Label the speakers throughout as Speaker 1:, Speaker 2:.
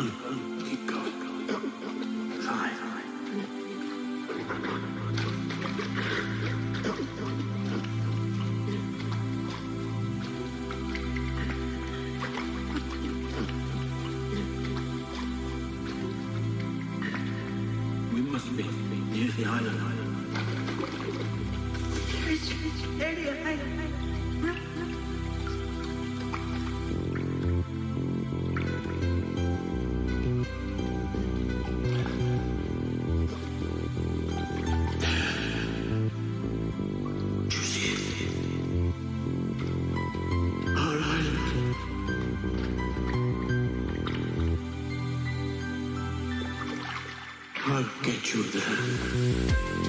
Speaker 1: Keep going. 5. We must be near the island.
Speaker 2: There the island.
Speaker 1: I'll get you there.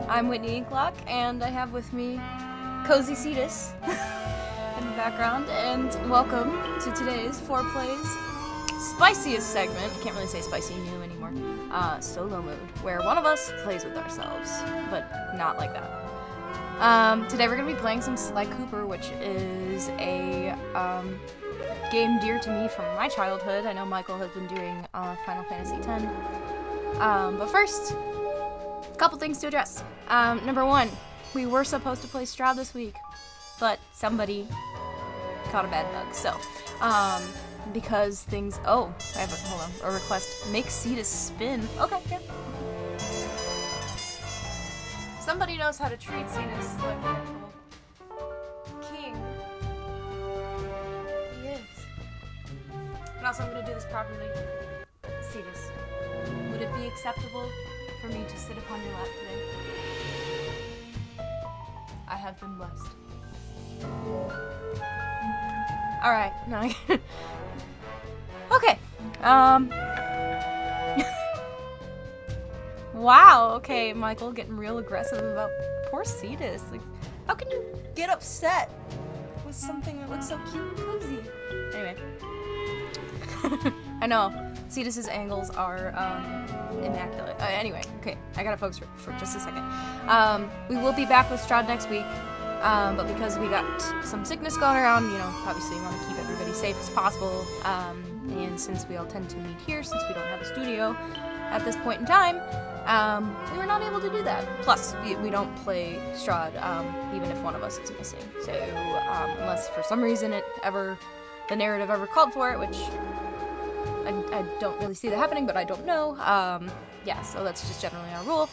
Speaker 3: I'm Whitney Inklock, and I have with me Cozy Cetus in the background, and welcome to today's FourPlay's spiciest segment. I can't really say spicy new anymore. Solo mode, where one of us plays with ourselves, but not like that. Today we're going to be playing some Sly Cooper, which is a game dear to me from my childhood. I know Michael has been doing Final Fantasy X. But first, a couple things to address. Number one, we were supposed to play Stroud this week, but somebody caught a bad bug. So, because things... Oh, I have a request. Make Cetus spin. Okay, yeah. Somebody knows how to treat Cetus like an actual king. He is. And also, I'm going to do this properly. Cetus, would it be acceptable for me to sit upon your lap today? I have been blessed. Alright, now I can... Okay, wow, okay, Michael getting real aggressive about poor Cetus. Like, how can you get upset with something that looks so cute and cozy? Anyway. I know, Cetus's angles are, immaculate. Anyway, okay, I gotta focus for just a second. We will be back with Stroud next week, but because we got some sickness going around, you know, obviously we want to keep everybody safe as possible, and since we all tend to meet here, since we don't have a studio at this point in time, we were not able to do that. Plus, we don't play Stroud, even if one of us is missing. So, unless for some reason the narrative ever called for it, which I don't really see that happening, but I don't know. Yeah, so that's just generally our rule.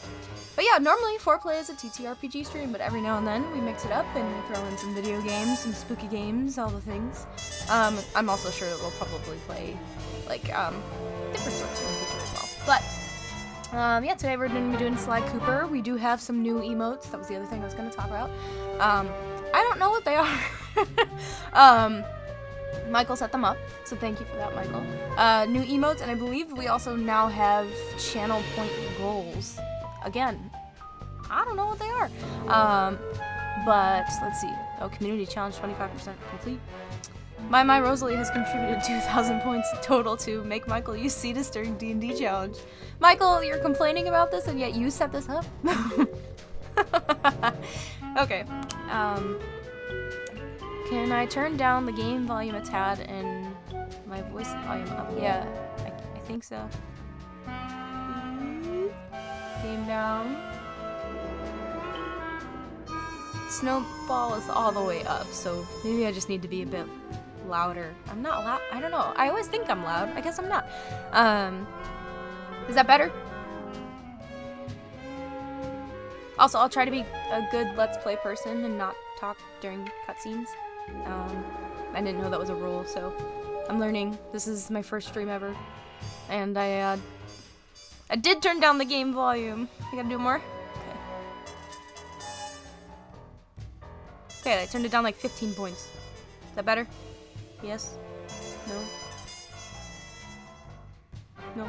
Speaker 3: But yeah, normally FourPlay is a TTRPG stream, but every now and then we mix it up and throw in some video games, some spooky games, all the things. I'm also sure that we'll probably play, like, different sorts in the future as well. But, yeah, today we're going to be doing Sly Cooper. We do have some new emotes. That was the other thing I was going to talk about. I don't know what they are. Michael set them up, so thank you for that, Michael. New emotes, and I believe we also now have channel point goals. Again, I don't know what they are. But let's see. Oh, community challenge 25% complete. My Rosalie has contributed 2,000 points total to make Michael use Cetus during D&D challenge. Michael, you're complaining about this, and yet you set this up? Okay. Can I turn down the game volume a tad and my voice volume up? Yeah, I think so. Game down. Snowball is all the way up, so maybe I just need to be a bit louder. I'm not loud. I don't know. I always think I'm loud. I guess I'm not. Is that better? Also, I'll try to be a good Let's Play person and not talk during cutscenes. I didn't know that was a rule, so I'm learning. This is my first stream ever, and I did turn down the game volume. I gotta do more? Okay, I turned it down like 15 points. Is that better? Yes? No? No?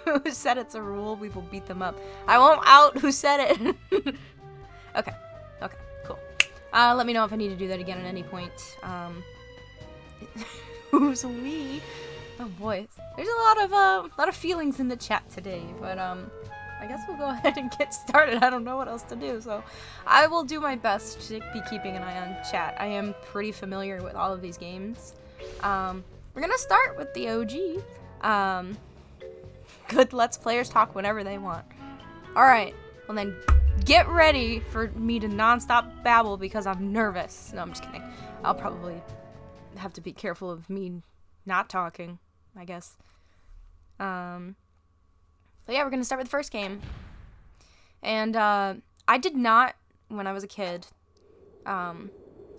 Speaker 3: Who said it's a rule? We will beat them up. I won't out who said it! Okay, cool. Let me know if I need to do that again at any point. Who's we? Oh boy, there's a lot of feelings in the chat today, but I guess we'll go ahead and get started. I don't know what else to do, so I will do my best to be keeping an eye on chat. I am pretty familiar with all of these games. We're gonna start with the OG. Good Let's Players talk whenever they want. All right, well then. Get ready for me to non-stop babble because I'm nervous. No, I'm just kidding. I'll probably have to be careful of me not talking, I guess. But yeah, we're gonna start with the first game. And I did not, when I was a kid, oh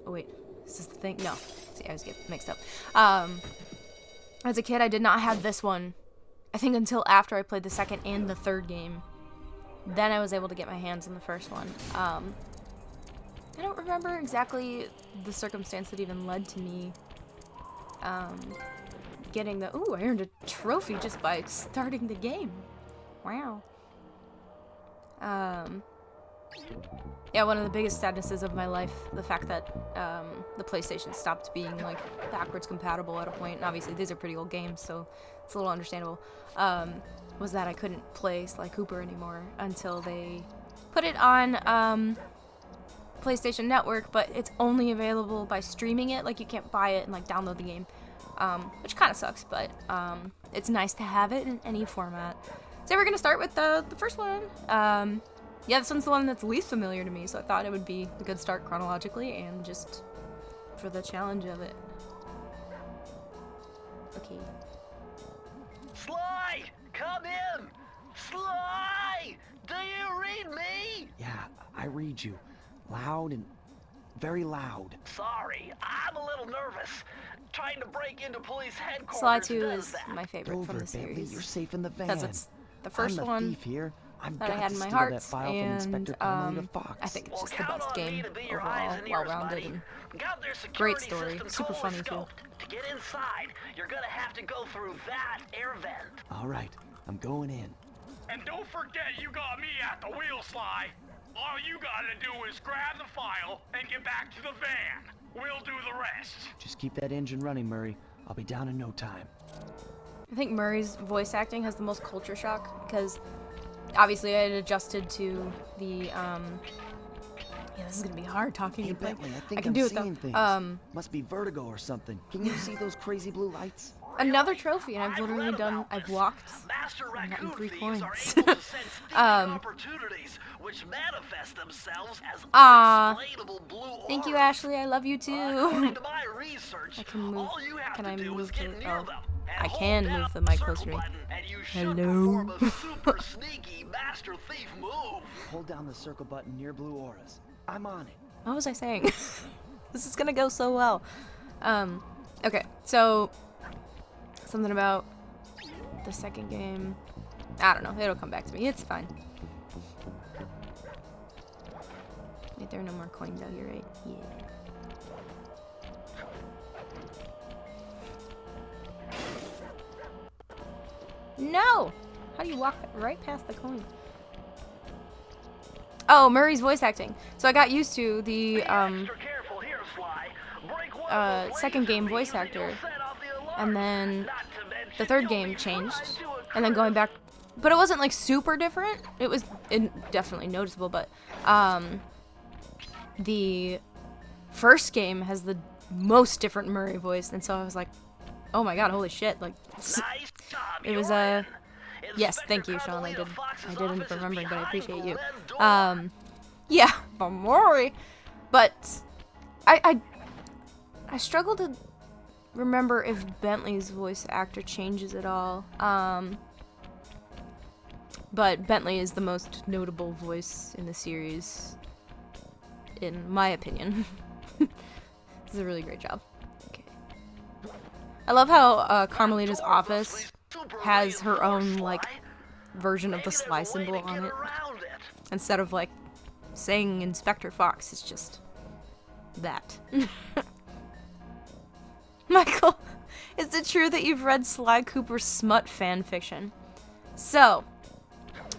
Speaker 3: wait, is this the thing? No. See, I always get mixed up. As a kid, I did not have this one, I think until after I played the second and the third game. Then I was able to get my hands on the first one. I don't remember exactly the circumstance that even led to me getting the... Ooh, I earned a trophy just by starting the game. Wow. Yeah, one of the biggest sadnesses of my life, the fact that the PlayStation stopped being like backwards compatible at a point, and obviously these are pretty old games, so it's a little understandable, was that I couldn't play Sly Cooper anymore until they put it on PlayStation Network, but it's only available by streaming it. Like, you can't buy it and like download the game, which kind of sucks, but it's nice to have it in any format. So we're gonna start with the first one. Yeah, this one's the one that's least familiar to me, so I thought it would be a good start chronologically and just for the challenge of it. Okay.
Speaker 4: Sly! Come in! Sly! Do you read me?
Speaker 5: Yeah, I read you. Loud and very loud.
Speaker 4: Sorry, I'm a little nervous. Trying to break into police headquarters.
Speaker 3: Sly 2
Speaker 4: does
Speaker 3: is
Speaker 4: that.
Speaker 3: my favorite
Speaker 5: Over,
Speaker 3: from the
Speaker 5: Bentley,
Speaker 3: series.
Speaker 5: you're safe in the van.
Speaker 3: Because it's the first
Speaker 5: I'm the
Speaker 3: one
Speaker 5: thief here. I've
Speaker 3: that
Speaker 5: got
Speaker 3: I had
Speaker 5: to
Speaker 3: in my
Speaker 5: steal
Speaker 3: heart,
Speaker 5: that file from
Speaker 3: and
Speaker 5: Inspector Carmelita Fox.
Speaker 3: I think it's
Speaker 4: Well,
Speaker 3: just the
Speaker 4: count
Speaker 3: best
Speaker 4: on me
Speaker 3: game
Speaker 4: to be your eyes
Speaker 3: overall,
Speaker 4: and ears,
Speaker 3: well-rounded,
Speaker 4: buddy.
Speaker 3: and
Speaker 4: Got their
Speaker 3: great
Speaker 4: security
Speaker 3: story,
Speaker 4: system
Speaker 3: super funny too.
Speaker 4: scoped. To get inside, you're gonna have to go through that air vent.
Speaker 5: All right, I'm going in.
Speaker 6: And don't forget you got me at the wheel, Sly. All you gotta do is grab the file and get back to the van. We'll do the rest.
Speaker 5: Just keep that engine running, Murray. I'll be down in no time.
Speaker 3: I think Murray's voice acting has the most culture shock, because obviously I had adjusted to the, yeah, this is gonna be hard talking
Speaker 5: Hey,
Speaker 3: to
Speaker 5: Bentley, I think
Speaker 3: can
Speaker 5: I'm
Speaker 3: do it
Speaker 5: seeing
Speaker 3: though.
Speaker 5: things. Must be vertigo or something. Can you see those crazy blue lights?
Speaker 3: Another trophy, and I've literally
Speaker 4: read
Speaker 3: done,
Speaker 4: about
Speaker 3: I've
Speaker 4: this.
Speaker 3: walked,
Speaker 4: Master
Speaker 3: I've gotten
Speaker 4: raccoon
Speaker 3: 3
Speaker 4: thieves
Speaker 3: coins.
Speaker 4: are able to sense thieving opportunities, which manifest themselves as
Speaker 3: Aw.
Speaker 4: unexplainable blue auras.
Speaker 3: Thank you, Ashley, I love you too.
Speaker 4: According to my research,
Speaker 3: I can move,
Speaker 4: all you have
Speaker 3: can
Speaker 4: to
Speaker 3: I
Speaker 4: do
Speaker 3: move
Speaker 4: is get
Speaker 3: to,
Speaker 4: near
Speaker 3: oh,
Speaker 4: them
Speaker 3: I
Speaker 4: and
Speaker 3: can
Speaker 4: hold
Speaker 3: move the
Speaker 4: down
Speaker 3: mic
Speaker 4: circle
Speaker 3: closer to me.
Speaker 4: button, and you should
Speaker 3: Hello.
Speaker 4: perform a super sneaky master thief move.
Speaker 5: Hold down the circle button near blue auras. I'm on it.
Speaker 3: What was I saying? This is gonna go so well. Okay, so something about the second game. I don't know, it'll come back to me. It's fine. Wait, there are no more coins out here, right? Yeah. No! How do you walk right past the coin? Oh, Murray's voice acting. So I got used to the
Speaker 4: Extra careful here, Sly. Break one of those
Speaker 3: second game
Speaker 4: laser
Speaker 3: voice
Speaker 4: beams and you'll
Speaker 3: actor,
Speaker 4: set off the alarm.
Speaker 3: and then
Speaker 4: Not to mention
Speaker 3: the third
Speaker 4: you'll
Speaker 3: game
Speaker 4: be
Speaker 3: changed,
Speaker 4: fried to a
Speaker 3: and then going
Speaker 4: crisp.
Speaker 3: back, but it wasn't like super different. It was definitely noticeable, but the first game has the most different Murray voice, and so I was like, oh my god, holy shit, like
Speaker 4: Nice job,
Speaker 3: it was
Speaker 4: you're in.
Speaker 3: yes, thank you,
Speaker 4: Inspector
Speaker 3: Sean.
Speaker 4: Carmelita Fox's
Speaker 3: I didn't
Speaker 4: office is
Speaker 3: remember, but I
Speaker 4: behind
Speaker 3: appreciate
Speaker 4: the
Speaker 3: you.
Speaker 4: red door.
Speaker 3: Yeah, but Murray, but I struggle to remember if Bentley's voice actor changes at all. But Bentley is the most notable voice in the series, in my opinion. This is a really great job. Okay. I love how Carmelita's office has her own like version of the Sly symbol on it. Instead of like saying Inspector Fox, it's just that. Michael, is it true that you've read Sly Cooper's smut fan fiction? So,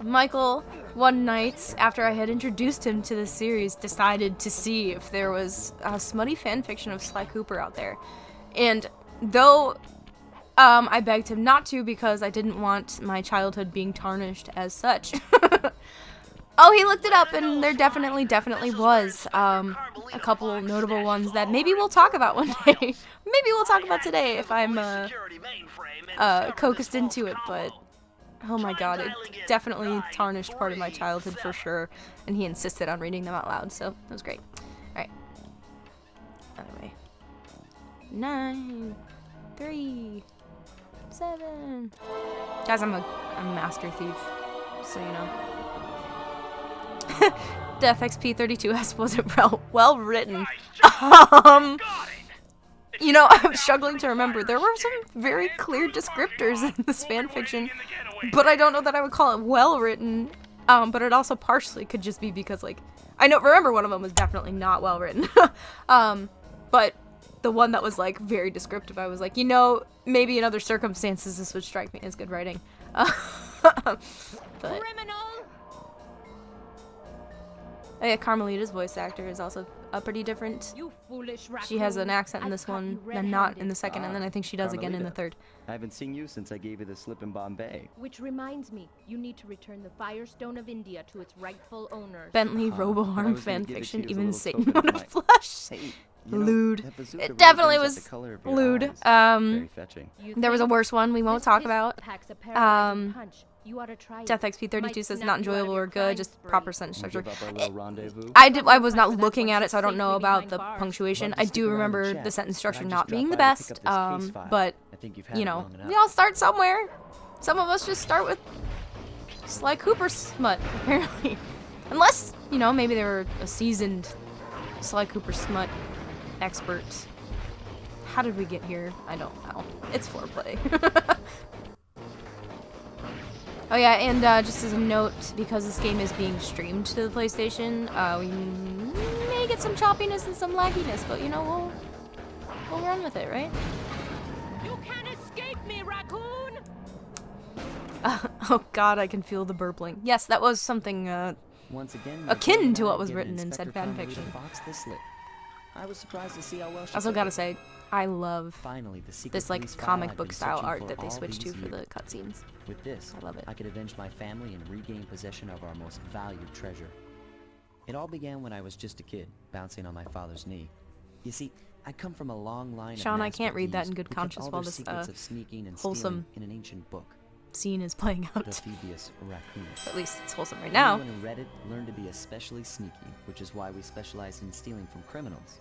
Speaker 3: Michael, one night after I had introduced him to the series, decided to see if there was a smutty fan fiction of Sly Cooper out there. And though I begged him not to because I didn't want my childhood being tarnished as such. Oh, he looked it up, and there definitely was a couple notable ones that maybe we'll talk about one day. Maybe we'll talk about today if I'm coaxed into it, but oh my god, it definitely tarnished part of my childhood for sure, and he insisted on reading them out loud, so it was great. Alright. Other way. 9, 3, 7. Guys, I'm a master thief, so you know. The FXP32S wasn't well written. You know, I'm struggling to remember. There were some very clear descriptors in this fanfiction, but I don't know that I would call it well written. But it also partially could just be because, like, remember one of them was definitely not well written. But the one that was like very descriptive, I was like, you know, maybe in other circumstances this would strike me as good writing. But
Speaker 2: Criminal!
Speaker 3: Oh yeah, Carmelita's voice actor is also pretty different.
Speaker 7: You foolish raccoon.
Speaker 3: She has an accent in
Speaker 7: I
Speaker 3: this
Speaker 7: caught you
Speaker 3: one, and not in
Speaker 7: red-handed.
Speaker 3: the second, and then I think she does again in the
Speaker 8: Carmelita.
Speaker 3: third.
Speaker 8: I haven't seen you since I gave you the slip in Bombay.
Speaker 7: Which reminds me, you need to return the Firestone of India to its rightful owners.
Speaker 3: Bentley
Speaker 8: But I
Speaker 3: Roboarm
Speaker 8: was gonna give it to
Speaker 3: fanfiction,
Speaker 8: you as a
Speaker 3: even
Speaker 8: little
Speaker 3: Satan
Speaker 8: token of
Speaker 3: would
Speaker 8: my-
Speaker 3: have blushed.
Speaker 8: Hey, you know,
Speaker 3: Lewd.
Speaker 8: that bazooka
Speaker 3: It
Speaker 8: really
Speaker 3: definitely
Speaker 8: brings out
Speaker 3: was
Speaker 8: the color of your
Speaker 3: lewd.
Speaker 8: eyes. Very fetching.
Speaker 7: You
Speaker 3: There was a
Speaker 7: think?
Speaker 3: worse one we won't
Speaker 7: This
Speaker 3: talk
Speaker 7: pistol
Speaker 3: about.
Speaker 7: packs a paralyzing punch. You ought to try it.
Speaker 3: Death XP32
Speaker 7: Might
Speaker 3: says
Speaker 7: snap
Speaker 3: not
Speaker 7: you out of
Speaker 3: enjoyable
Speaker 7: your
Speaker 3: or good,
Speaker 7: crime
Speaker 3: just
Speaker 7: spree.
Speaker 3: proper sentence
Speaker 8: You
Speaker 3: structure.
Speaker 8: give up our little rendezvous?
Speaker 3: I was not
Speaker 7: For that
Speaker 3: looking
Speaker 7: one
Speaker 3: at it, so I don't
Speaker 7: safely
Speaker 3: know about
Speaker 7: behind
Speaker 3: the
Speaker 7: bars.
Speaker 3: punctuation.
Speaker 8: Love to
Speaker 3: I
Speaker 8: stick
Speaker 3: do
Speaker 8: around and
Speaker 3: remember
Speaker 8: chat,
Speaker 3: the sentence
Speaker 8: but I
Speaker 3: structure
Speaker 8: just
Speaker 3: not
Speaker 8: dropped
Speaker 3: being the
Speaker 8: by to pick
Speaker 3: best,
Speaker 8: up this case file.
Speaker 3: but
Speaker 8: I think you've had
Speaker 3: you
Speaker 8: it
Speaker 3: know,
Speaker 8: long enough.
Speaker 3: we all start somewhere. Some of us just start with Sly Cooper smut, apparently. Unless, you know, maybe they were a seasoned Sly Cooper smut expert. How did we get here? I don't know. It's FourPlay. Oh yeah, and just as a note, because this game is being streamed to the PlayStation, we may get some choppiness and some lagginess, but you know, we'll run with it, right?
Speaker 7: You can't escape me, raccoon!
Speaker 3: Oh god, I can feel the burpling. Yes, that was something,
Speaker 8: Once again,
Speaker 3: akin
Speaker 8: Nicole and
Speaker 3: to
Speaker 8: I
Speaker 3: what was
Speaker 8: give
Speaker 3: written in
Speaker 8: Inspector
Speaker 3: said fan
Speaker 8: Carmelita
Speaker 3: fiction.
Speaker 8: Fox the slip. I was surprised to see how well she
Speaker 3: Also
Speaker 8: took
Speaker 3: gotta
Speaker 8: it.
Speaker 3: say, I love
Speaker 8: Finally, the secret
Speaker 3: this like
Speaker 8: police file
Speaker 3: comic
Speaker 8: I've
Speaker 3: book
Speaker 8: been
Speaker 3: style
Speaker 8: searching
Speaker 3: art
Speaker 8: for
Speaker 3: that they
Speaker 8: all
Speaker 3: switched to
Speaker 8: these
Speaker 3: for the
Speaker 8: years.
Speaker 3: cutscenes.
Speaker 8: With this,
Speaker 3: I love it.
Speaker 8: I could avenge my family and regain possession of our most valued treasure. It all began when I was just a kid, bouncing on my father's knee. You see, I come from a long line
Speaker 3: Sean,
Speaker 8: of
Speaker 3: I
Speaker 8: master
Speaker 3: can't read that
Speaker 8: thieves
Speaker 3: in good
Speaker 8: who kept
Speaker 3: conscience
Speaker 8: all
Speaker 3: while
Speaker 8: their
Speaker 3: this,
Speaker 8: secrets of sneaking and
Speaker 3: wholesome
Speaker 8: stealing in an ancient book,
Speaker 3: Scene is playing
Speaker 8: the
Speaker 3: out.
Speaker 8: Thievius Raccoonus.
Speaker 3: At least it's wholesome right now.
Speaker 8: Anyone who read it learned to be especially sneaky, which is why we specialize in stealing from criminals.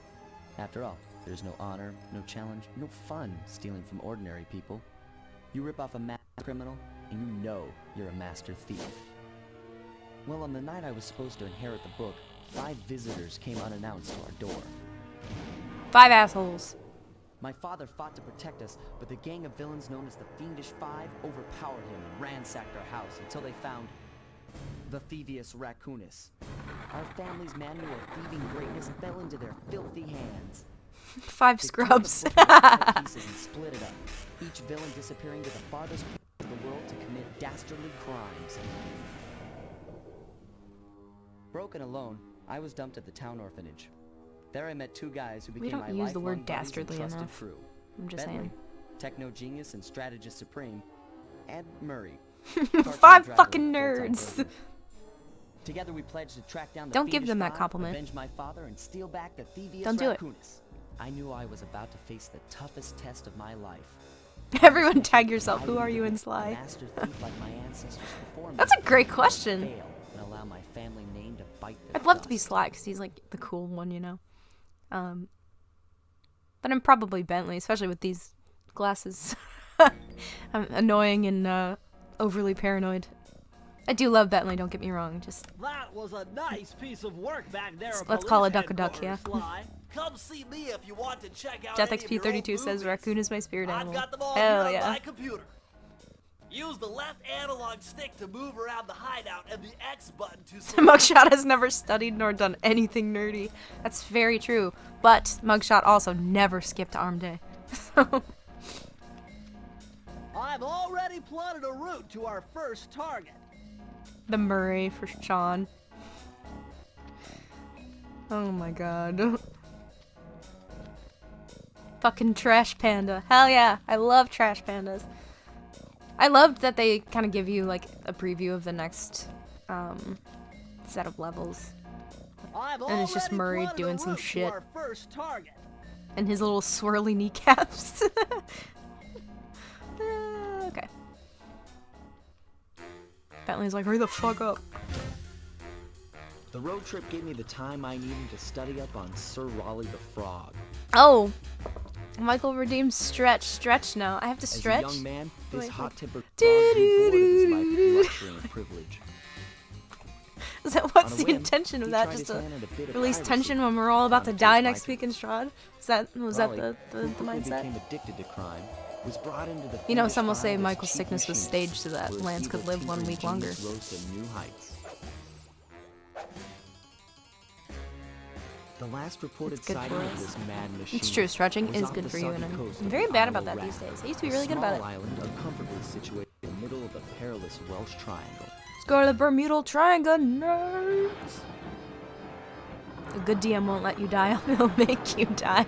Speaker 8: After all, there's no honor, no challenge, no fun stealing from ordinary people. You rip off a master criminal, and you know you're a master thief. Well, on the night I was supposed to inherit the book, 5 visitors came unannounced to our door.
Speaker 3: 5 assholes.
Speaker 8: My father fought to protect us, but the gang of villains known as the Fiendish Five overpowered him and ransacked our house until they found the Thievius Raccoonus. Our family's manual of thieving greatness fell into their filthy hands.
Speaker 3: 5
Speaker 8: They
Speaker 3: scrubs.
Speaker 8: tore the book into pieces and split it up, each villain disappearing to the farthest corner of the world to commit dastardly crimes. Broken alone, I was dumped at the town orphanage. There I met 2 guys who
Speaker 3: We
Speaker 8: became
Speaker 3: don't
Speaker 8: my
Speaker 3: use the word
Speaker 8: lifelong buddies and
Speaker 3: dastardly
Speaker 8: trusted
Speaker 3: enough.
Speaker 8: crew.
Speaker 3: I'm just
Speaker 8: Bentley,
Speaker 3: saying.
Speaker 8: techno genius and strategist supreme, and Murray.
Speaker 3: 5
Speaker 8: driver
Speaker 3: fucking
Speaker 8: with full-time
Speaker 3: nerds.
Speaker 8: burden. Together we pledged to track down the
Speaker 3: Don't give
Speaker 8: Fiendish
Speaker 3: them that
Speaker 8: Five,
Speaker 3: compliment.
Speaker 8: avenge my father, and steal back the Thievius
Speaker 3: Don't do it.
Speaker 8: Raccoonus. I knew I was about to face the toughest test of my life.
Speaker 3: Everyone tag yourself. Who are you in Sly?
Speaker 8: Master thief like my ancestors before me.
Speaker 3: That's a great question.
Speaker 8: Fail and allow my family name to bite the
Speaker 3: I'd love to be
Speaker 8: dust.
Speaker 3: Sly because he's like the cool one, you know. But I'm probably Bentley, especially with these glasses. I'm annoying and overly paranoid. I do love Bentley, don't get me wrong. Just
Speaker 4: That was a nice piece of work back there.
Speaker 3: Let's call a duck a duck, yeah.
Speaker 4: Sly. Come see me if you want to check out
Speaker 3: Death
Speaker 4: any of your old
Speaker 3: XP32 says
Speaker 4: movies.
Speaker 3: Raccoon is my spirit
Speaker 4: I've
Speaker 3: animal.
Speaker 4: got them all
Speaker 3: Hell
Speaker 4: here on my
Speaker 3: yeah.
Speaker 4: computer. Use the left analog stick to move around the hideout and the X button to select.
Speaker 3: Mugshot has never studied nor done anything nerdy. That's very true. But Mugshot also never skipped arm day.
Speaker 4: I've already plotted a route to our first target.
Speaker 3: The Murray for Sean. Oh my god. Fucking Trash Panda. Hell yeah. I love Trash Pandas. I loved that they kind of give you like a preview of the next set of levels. And it's just Murray doing some shit.
Speaker 4: Our first target.
Speaker 3: And his little swirly kneecaps. Okay. Bentley's like, hurry the fuck up.
Speaker 5: The road trip gave me the time I needed to study up on Sir Raleigh the Frog.
Speaker 3: Oh! Michael redeemed stretch now. I have to stretch?
Speaker 5: As a young man, this
Speaker 3: Wait,
Speaker 5: hot-tempered
Speaker 3: do,
Speaker 5: frog
Speaker 3: do,
Speaker 5: grew bored of his life
Speaker 3: do,
Speaker 5: of luxury and privilege.
Speaker 3: Is that what's
Speaker 5: On a
Speaker 3: the
Speaker 5: whim,
Speaker 3: intention of
Speaker 5: he
Speaker 3: that?
Speaker 5: tried
Speaker 3: Just
Speaker 5: his
Speaker 3: to
Speaker 5: hand at a bit of
Speaker 3: release
Speaker 5: piracy.
Speaker 3: tension when we're all about to
Speaker 5: Found it
Speaker 3: die
Speaker 5: was
Speaker 3: next
Speaker 5: my
Speaker 3: week in Strahd? Was
Speaker 5: Raleigh,
Speaker 3: that the
Speaker 5: who quickly
Speaker 3: mindset?
Speaker 5: became addicted to crime, was brought into the
Speaker 3: You know,
Speaker 5: Fiendish
Speaker 3: some will
Speaker 5: Five
Speaker 3: say
Speaker 5: as
Speaker 3: Michael's
Speaker 5: chief
Speaker 3: sickness was
Speaker 5: machinist,
Speaker 3: staged so that
Speaker 5: where his
Speaker 3: Lance could
Speaker 5: evil
Speaker 3: live 1
Speaker 5: tinkering
Speaker 3: week longer.
Speaker 5: genius rose to new heights. The last reported
Speaker 3: It's good
Speaker 5: sighting
Speaker 3: for
Speaker 5: of
Speaker 3: us.
Speaker 5: this mad machine.
Speaker 3: It's true, stretching
Speaker 5: was
Speaker 3: is
Speaker 5: off
Speaker 3: good
Speaker 5: the
Speaker 3: for you, and
Speaker 5: soggy
Speaker 3: I'm
Speaker 5: coast of
Speaker 3: very
Speaker 5: the
Speaker 3: bad
Speaker 5: Isle
Speaker 3: about
Speaker 5: of
Speaker 3: that
Speaker 5: Rat,
Speaker 3: these days. I used to be
Speaker 5: a
Speaker 3: really good about
Speaker 5: small
Speaker 3: it.
Speaker 5: island uncomfortably situated in the middle of the perilous Welsh Triangle.
Speaker 3: Let's go to the Bermuda Triangle, nerds! A good DM won't let you die, he'll make you die.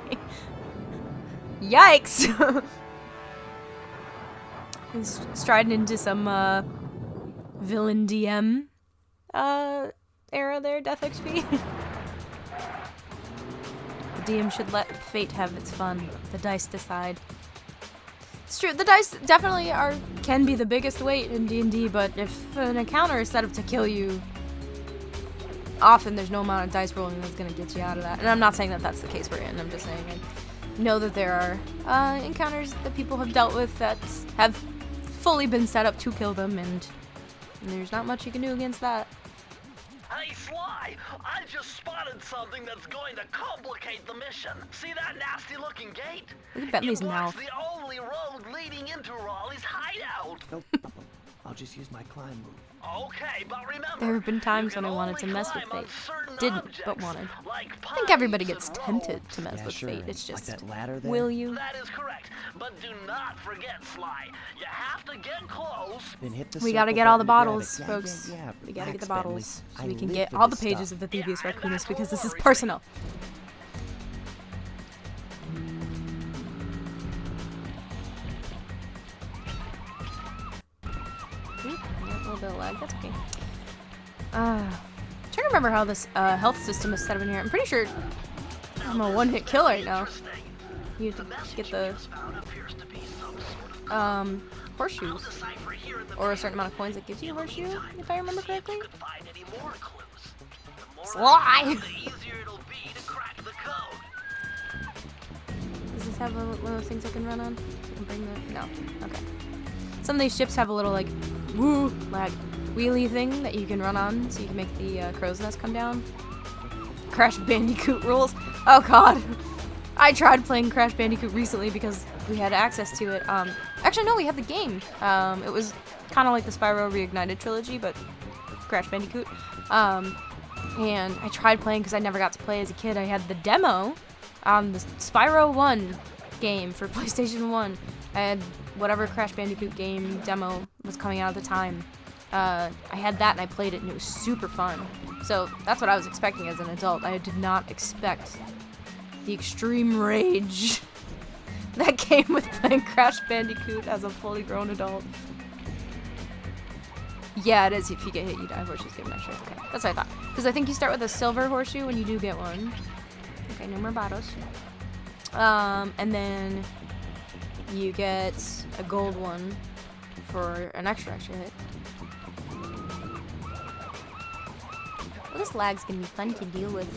Speaker 3: Yikes! He's striding into some, villain DM, era there, Death XP. The DM should let fate have its fun. The dice decide. It's true, the dice definitely can be the biggest weight in D&D, but if an encounter is set up to kill you, often there's no amount of dice rolling that's gonna get you out of that. And I'm not saying that that's the case we're in, I'm just saying I know that there are encounters that people have dealt with that have fully been set up to kill them, and there's not much you can do against that.
Speaker 4: Hey, Sly! I just spotted something that's going to complicate the mission. See that nasty-looking gate?
Speaker 3: Look at Bentley's
Speaker 4: it
Speaker 3: mouth.
Speaker 4: blocks the only road leading into Raleigh's hideout.
Speaker 5: No problem. I'll just use my climb move.
Speaker 4: Okay, but remember,
Speaker 3: There have been times
Speaker 4: you
Speaker 3: when I
Speaker 4: can
Speaker 3: wanted to
Speaker 4: only
Speaker 3: mess with
Speaker 4: climb on
Speaker 3: fate.
Speaker 4: certain
Speaker 3: Didn't, but
Speaker 4: objects,
Speaker 3: wanted.
Speaker 4: like
Speaker 3: I think everybody
Speaker 4: pipes
Speaker 3: gets
Speaker 4: and
Speaker 3: tempted
Speaker 4: ropes.
Speaker 3: to mess
Speaker 5: Yeah,
Speaker 3: with
Speaker 5: sure.
Speaker 3: fate. It's
Speaker 5: Like
Speaker 3: just,
Speaker 5: that ladder there?
Speaker 3: will you?
Speaker 4: That is correct, but do not forget, Sly. You have to get close.
Speaker 5: Then hit the
Speaker 3: We gotta
Speaker 5: circle
Speaker 3: get all the
Speaker 5: button to grab
Speaker 3: bottles,
Speaker 5: it. Yeah,
Speaker 3: folks.
Speaker 5: yeah,
Speaker 3: We gotta get the
Speaker 5: relax,
Speaker 3: bottles
Speaker 5: Bentley.
Speaker 3: so
Speaker 5: I
Speaker 3: we can
Speaker 5: live
Speaker 3: get
Speaker 5: for
Speaker 3: all the
Speaker 5: this
Speaker 3: pages
Speaker 5: stuff.
Speaker 3: of the Thievius
Speaker 4: Yeah, and
Speaker 3: Raccoonus
Speaker 4: that's
Speaker 3: because
Speaker 4: what
Speaker 3: this is
Speaker 4: worries me.
Speaker 3: personal. Yeah, a little bit of lag, that's okay. Trying to remember how this health system is set up in here. I'm pretty sure I'm a one-hit kill right now. You have to get the horseshoes, or a certain amount of coins that gives you a horseshoe, if I remember correctly. Sly! Does this have one of those things I can run on? I can bring the... No. Okay. Some of these ships have a little, like, woo, lag, wheelie thing that you can run on, so you can make the crow's nest come down. Crash Bandicoot rules. Oh god. I tried playing Crash Bandicoot recently because we had access to it. Actually, no, we had the game. It was kind of like the Spyro Reignited trilogy, but Crash Bandicoot. And I tried playing because I never got to play as a kid. I had the demo on the Spyro 1 game for PlayStation 1. I had whatever Crash Bandicoot game demo was coming out at the time. I had that and I played it and it was super fun. So that's what I was expecting as an adult. I did not expect the extreme rage that came with playing Crash Bandicoot as a fully grown adult. Yeah, it is. If you get hit, you die. Horseshoes give an extra. Okay, that's what I thought. Because I think you start with a silver horseshoe when you do get one. Okay, no more bottles. And then you get a gold one for an extra hit. Well, this lag's gonna be fun to deal with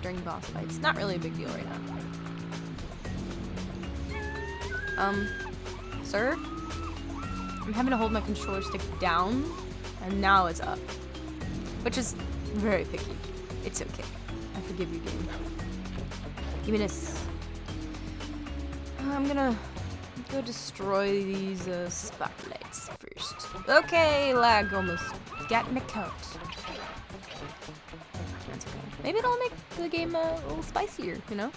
Speaker 3: during boss fights. Not really a big deal right now. Sir? I'm having to hold my controller stick down, and now it's up. Which is very picky. It's okay. I forgive you, game. Give me this. I'm gonna go destroy these spotlights first. Okay, lag almost got me caught. That's okay. Maybe it'll make the game a little spicier, you know?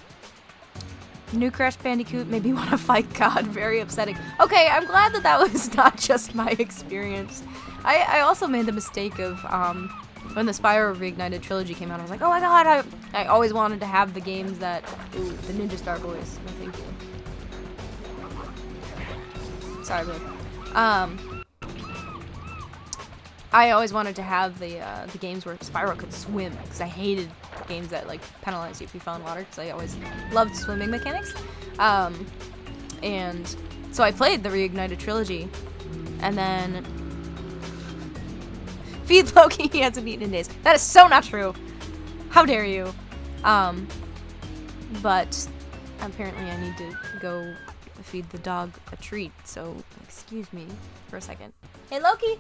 Speaker 3: New Crash Bandicoot made me want to fight God. Very upsetting. Okay, I'm glad that that was not just my experience. I also made the mistake of, when the Spyro Reignited trilogy came out, I was like, oh my god, I always wanted to have the games that... Ooh, the Ninja Star Boys. No, thank you. Sorry, babe. I always wanted to have the games where Spyro could swim, because I hated games that, like, penalize you if you fell in water, because I always loved swimming mechanics. And so I played the Reignited trilogy, and then... Feed Loki, he hasn't eaten in days. That is so not true! How dare you? But apparently I need to go feed the dog a treat, so excuse me for a second. Hey, Loki!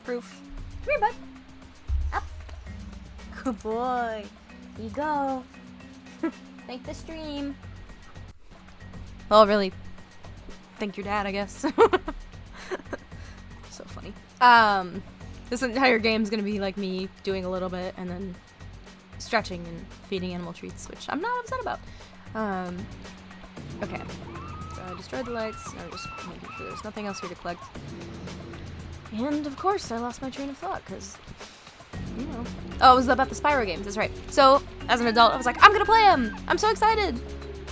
Speaker 3: Proof. Come here, bud. Up. Good boy. Here you go. Thank the stream. Well, really, thank your dad, I guess. So funny. This entire game's gonna be like me doing a little bit and then stretching and feeding animal treats, which I'm not upset about. Okay. So I destroyed the lights. I'm just making sure there's nothing else here to collect. And of course, I lost my train of thought because, you know. Oh, it was about the Spyro games. That's right. So as an adult, I was like, I'm gonna play them. I'm so excited.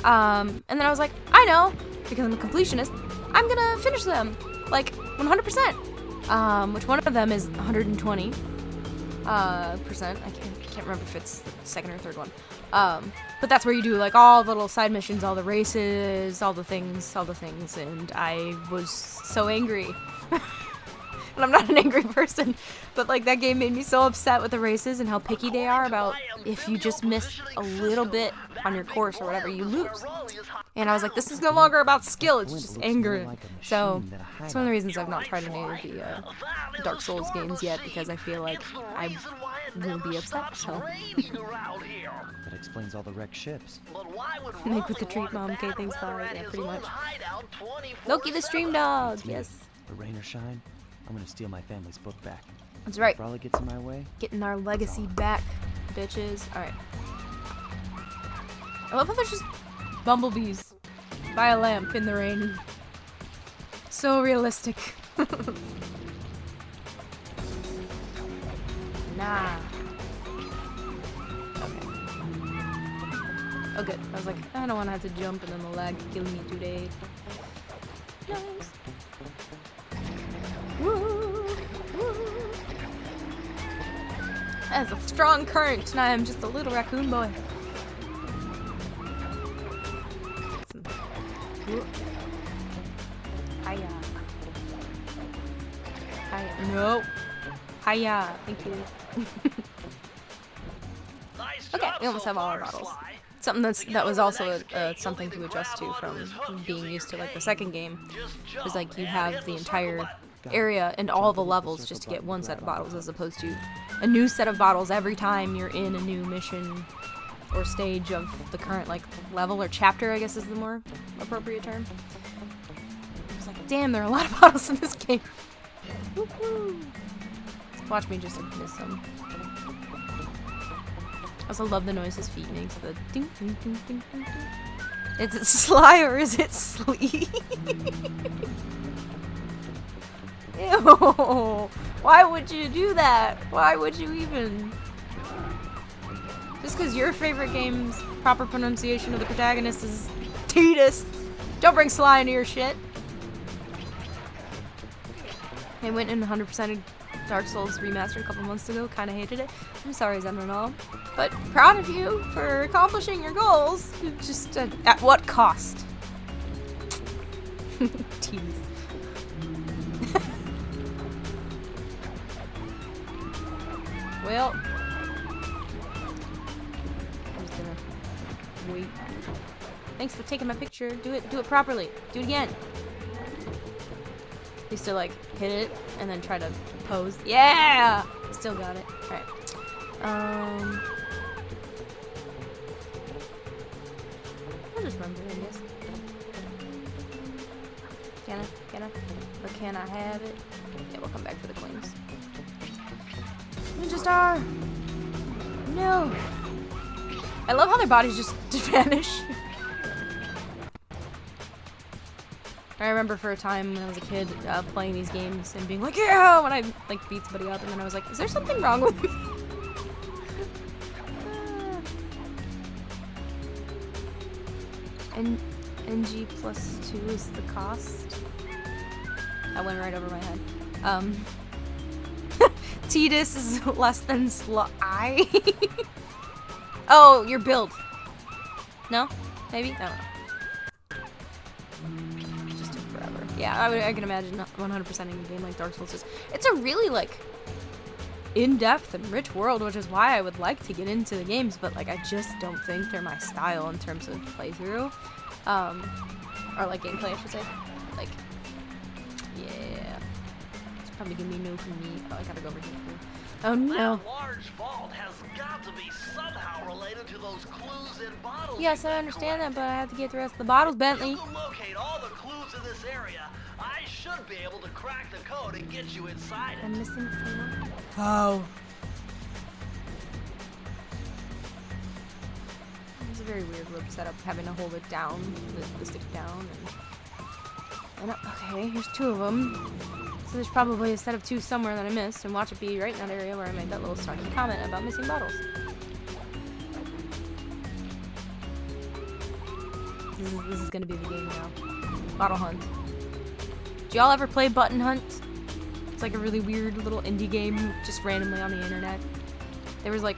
Speaker 3: And then I was like, I know, because I'm a completionist, I'm gonna finish them, like 100%. Which one of them is 120 percent. I can't remember if it's the second or third one. But that's where you do like all the little side missions, all the races, all the things, and I was so angry. And I'm not an angry person, but like that game made me so upset with the races and how picky they are about if you just miss a little bit on your course or whatever, you lose. And I was like, this is no longer about skill, it's just anger. So it's one of the reasons I've not tried any of the Dark Souls games yet, because I feel like I will be upset. So
Speaker 8: That explains all the wrecked ships.
Speaker 3: make with the treat, Mom. Okay, thanks, bye. Yeah, pretty much. Loki the stream dog, yes.
Speaker 8: But rain or shine, I'm gonna steal my family's book back.
Speaker 3: That's right.
Speaker 8: If Raleigh gets in my way,
Speaker 3: Getting our legacy back, bitches. Alright. I love how there's just bumblebees by a lamp in the rain. So realistic. Nah. Okay. Oh good. I was like, I don't want to have to jump and then the lag kill me today. Nice. Woo! Woo! That's a strong current, and I am just a little raccoon boy. Hiya. Hiya. No. Hiya. Thank you. Okay, we almost have all our bottles. Something that was also something to adjust to from being used to like the second game. Was like you have the entire area and all the levels just to get one set of bottles, as opposed to a new set of bottles every time you're in a new mission or stage of the current like level or chapter, I guess is the more appropriate term. I was like, damn, there are a lot of bottles in this game. Woo-hoo. Watch me just miss some. I also love the noise his feet makes. The ding ding ding ding ding ding. Is it Sly or is it Slee? Ew! Why would you do that? Why would you even? Just because your favorite game's proper pronunciation of the protagonist is Tidus. Don't bring Sly into your shit. I went in 100%ed Dark Souls Remastered a couple months ago. Kind of hated it. I'm sorry, Zenronal. But proud of you for accomplishing your goals. Just at what cost? Tease. Well, I'm just gonna wait. Thanks for taking my picture. Do it properly. Do it again. Used to like hit it and then try to pose. Yeah! Still got it. Alright. I'll just run through, I guess. Can I? Or can I have it? Yeah, we'll come back for the coins. Ninja Star! No! I love how their bodies just vanish. I remember for a time when I was a kid playing these games and being like, yeah, when I like beat somebody up, and then I was like, is there something wrong with me? And NG plus 2 is the cost. That went right over my head. Tidus is less than Sly. Oh, your build. No? Maybe? I don't know. Yeah, I can imagine 100%ing a game like Dark Souls is. It's a really, like, in-depth and rich world, which is why I would like to get into the games, but, like, I just don't think they're my style in terms of playthrough. Or, like, gameplay, I should say. Like, yeah. It's probably gonna be new for me. Oh, I gotta go over here. Oh, no.
Speaker 4: That large vault has got to be somehow related to those clues in bottles.
Speaker 3: Yes, I understand that, but I have to get the rest of the bottles, Bentley.
Speaker 4: You can locate all the clues in this area, I should be able to crack the code and get you inside
Speaker 3: I'm
Speaker 4: it.
Speaker 3: missing 4. Oh. It's a very weird rope setup, having to hold it down, the stick down, and okay, here's 2 of them. So there's probably a set of 2 somewhere that I missed, and watch it be right in that area where I made that little snarky comment about missing bottles. This is gonna be the game now. Bottle hunt. Do y'all ever play Button Hunt? It's like a really weird little indie game just randomly on the internet. There was like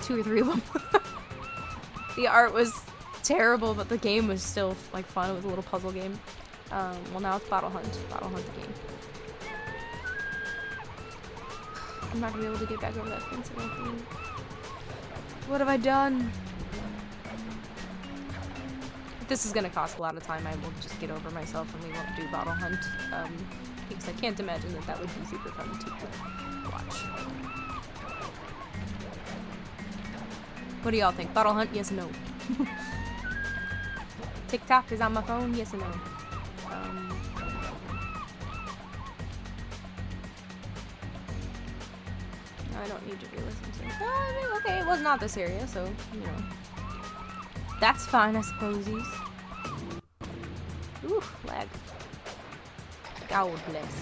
Speaker 3: 2 or 3 of them. The art was terrible, but the game was still like fun. It was a little puzzle game. Well, now it's Bottle Hunt. Bottle Hunt the game. I'm not gonna be able to get back over that fence, I don't think. What have I done? If this is gonna cost a lot of time, I will just get over myself and we won't do Bottle Hunt. Because I can't imagine that that would be super fun to watch. What do y'all think? Bottle Hunt? Yes or no? TikTok is on my phone? Yes or no? I don't need to re-listen to it. I mean, okay, it was not this area, so, you know. That's fine, I suppose. Ooh, lag. God bless.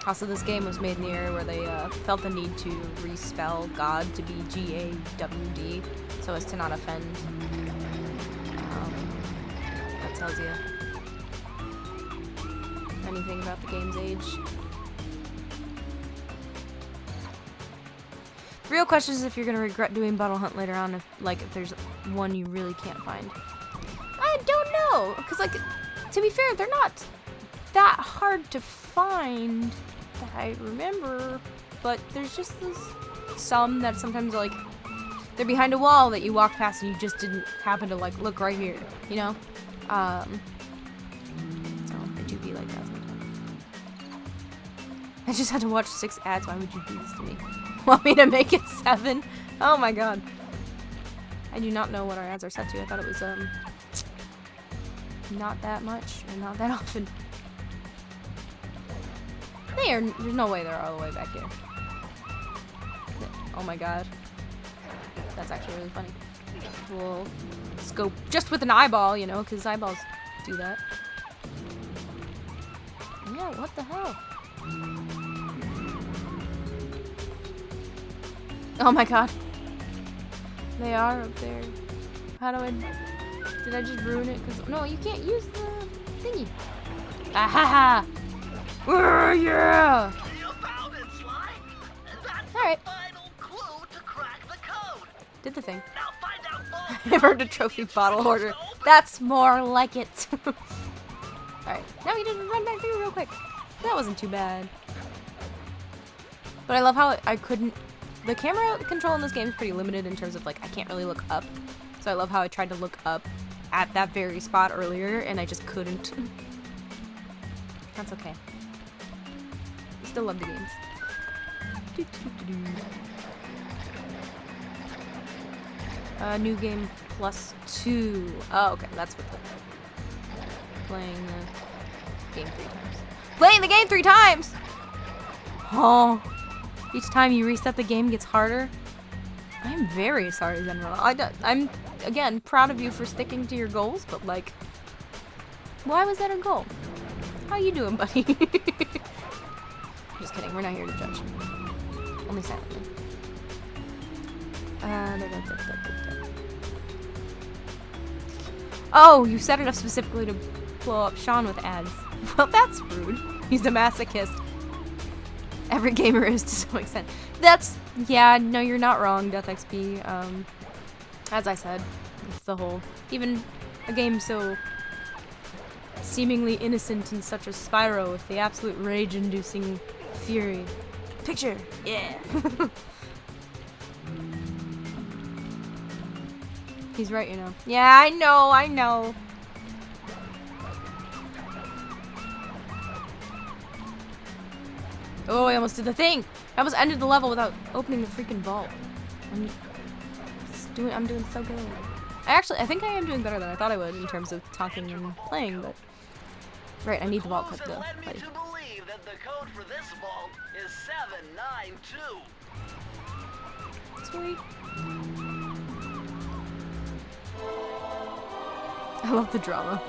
Speaker 3: Also, this game was made in the area where they felt the need to respell God to be G-A-W-D, so as to not offend. That tells you anything about the game's age. The real question is if you're gonna regret doing Bottle Hunt later on, if there's one you really can't find. I don't know, because to be fair, they're not that hard to find that I remember, but there's just some that sometimes they're behind a wall that you walk past and you just didn't happen to look right here, you know? So they do be like that sometimes. I just had to watch 6 ads. Why would you do this to me? Want me to make it 7? Oh my god. I do not know what our ads are set to. I thought it was not that much or not that often. There's no way they're all the way back here. Oh my god. That's actually really funny. We'll scope just with an eyeball, you know, because eyeballs do that. Yeah, what the hell? Oh my god. They are up there. How do I... Did I just ruin it? Cause, no, you can't use the thingy. Ahaha! Yeah!
Speaker 4: You found it, Sly. That's
Speaker 3: Alright.
Speaker 4: the final clue to crack the code.
Speaker 3: Did the thing.
Speaker 4: Now find out both.
Speaker 3: I've earned a trophy bottle holder. That's more like it. Alright, now we just run back through real quick. That wasn't too bad. But I love how I couldn't... The camera control in this game is pretty limited in terms of, I can't really look up. So I love how I tried to look up at that very spot earlier, and I just couldn't. That's okay. I still love the games. New game +2. Oh, okay, that's what the... Playing the game 3 times. Playing the game 3 times! Oh. Each time you reset the game gets harder. I'm very sorry, General. I'm, again, proud of you for sticking to your goals, but why was that a goal? How you doing, buddy? Just kidding, we're not here to judge. Only silently. Oh, you set it up specifically to blow up Sean with ads. Well, that's rude. He's a masochist. Every gamer is to some extent. Yeah, no, you're not wrong, DeathXP. As I said, with the whole, even a game so seemingly innocent in such a Spyro with the absolute rage-inducing fury. Picture, yeah. He's right, you know. Yeah, I know. Oh, I almost did the thing! I almost ended the level without opening the freaking vault. I'm doing so good. I think I am doing better than I thought I would in terms of talking and playing, but... Right, I need the vault clip though,
Speaker 4: led me
Speaker 3: buddy.
Speaker 4: to believe that the code for this vault is 792.
Speaker 3: Sweet. I love the drama.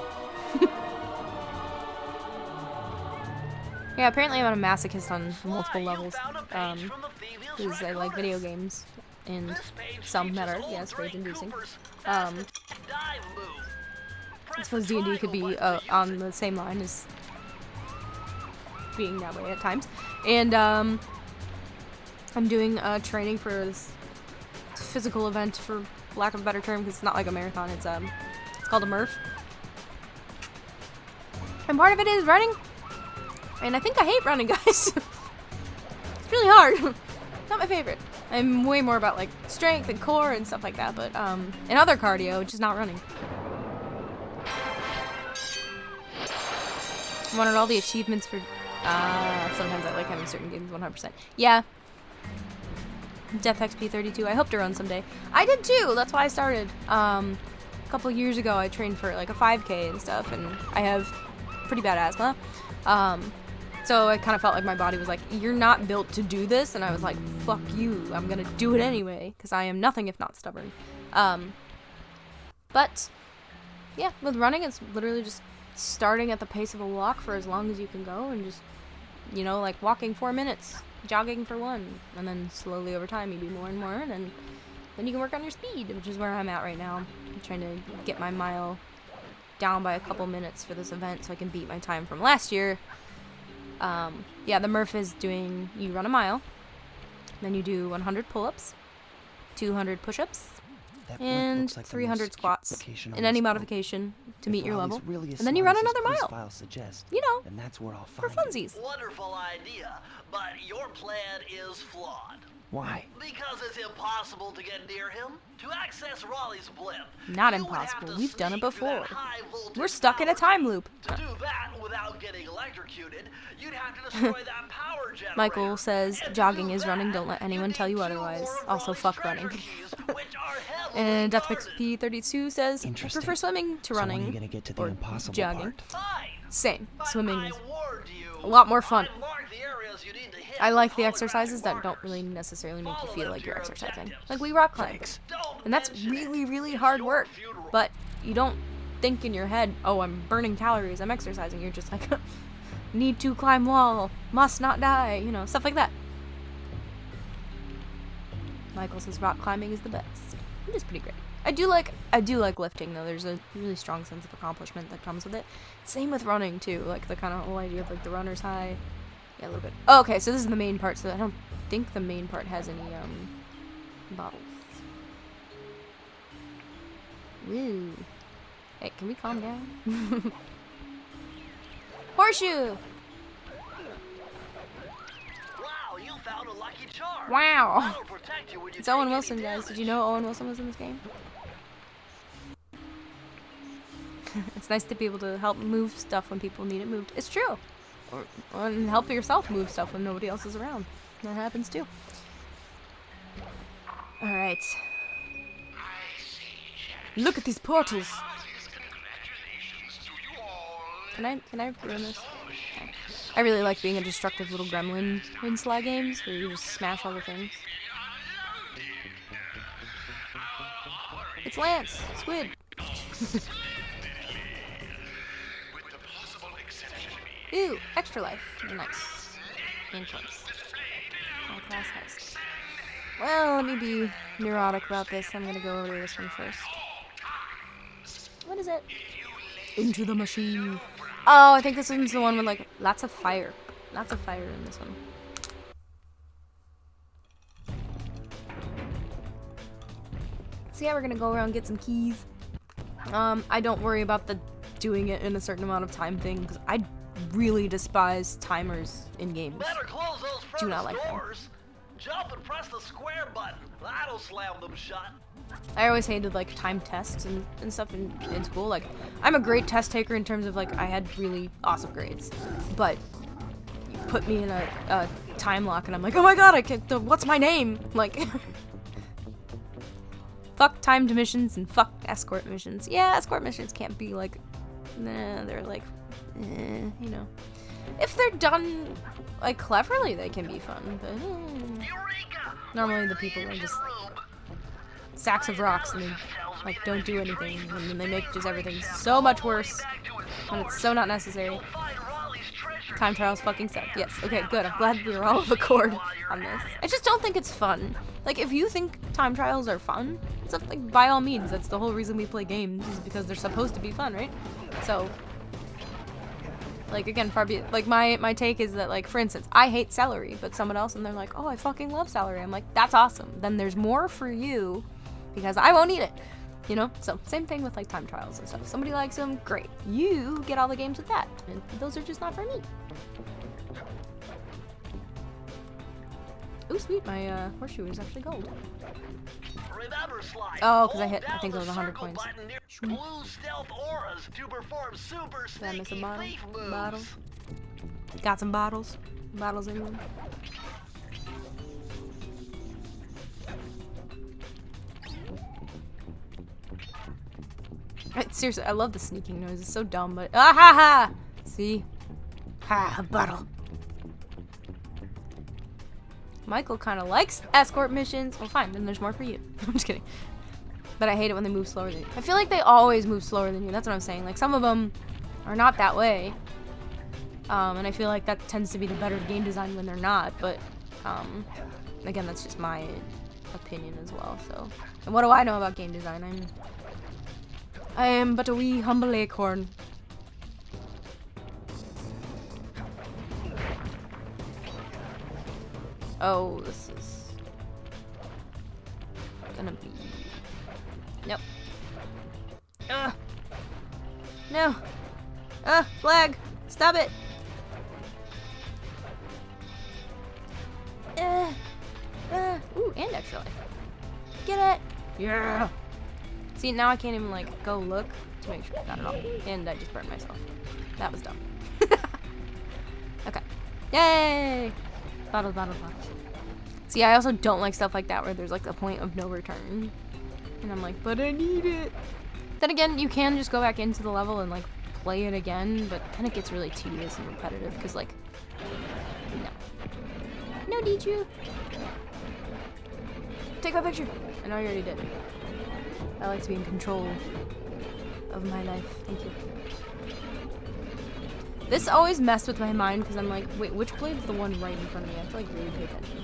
Speaker 3: Yeah, apparently I'm a masochist on multiple levels, because I like video games, and some that are, yes, rage-inducing. I suppose D&D could be on the same line as being that way at times. And I'm doing training for this physical event, for lack of a better term, because it's not like a marathon. It's called a Murph. And part of it is running. And I think I hate running, guys. It's really hard. Not my favorite. I'm way more about like strength and core and stuff like that, but and other cardio, just not running. I wanted all the achievements for sometimes I like having certain games 100%. Yeah. Death XP 32. I hope to run someday. I did too. That's why I started. A couple years ago I trained for like a 5K and stuff, and I have pretty bad asthma. So I kind of felt like my body was like, you're not built to do this, and I was like, fuck you, I'm gonna do it anyway, because I am nothing if not stubborn. But yeah, with running, it's literally just starting at the pace of a walk for as long as you can go, and just, you know, like walking 4 minutes, jogging for 1, and then slowly over time you do more and more, and then you can work on your speed, which is where I'm at right now. I'm trying to get my mile down by a couple minutes for this event so I can beat my time from last year. Yeah, the Murph is doing, you run a mile, then you do 100 pull-ups, 200 push-ups, and 300 squats in any modification to meet your level, and then you run another mile. You know, for funsies.
Speaker 4: Wonderful idea, but your plan is flawed.
Speaker 5: Why?
Speaker 4: Because it's impossible to get near him. To access Raleigh's blimp,
Speaker 3: Not
Speaker 4: you would
Speaker 3: impossible.
Speaker 4: have to
Speaker 3: We've done it
Speaker 4: sneak through that
Speaker 3: before.
Speaker 4: high-voltage
Speaker 3: We're stuck in a
Speaker 4: power
Speaker 3: time
Speaker 4: grid.
Speaker 3: loop.
Speaker 4: To do that without getting electrocuted, you'd have to destroy that power generator.
Speaker 3: Michael says,
Speaker 4: And to
Speaker 3: jogging
Speaker 4: do
Speaker 3: is running,
Speaker 4: that,
Speaker 3: don't let anyone
Speaker 4: you
Speaker 3: tell
Speaker 4: need
Speaker 3: you
Speaker 4: 2
Speaker 3: otherwise.
Speaker 4: more of
Speaker 3: Also,
Speaker 4: Raleigh's
Speaker 3: fuck
Speaker 4: treasure
Speaker 3: running.
Speaker 4: keys, which are heavily
Speaker 3: And
Speaker 4: guarded.
Speaker 3: DeathXP32 says, I
Speaker 5: Interesting.
Speaker 3: prefer swimming to
Speaker 5: So when
Speaker 3: running,
Speaker 5: are you gonna get to the
Speaker 3: or
Speaker 5: impossible
Speaker 3: jogging.
Speaker 5: part?
Speaker 4: Fine,
Speaker 3: Same.
Speaker 4: but
Speaker 3: Swimming
Speaker 4: I
Speaker 3: is
Speaker 4: warned you.
Speaker 3: a lot more fun.
Speaker 4: I marked the areas you need to hit
Speaker 3: I like
Speaker 4: with
Speaker 3: the
Speaker 4: holographic
Speaker 3: exercises that don't
Speaker 4: markers.
Speaker 3: really necessarily make you
Speaker 4: Follow
Speaker 3: feel
Speaker 4: them
Speaker 3: like
Speaker 4: to
Speaker 3: you're
Speaker 4: your
Speaker 3: exercising.
Speaker 4: objectives.
Speaker 3: Like we rock climb.
Speaker 4: Don't
Speaker 3: And that's
Speaker 4: mention it.
Speaker 3: really, really
Speaker 4: It's
Speaker 3: hard
Speaker 4: your
Speaker 3: work.
Speaker 4: funeral.
Speaker 3: But you don't think in your head, oh, I'm burning calories, I'm exercising. You're just like, need to climb wall, must not die, you know, stuff like that. Michael says rock climbing is the best. It is pretty great. I do like lifting though. There's a really strong sense of accomplishment that comes with it. Same with running too. Like the kind of whole idea of like the runner's high. Yeah, a little bit. Oh, okay, so this is the main part. So I don't think the main part has any bottles. Woo. Hey, can we calm down? Horseshoe.
Speaker 4: Wow, you found a lucky charm.
Speaker 3: Wow.
Speaker 4: That'll protect you when you
Speaker 3: It's Owen
Speaker 4: take any
Speaker 3: Wilson, guys. Did you
Speaker 4: damage.
Speaker 3: know Owen Wilson was in this game? It's nice to be able to help move stuff when people need it moved. It's true. And help yourself move stuff when nobody else is around. That happens too. Alright. Look at these portals. Can I ruin this? Okay. I really like being a destructive little gremlin in Sly games where you just smash all the things. It's Lance! Squid! Ooh, extra life. Nice. And points. High class heist. Well, let me be neurotic about this. I'm gonna go over to this one first. What is it? Into the machine. Oh, I think this one's the one with like lots of fire. Lots of fire in this one. So yeah, we're gonna go around and get some keys. I don't worry about the doing it in a certain amount of time thing because I really despise timers in games.
Speaker 4: Better close those
Speaker 3: Do not
Speaker 4: furnace
Speaker 3: like them.
Speaker 4: doors. Jump and press the square button. That'll slam them shut.
Speaker 3: I always hated like time tests and stuff in school. Like I'm a great test taker in terms of like I had really awesome grades, but you put me in a time lock and I'm like, oh my god, I can't. What's my name? Like, Fuck timed missions and fuck escort missions. Yeah, escort missions can't be like, nah, they're like, you know. If they're done like cleverly, they can be fun, but normally the people are just sacks of rocks and they like don't do anything, and then they make just everything so much worse when it's so not necessary. Time trials fucking suck. Yes, okay, good. I'm glad we were all of accord on this. I just don't think it's fun. Like, if you think time trials are fun, it's like, by all means, that's the whole reason we play games, is because they're supposed to be fun, right? So, like, again, far be like, my take is that, like, for instance, I hate celery, but someone else, and they're like, oh, I fucking love celery. I'm like, that's awesome. Then there's more for you, because I won't eat it. You know? So, same thing with, like, time trials and stuff. If somebody likes them, great. You get all the games with that. And those are just not for me. Ooh, sweet. My, horseshoe is actually gold.
Speaker 4: Remember, Sly,
Speaker 3: Oh, because I
Speaker 4: hold
Speaker 3: think it
Speaker 4: down
Speaker 3: was
Speaker 4: the
Speaker 3: 100
Speaker 4: circle
Speaker 3: coins.
Speaker 4: button near blue stealth auras to perform super
Speaker 3: Did I miss a
Speaker 4: sneaky
Speaker 3: bottle?
Speaker 4: thief moves.
Speaker 3: Bottle? Got some bottles? Bottles in them? Seriously, I love the sneaking noise. It's so dumb, but ah ha ha! See? Ha, a bottle. Michael kind of likes escort missions. Well, fine, then there's more for you. I'm just kidding. But I hate it when they move slower than you. I feel like they always move slower than you. That's what I'm saying. Like, some of them are not that way. And I feel like that tends to be the better game design when they're not. But, again, that's just my opinion as well. So, and what do I know about game design? I am but a wee humble acorn. Oh, this is gonna be... Nope. No. Flag! Stop it! Ooh, and extra life. Get it! Yeah! See, now I can't even, like, go look to make sure I got it all. And I just burned myself. That was dumb. Okay. Yay! Bottles, bottles, bottles. See, I also don't like stuff like that where there's, like, a point of no return. And I'm like, but I need it. Then again, you can just go back into the level and, like, play it again, but then it gets really tedious and repetitive, because, like, no. No, did you? Take my picture. I know you already did. I like to be in control of my life. Thank you. This always messed with my mind because I'm like, wait, which blade's the one right in front of me? I have to like really pay attention.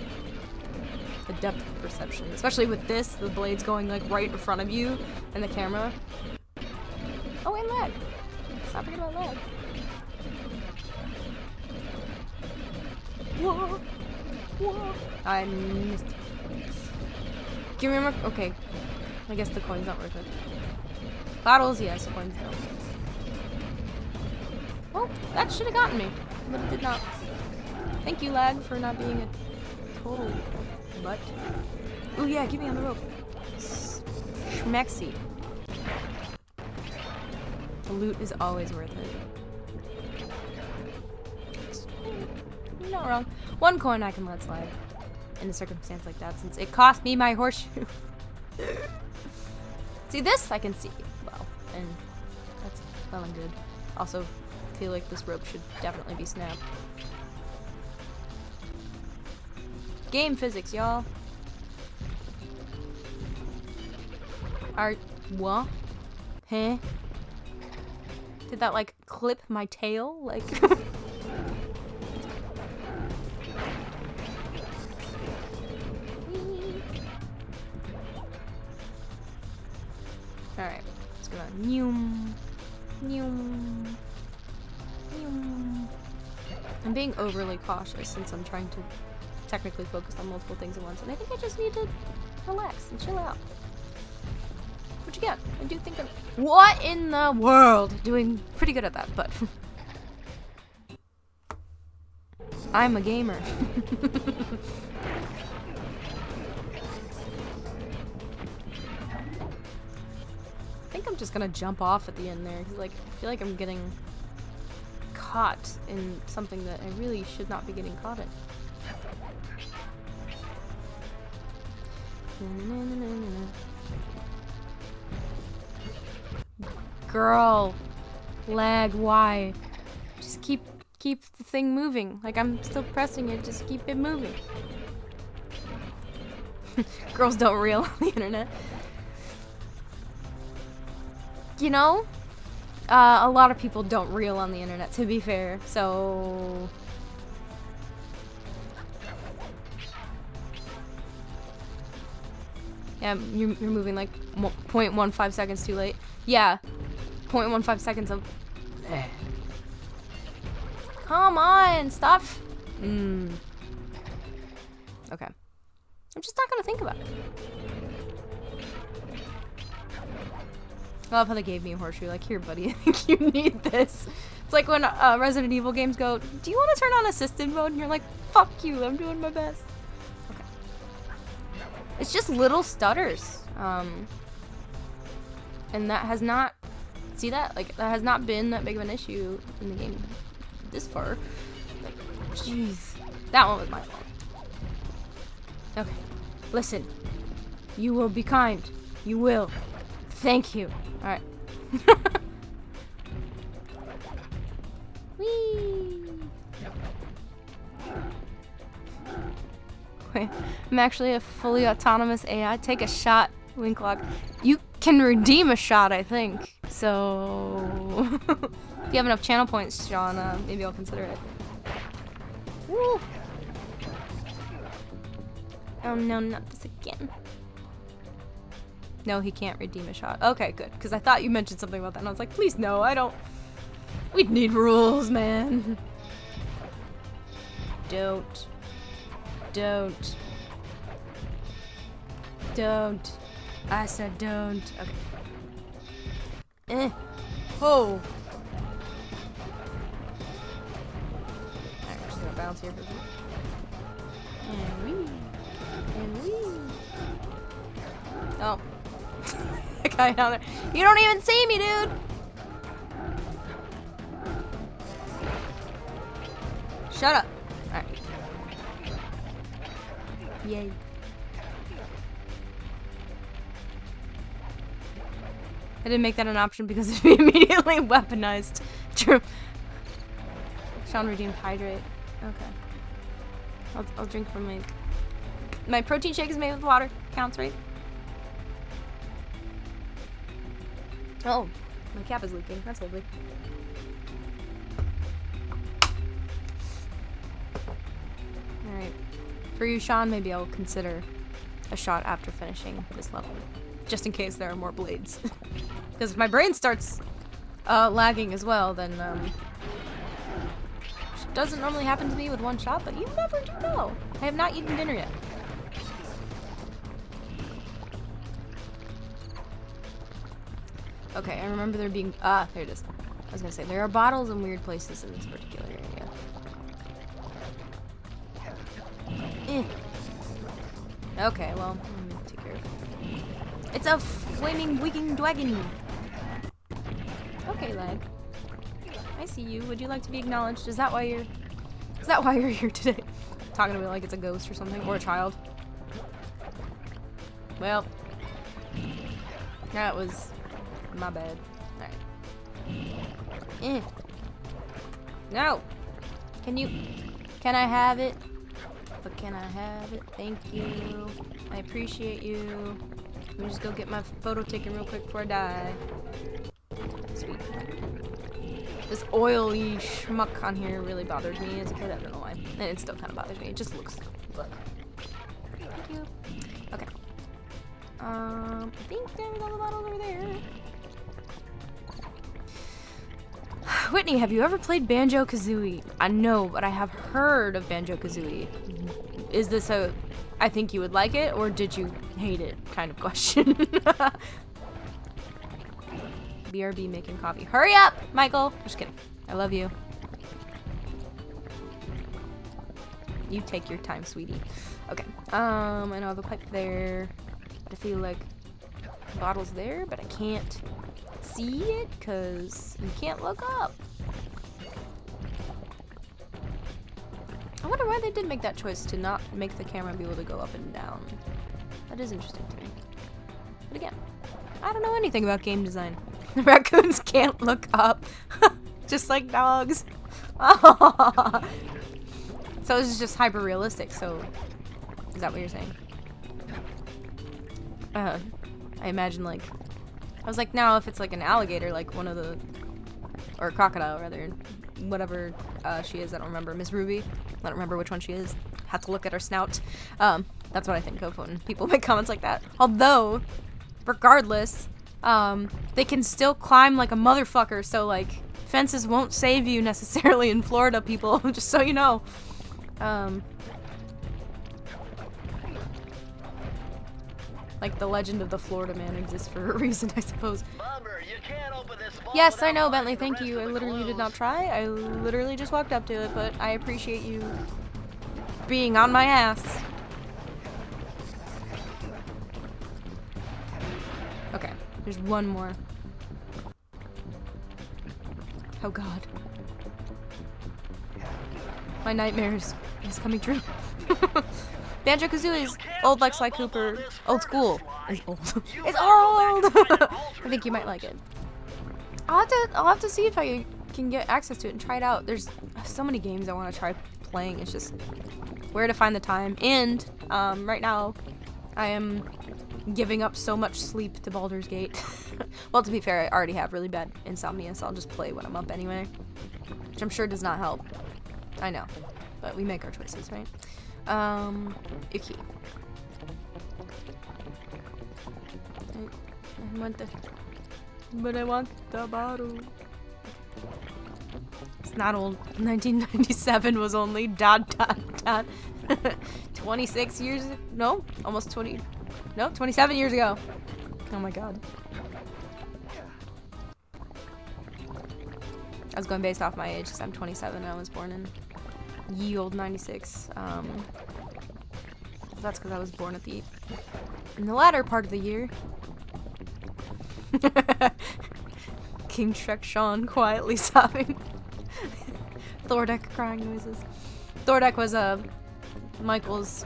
Speaker 3: The depth of perception. Especially with this, the blade's going like right in front of you and the camera. Oh, and lag. Stop forgetting about lag. Whoa. Whoa. I missed. Do you remember? Okay. I guess the coin's not worth it. Bottles, yes. Coins, no. Well, that should have gotten me. But it did not. Thank you, lag, for not being a total butt. Ooh, yeah, get me on the rope. Schmexy. The loot is always worth it. You're not wrong. One coin I can let slide. In a circumstance like that, since it cost me my horseshoe. See, this I can see well, and that's well and good. Also, feel like this rope should definitely be snapped. Game physics, y'all. What? Huh? Did that, like, clip my tail? Like... Alright, it's gonna noom, noom, noom. I'm being overly cautious since I'm trying to technically focus on multiple things at once, and I think I just need to relax and chill out. Which again, I do think I'm... What in the world? Doing pretty good at that, but... I'm a gamer. I think I'm just gonna jump off at the end there, because like, I feel like I'm getting caught in something that I really should not be getting caught in. Girl. Lag, why? Just keep the thing moving. Like, I'm still pressing it, just keep it moving. Girls don't reel on the internet. You know, a lot of people don't reel on the internet, to be fair, so... Yeah, you're moving like 0.15 seconds too late. Yeah, 0.15 seconds of... Come on, stop. Okay. I'm just not gonna think about it. I love how they gave me a horseshoe. Like, here, buddy, I think you need this. It's like when Resident Evil games go, do you want to turn on assisted mode? And you're like, fuck you, I'm doing my best. Okay. It's just little stutters. And that has not... See that? Like, that has not been that big of an issue in the game this far. Like, jeez. That one was my fault. Okay. Listen. You will be kind. You will. Thank you. Alright. Whee! Wait. I'm actually a fully autonomous AI. Take a shot, Winklock. You can redeem a shot, I think. So... if you have enough channel points, Sean, maybe I'll consider it. Woo! Oh no, not this again. No, he can't redeem a shot. Okay, good. Because I thought you mentioned something about that, and I was like, please no, I don't... We need rules, man. Don't. Don't. Don't. I said don't. Okay. Oh! Alright, we're just gonna bounce here for a bit. And wee. And wee. Oh. That guy down there. You don't even see me, dude! Shut up. Alright. Yay. I didn't make that an option because it'd be immediately weaponized. True. Sean redeemed hydrate. Okay. I'll drink from my protein shake is made with water. Counts, right? Oh, my cap is leaking. That's lovely. Alright. For you, Sean, maybe I'll consider a shot after finishing this level. Just in case there are more blades. Because if my brain starts lagging as well, then which doesn't normally happen to me with one shot, but you never do know. I have not eaten dinner yet. Okay, I remember there being... Ah, there it is. I was gonna say, there are bottles in weird places in this particular area. Okay, well, let me take care of it. It's a flaming wigging dragon! Okay, lag. I see you. Would you like to be acknowledged? Is that why you're here today? Talking to me like it's a ghost or something, or a child. Well, that was my bad. Alright. No! Can I have it? But can I have it? Thank you. I appreciate you. Let me just go get my photo taken real quick before I die. Sweet. This oily schmuck on here really bothered me as a kid. I don't know why. And it still kind of bothers me. It just looks... Look. Thank you. Okay. I think there's all the bottles over there. Whitney, have you ever played Banjo-Kazooie? I know, but I have heard of Banjo-Kazooie. Is this a I think you would like it, or did you hate it kind of question? BRB making coffee. Hurry up, Michael! Just kidding. I love you. You take your time, sweetie. Okay. I know I have a pipe there. I feel like the bottle's there, but I can't see it because you can't look up. I wonder why they did make that choice to not make the camera be able to go up and down. That is interesting to me. But again, I don't know anything about game design. Raccoons can't look up. Just like dogs. So it's just hyper realistic, so is that what you're saying? I imagine like I was like, now if it's like an alligator, like one of the or a crocodile rather, whatever she is, I don't remember. Miss Ruby. I don't remember which one she is. Have to look at her snout. That's what I think of when people make comments like that. Although, regardless, they can still climb like a motherfucker, so like fences won't save you necessarily in Florida, people, just so you know. Like the legend of the Florida man exists for a reason, I suppose.
Speaker 4: Bummer, you can't open this vault
Speaker 3: Yes, I
Speaker 4: without
Speaker 3: know,
Speaker 4: finding
Speaker 3: Bentley,
Speaker 4: the
Speaker 3: thank
Speaker 4: rest
Speaker 3: you.
Speaker 4: of
Speaker 3: I
Speaker 4: the
Speaker 3: literally did not
Speaker 4: clues.
Speaker 3: try. I literally just walked up to it, but I appreciate you being on my ass. Okay, there's one more. Oh god. My nightmares is coming true. Banjo-Kazooie is old like Sly Cooper. Old school. It's old. It's old! I think you might like it. I'll have to see if I can get access to it and try it out. There's so many games I want to try playing. It's just where to find the time. And right now, I am giving up so much sleep to Baldur's Gate. Well, to be fair, I already have really bad insomnia, so I'll just play when I'm up anyway. Which I'm sure does not help. I know. But we make our choices, right? Icky. I want the... But I want the bottle. It's not old. 1997 was only ... 26 years... No, almost 20... No, 27 years ago. Oh my god. I was going based off my age because I'm 27 and I was born in ye old 96. That's because I was born in the latter part of the year. King Shrek Sean quietly sobbing. Thordeck crying noises. Thordeck was Michael's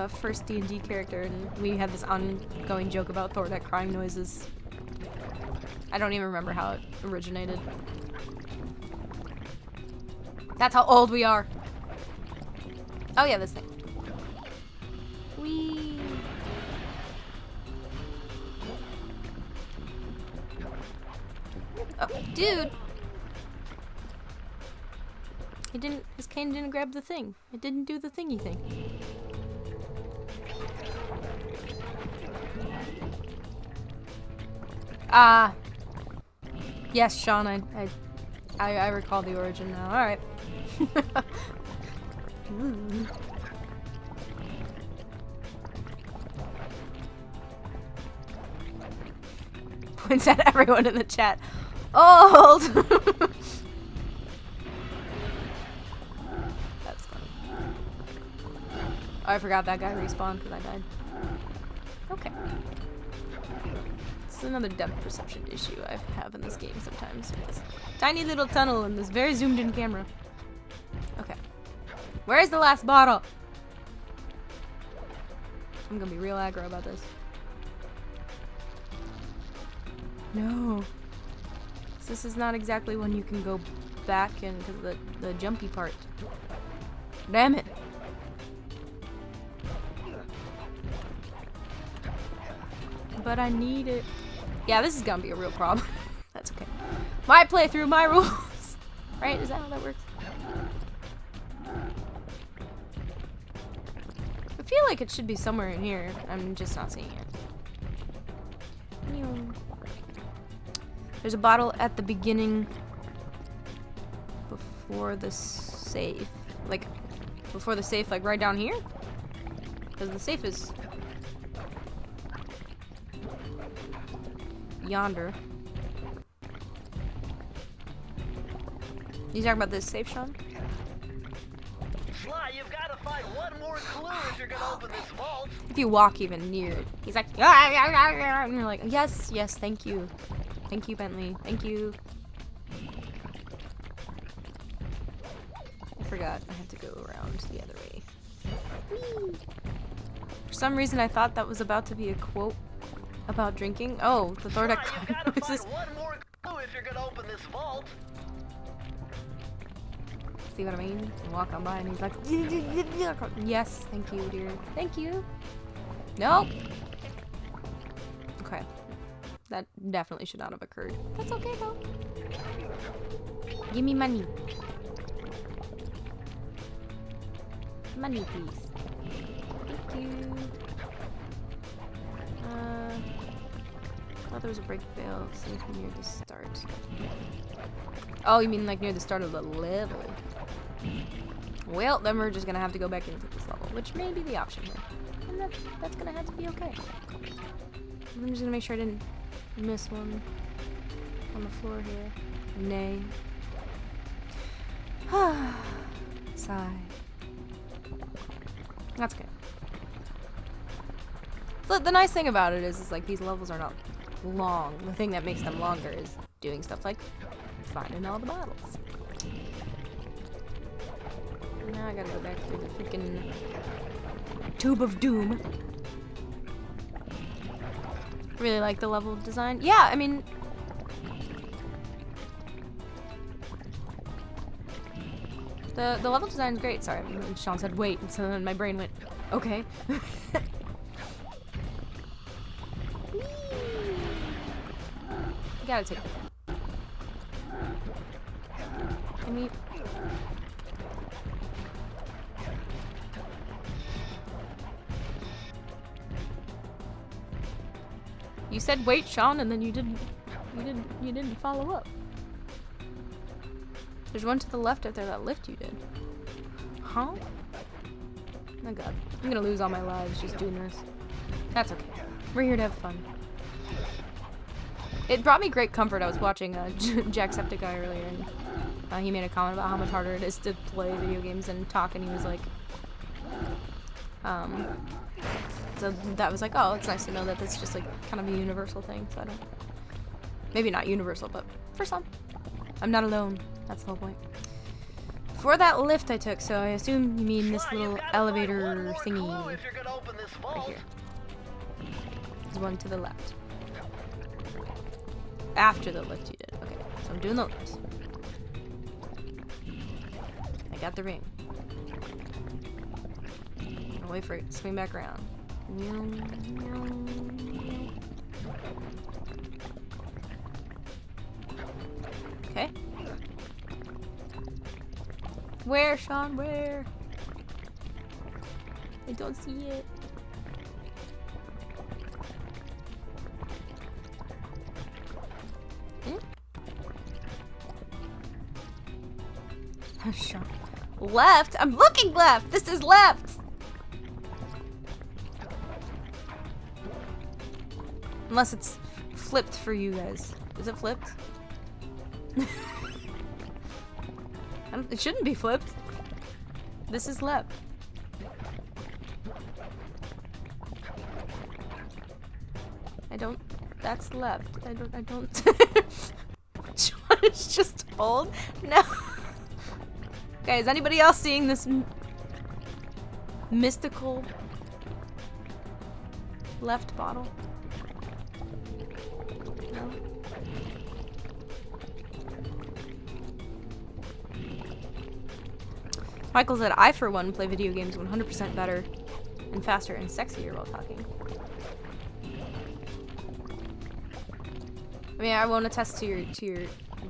Speaker 3: first D&D character, and we had this ongoing joke about Thordeck crying noises. I don't even remember how it originated. That's how old we are. Oh yeah, this thing. Whee! Oh, dude! His cane didn't grab the thing. It didn't do the thingy thing. Ah. Yes, Sean, I recall the origin now. Alright. Points at everyone in the chat. Old! That's funny. Oh, I forgot that guy respawned because I died. Okay. This is another depth perception issue I have in this game sometimes. This tiny little tunnel and this very zoomed in camera. Okay. Where's the last bottle? I'm gonna be real aggro about this. No. This is not exactly when you can go back in because of the jumpy part. Damn it. But I need it. Yeah, this is gonna be a real problem. That's okay. My playthrough, my rules. Right? Is that how that works? I feel like it should be somewhere in here. I'm just not seeing it. There's a bottle at the beginning before the safe. Like, before the safe, like right down here? Because the safe is yonder. You talking about this safe, Sean?
Speaker 4: Sly, you've got to find one more clue if you're gonna open this vault.
Speaker 3: If you walk even near it, he's like, and you're like, yes, yes, thank you. Thank you, Bentley. Thank you. I forgot. I have to go around the other way. Whee! For some reason, I thought that was about to be a quote About drinking? Oh, the Thordak
Speaker 4: You've
Speaker 3: card.
Speaker 4: got to
Speaker 3: Is
Speaker 4: find
Speaker 3: this-
Speaker 4: one more clue if you're gonna open this vault.
Speaker 3: See what I mean? You walk on by and he's like, yes, thank you, dear. Thank you. Nope. Okay. That definitely should not have occurred. That's okay though. Give me money. Money, please. Thank you. Oh, there was a break fail. See if near the start. Oh, you mean like near the start of the level? Well, then we're just gonna have to go back into this level, which may be the option here. And that's gonna have to be okay. I'm just gonna make sure I didn't miss one on the floor here. Nay. Sigh. That's okay. So the nice thing about it is like these levels are not long. The thing that makes them longer is doing stuff like finding all the bottles. Now I gotta go back through the freaking Tube of Doom. Really like the level design. Yeah, I mean, the level design is great. Sorry, Sean said wait, and so then my brain went, okay. You gotta take it. I mean, you said wait, Sean, and then you didn't follow up. There's one to the left of there, that lift you did. Huh? Oh god. I'm gonna lose all my lives just doing this. That's okay. We're here to have fun. It brought me great comfort. I was watching Jacksepticeye earlier, and he made a comment about how much harder it is to play video games and talk, and he was like, so that was like, oh, it's nice to know that that's just like kind of a universal thing, so I don't, maybe not universal, but for some. I'm not alone. That's the whole point. For that lift I took, so I assume you mean this little elevator thingy right here. There's one to the left. After the lift you did. Okay, so I'm doing the lift. I got the ring. I'll wait for it to swing back around. Okay. Where, Sean? Where? I don't see it. Sean. Left? I'm looking left! This is left! Unless it's flipped for you guys. Is it flipped? It shouldn't be flipped. This is left. I don't. That's left. I don't. Sean is just old. No. Okay, is anybody else seeing this mystical left bottle? No. Michael said, I, for one, play video games 100% better and faster and sexier while talking. I mean, I won't attest to your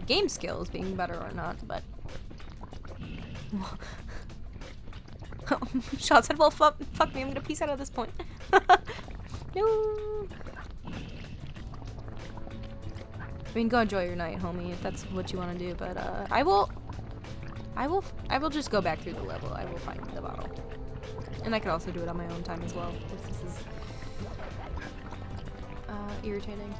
Speaker 3: game skills being better or not, but... Sean said, well, fuck me, I'm gonna peace out at this point. No. I mean, go enjoy your night, homie, if that's what you want to do, but, I will just go back through the level. I will find the bottle. And I can also do it on my own time as well, if this is irritating.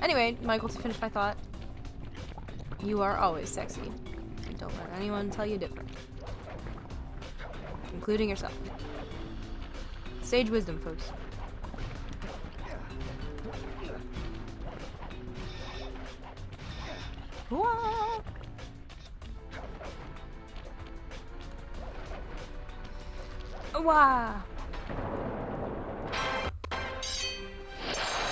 Speaker 3: Anyway, Michael, to finish my thought, you are always sexy. And don't let anyone tell you different. Including yourself. Sage wisdom, folks. Wow.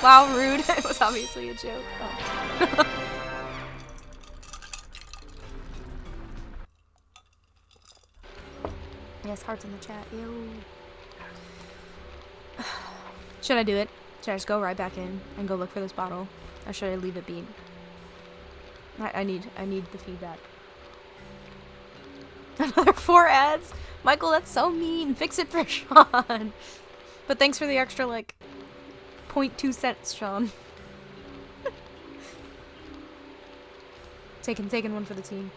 Speaker 3: Wow, rude. It was obviously a joke. Oh. Yes, hearts in the chat. Ew. Should I do it? Should I just go right back in and go look for this bottle? Or should I leave it be? I need the feedback. Another 4 ads? Michael, that's so mean. Fix it for Sean. But thanks for the extra, like, 0.2 cents, Sean. Taking one for the team.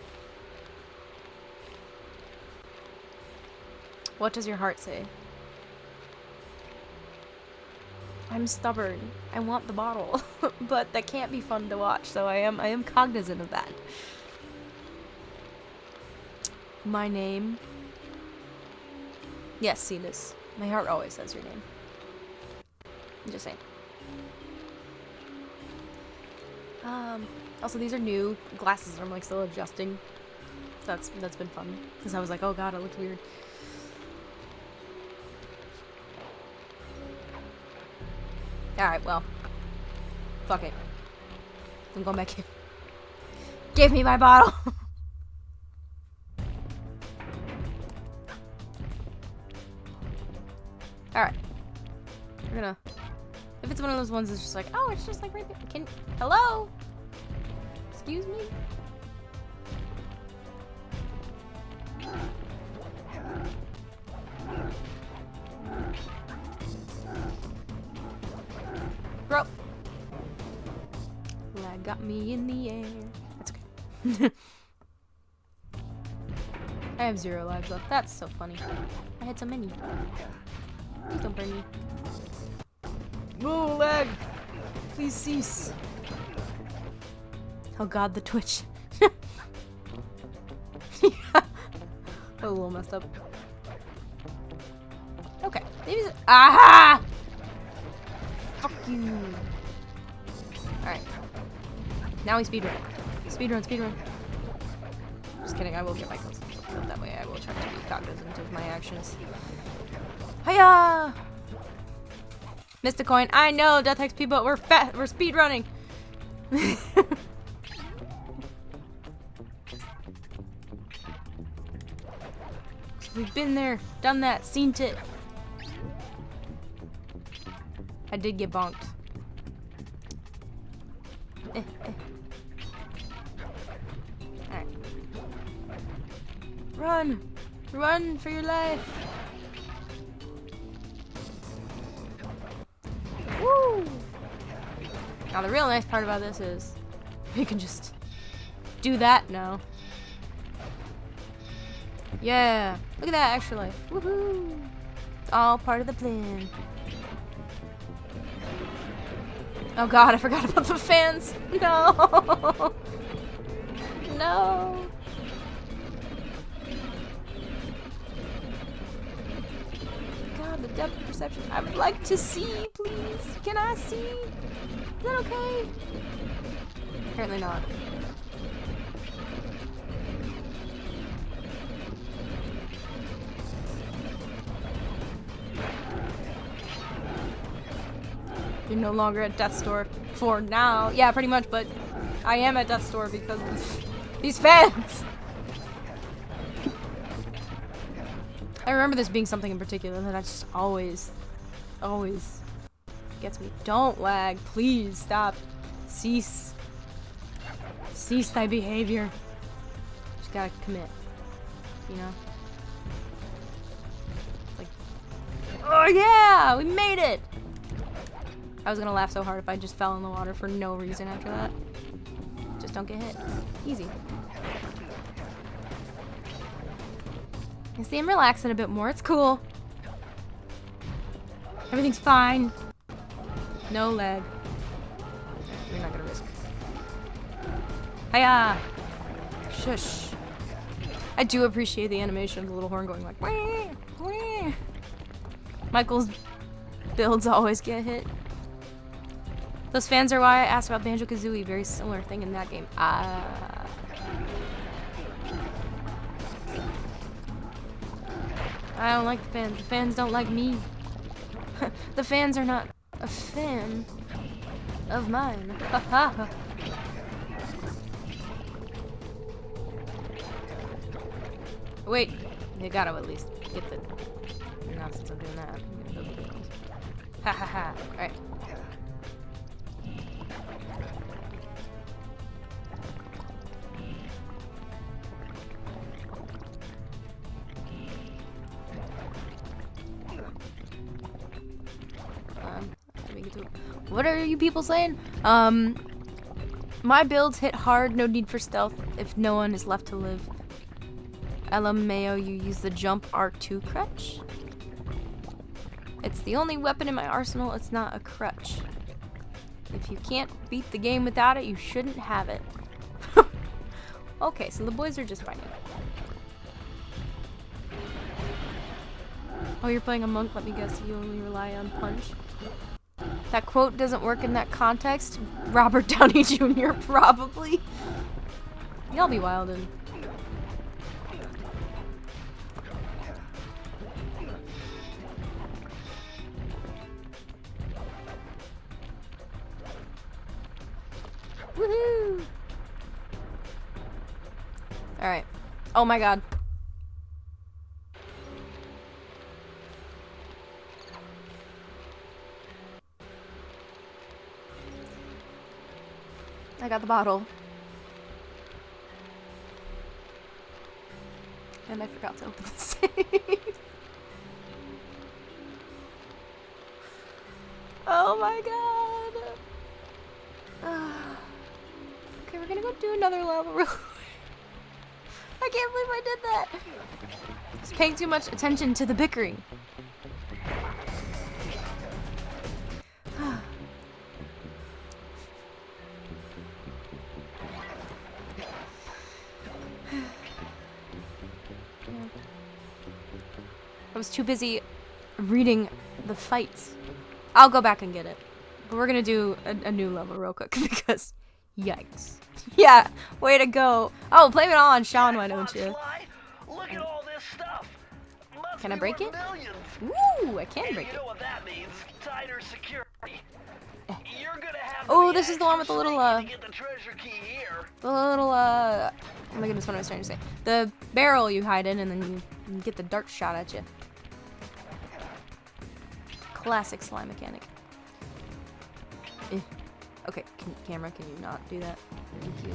Speaker 3: What does your heart say? I'm stubborn. I want the bottle. But that can't be fun to watch, so I am cognizant of that. My name? Yes, Cetus. My heart always says your name. I'm just saying. Also these are new glasses. I'm like still adjusting. So that's been fun. Because I was like, oh god, it looks weird. Alright, well. Fuck it. I'm going back in. Give me my bottle! Alright. We're gonna... If it's one of those ones that's just like, oh, it's just like right there. Hello? Excuse me? Bro. Lag got me in the air. That's okay. I have 0 lives left. That's so funny. I had so many. Please don't burn me. Whoa, lag! Please cease. Oh god, the Twitch. Yeah. A little messed up. Okay. Maybe aha! Fuck you. Alright. Now we speedrun. Speedrun. Just kidding, I will get my kills. That way I will try to be cognizant of my actions. Hiya! Missed a coin. I know, Death XP, but we're speedrunning. We've been there, done that, seen it. I did get bonked. Alright. Run! Run for your life! Woo! Now the real nice part about this is we can just do that now. Yeah! Look at that extra life. Woohoo! It's all part of the plan. Oh god, I forgot about the fans! No! No! God, the depth of perception. I would like to see, please. Can I see? Is that okay? Apparently not. You're no longer at Death's Door for now. Yeah, pretty much, but I am at Death's Door because of these fans! I remember this being something in particular that I just always gets me. Don't lag. Please stop. Cease. Cease thy behavior. Just gotta commit. You know? Like, oh yeah! We made it! I was gonna laugh so hard if I just fell in the water for no reason after that. Just don't get hit. Easy. I see I'm relaxing a bit more. It's cool. Everything's fine. No lag. You're not gonna risk. Hiya! Shush. I do appreciate the animation of the little horn going like wah, wah. Michael's builds always get hit. Those fans are why I asked about Banjo-Kazooie. Very similar thing in that game. I don't like the fans. The fans don't like me. The fans are not a fan of mine. Haha. Wait, you gotta at least get the. Now since I'm doing that, ha ha ha. Alright. What are you people saying? My builds hit hard, no need for stealth if no one is left to live. LMAO, you use the jump R2 crutch? It's the only weapon in my arsenal, it's not a crutch. If you can't beat the game without it, you shouldn't have it. Okay, so the boys are just fighting. Oh, you're playing a monk? Let me guess, you only rely on punch. That quote doesn't work in that context. Robert Downey Jr. probably. Y'all be wildin'. Woohoo! Alright. Oh my god. I got the bottle. And I forgot to open the safe. Oh my god. Okay, we're gonna go do another level real quick. I can't believe I did that. Just paying too much attention to the bickering. I was too busy reading the fights. I'll go back and get it. But we're gonna do a new level real quick because yikes. Yeah, way to go. Oh, blame it all on Sean, why don't you?
Speaker 4: Look at all this stuff.
Speaker 3: Can I break it?
Speaker 4: Millions.
Speaker 3: Ooh, I can break
Speaker 4: You
Speaker 3: it.
Speaker 4: know what that means? Tighter security. You're gonna have
Speaker 3: Oh,
Speaker 4: to be
Speaker 3: this is the one with the
Speaker 4: extra
Speaker 3: little,
Speaker 4: sneaky to get the treasure key here.
Speaker 3: The little, oh my goodness, what am I trying to say? The barrel you hide in and then you get the dart shot at you. Classic slime mechanic. Okay, camera, can you not do that? Thank you.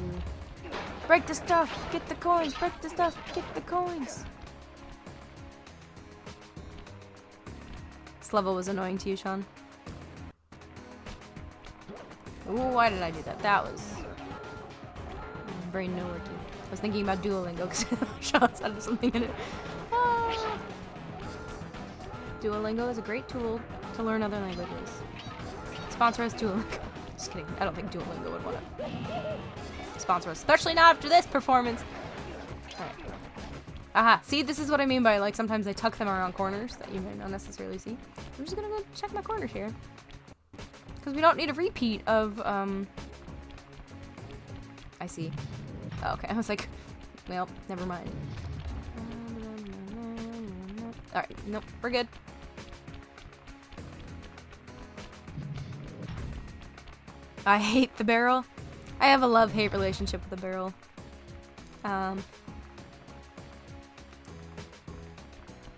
Speaker 3: Break the stuff! Get the coins! Break the stuff! Get the coins! This level was annoying to you, Sean? Ooh, why did I do that? That was... my brain no working. I was thinking about Duolingo because Sean said something in it. Ah. Duolingo is a great tool to learn other languages. Sponsor us, Duolingo. Just kidding. I don't think Duolingo would want to sponsor us, especially not after this performance. Alright. Aha. See, this is what I mean by, like, sometimes I tuck them around corners that you may not necessarily see. I'm just gonna go check my corners here. Because we don't need a repeat of, I see. Oh, okay, I was like, well, never mind. Alright, nope, we're good. I hate the barrel. I have a love-hate relationship with the barrel.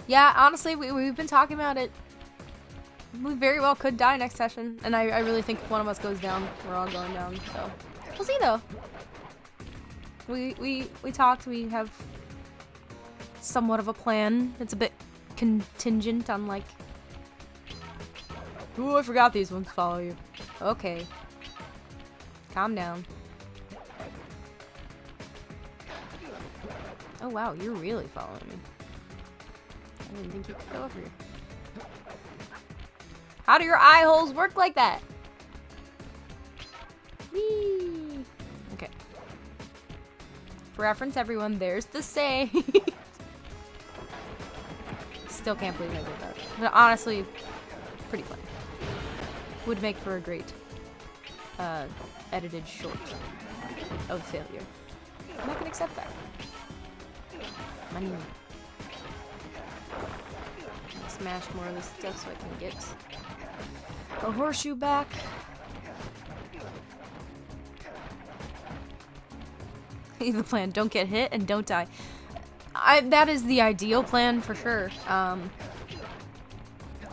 Speaker 3: Yeah, honestly, we've been talking about it. We very well could die next session, and I really think if one of us goes down, we're all going down, so. We'll see, though. We talked, we have somewhat of a plan. It's a bit contingent on, like... Ooh, I forgot these ones follow you. Okay. Calm down. Oh wow, you're really following me. I didn't think you could go over here. How do your eye holes work like that? Whee! Okay. For reference, everyone, there's the save. Still can't believe I did that. But honestly, pretty funny. Would make for a great edited short of failure. I'm not gonna accept that. Money. smash more of this stuff so I can get a horseshoe back. The plan, don't get hit and don't die. That is the ideal plan for sure. And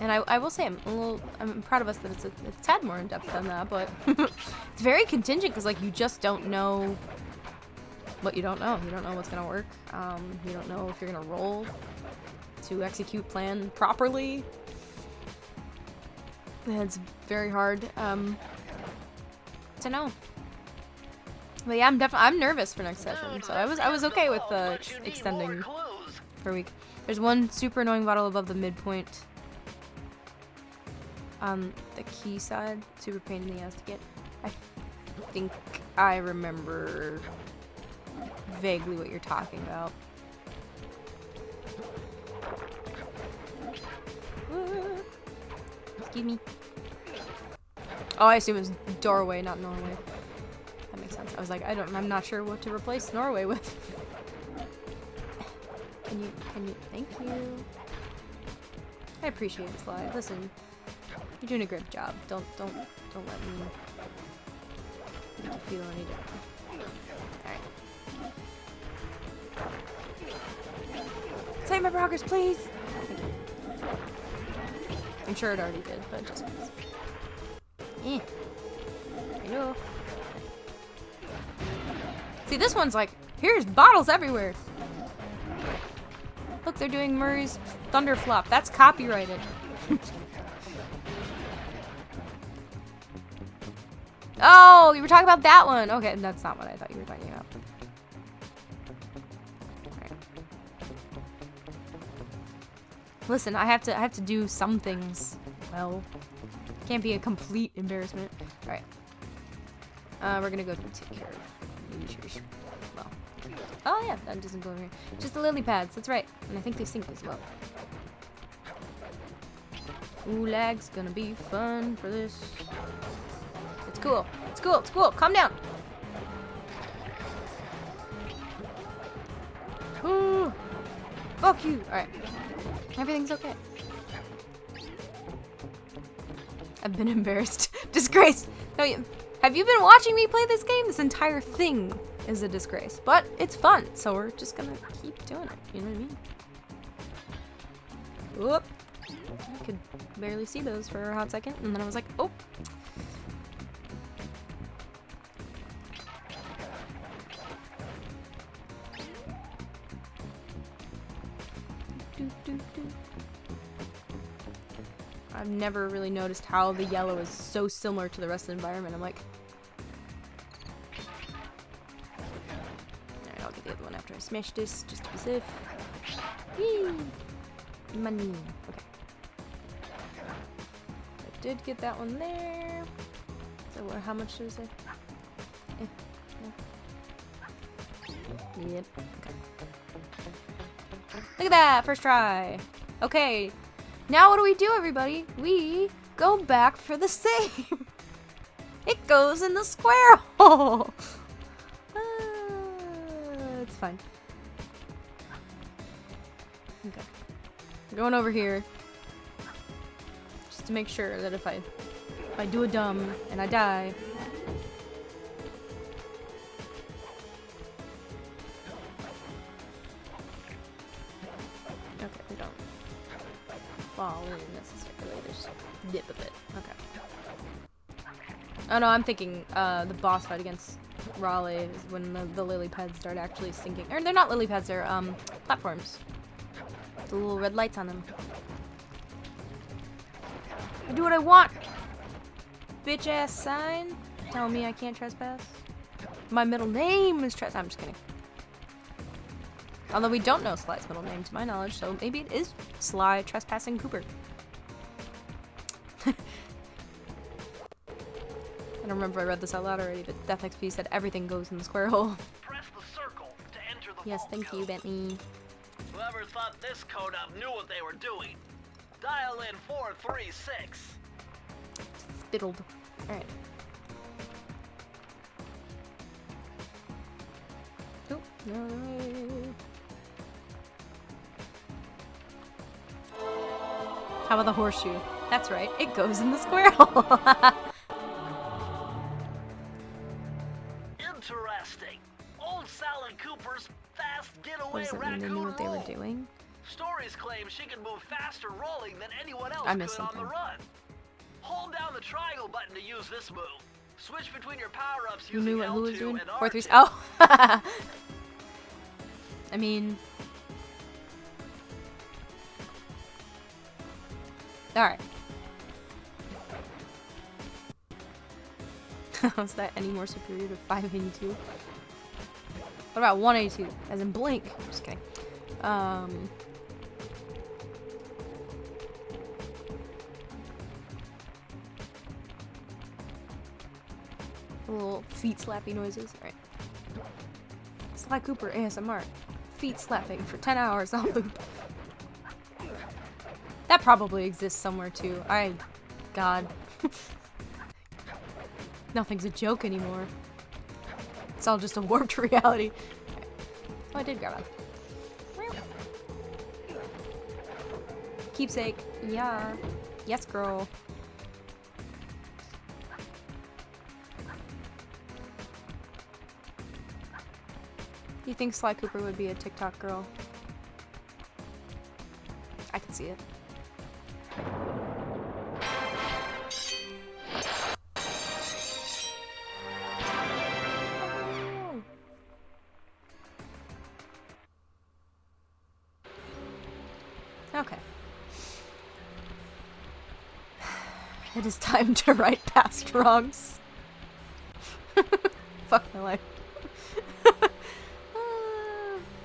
Speaker 3: I will say I'm proud of us that it's a tad more in depth than that, but it's very contingent because like you just don't know what you don't know. You don't know what's gonna work. You don't know if you're gonna roll to execute plan properly. It's very hard to know. But yeah, I'm nervous for next session, so I was okay with extending for a week. There's one super annoying bottle above the midpoint on the key side. Super pain in the ass to get. I think I remember vaguely what you're talking about. Excuse me. Oh, I assume it was doorway, not Norway. That makes sense. I was like, I'm not sure what to replace Norway with. Can you, thank you. I appreciate it, Sly. Listen, you're doing a great job. Don't let me make you feel any different. Alright. Save my progress, please! I'm sure it already did, but just please. Hello. See, this one's like, here's bottles everywhere. Look, they're doing Murray's Thunder Flop. That's copyrighted. Oh, you were talking about that one. Okay, that's not what I thought you were talking about. Right. Listen, I have to do some things. Well, can't be a complete embarrassment. All right. We're gonna go take care of leisures. Well, oh yeah, that doesn't go over here. Just the lily pads. That's right, and I think they sink as well. Ooh, lag's gonna be fun for this. It's cool. It's cool. It's cool. Calm down. Ooh. Fuck you. All right. Everything's okay. I've been embarrassed. Disgraced. No, have you been watching me play this game? This entire thing is a disgrace. But it's fun, so we're just gonna keep doing it. You know what I mean? Whoop. I could barely see those for a hot second, and then I was like, oh. I've never really noticed how the yellow is so similar to the rest of the environment. I'm like, alright, I'll get the other one after I smash this, just to be safe. Whee! Money. Okay. I did get that one there. So how much did I say? Yep. Okay. Look at that! First try! Okay. Now what do we do, everybody? We go back for the save. It goes in the square hole. It's fine. Okay. I'm going over here just to make sure that if I do a dumb and I die, okay, we don't fall in necessarily. Just dip a bit. Okay. Oh no, I'm thinking the boss fight against Raleigh is when the lily pads start actually sinking. Or they're not lily pads, they're platforms. The little red lights on them. I do what I want! Bitch ass sign. Tell me I can't trespass. My middle name is I'm just kidding. Although we don't know Sly's middle name to my knowledge, so maybe it is Sly Trespassing Cooper. I don't remember if I read this out loud already, but Death XP said everything goes in the square hole.
Speaker 4: Press the circle to enter the
Speaker 3: Yes,
Speaker 4: vault
Speaker 3: thank you,
Speaker 4: code.
Speaker 3: Bentley.
Speaker 4: Whoever thought this code up knew what they were doing. Dial in 436.
Speaker 3: Spittled. Alright. Oh, no. How about the horseshoe? That's right, it goes in the square hole.
Speaker 4: Interesting. Old Sally Cooper's fast
Speaker 3: What
Speaker 4: getaway
Speaker 3: does it mean? They knew what they were doing?
Speaker 4: Stories claim she can move faster rolling than anyone else
Speaker 3: I
Speaker 4: could
Speaker 3: missed
Speaker 4: on
Speaker 3: something.
Speaker 4: the run. Hold down the triangle button to use this move. Switch between your power-ups
Speaker 3: Who
Speaker 4: using
Speaker 3: knew what who was
Speaker 4: L2
Speaker 3: doing?
Speaker 4: and
Speaker 3: 4 3.
Speaker 4: R2.
Speaker 3: Oh. I mean. Alright. Was that any more superior to 582? What about 182? As in blink? Just kidding. Little feet slappy noises. Alright. Sly Cooper ASMR. Feet slapping for 10 hours on loop. That probably exists somewhere too. God. Nothing's a joke anymore. It's all just a warped reality. Oh, I did grab it. Keepsake. Yeah. Yes, girl. Do you think Sly Cooper would be a TikTok girl? I can see it. Okay. It is time to right past wrongs. Fuck my life.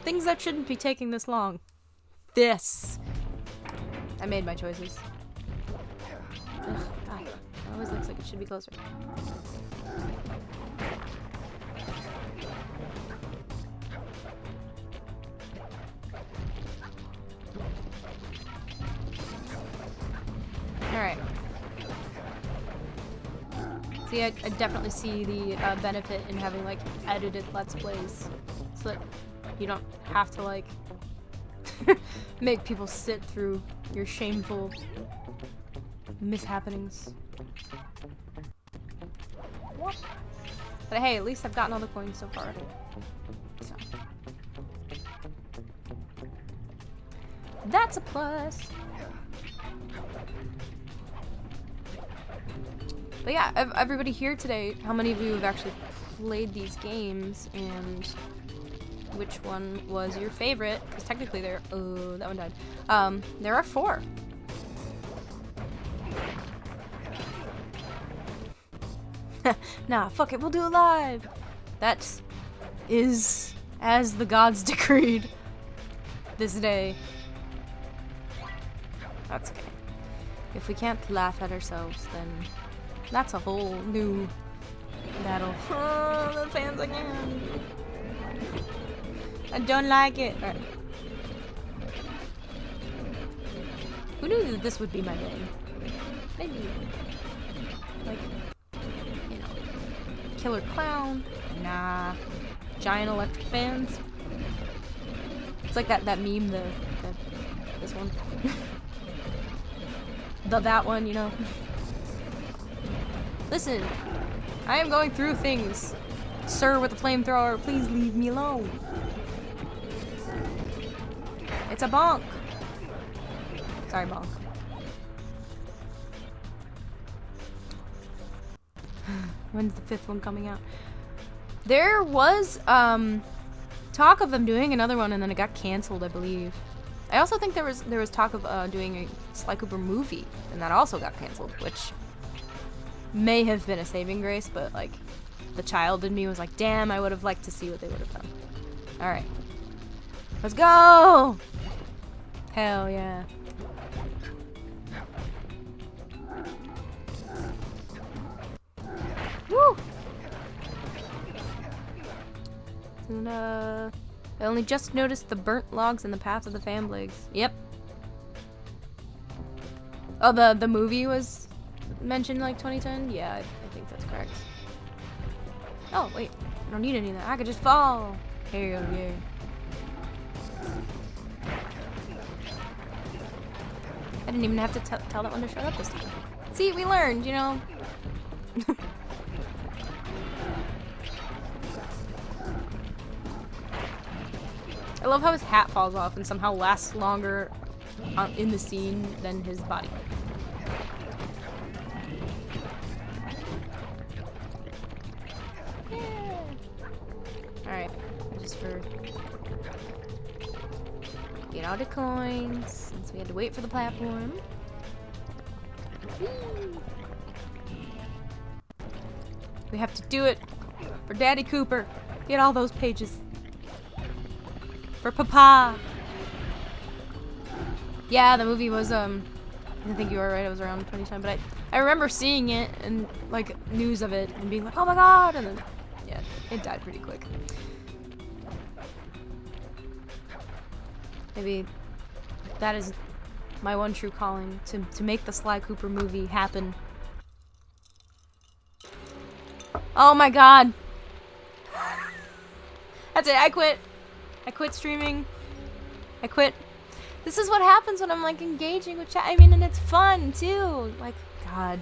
Speaker 3: Things that shouldn't be taking this long. This. I made my choices. Ugh, God. It always looks like it should be closer. Alright. See, I definitely see the benefit in having, like, edited Let's Plays. So that you don't have to, like, make people sit through your shameful mishappenings. But hey, at least I've gotten all the coins so far. So. That's a plus! But yeah, everybody here today, how many of you have actually played these games, and which one was your favorite? Because technically there, oh, that one died. There are 4. Nah, fuck it, we'll do it live! That is as the gods decreed this day. That's okay. If we can't laugh at ourselves, then that's a whole new battle. Oh, the fans again. I don't like it. Alright. Who knew that this would be my name? Maybe. Like, you know, Killer Clown. Nah. Giant electric fans. It's like that meme, this one. That one, you know. Listen, I am going through things. Sir with a flamethrower, please leave me alone. It's a bonk. Sorry, bonk. When's the 5th one coming out? There was talk of them doing another one, and then it got canceled, I believe. I also think there was talk of doing a Sly Cooper movie, and that also got canceled, which may have been a saving grace, but like the child in me was like, damn, I would have liked to see what they would have done. Alright. Let's go! Hell yeah. Woo! And I only just noticed the burnt logs in the path of the fan blades. Yep. Oh, the movie was mentioned like 2010? Yeah, I think that's correct. Oh, wait. I don't need any of that. I could just fall. Hell yeah. I didn't even have to tell that one to shut up this time. See, we learned, you know. I love how his hat falls off and somehow lasts longer in the scene than his body. Yeah. Alright, just for... Get all the coins, since we had to wait for the platform. Whee! We have to do it for Daddy Cooper. Get all those pages. For Papa. Yeah, the movie was, I think you were right, it was around 2010, but I remember seeing it and, like, news of it and being like, oh my god, and then, yeah, it died pretty quick. Maybe that is my one true calling, to make the Sly Cooper movie happen. Oh my god. That's it, I quit. I quit streaming. I quit. This is what happens when I'm like engaging with chat. I mean, and it's fun too. Like, god.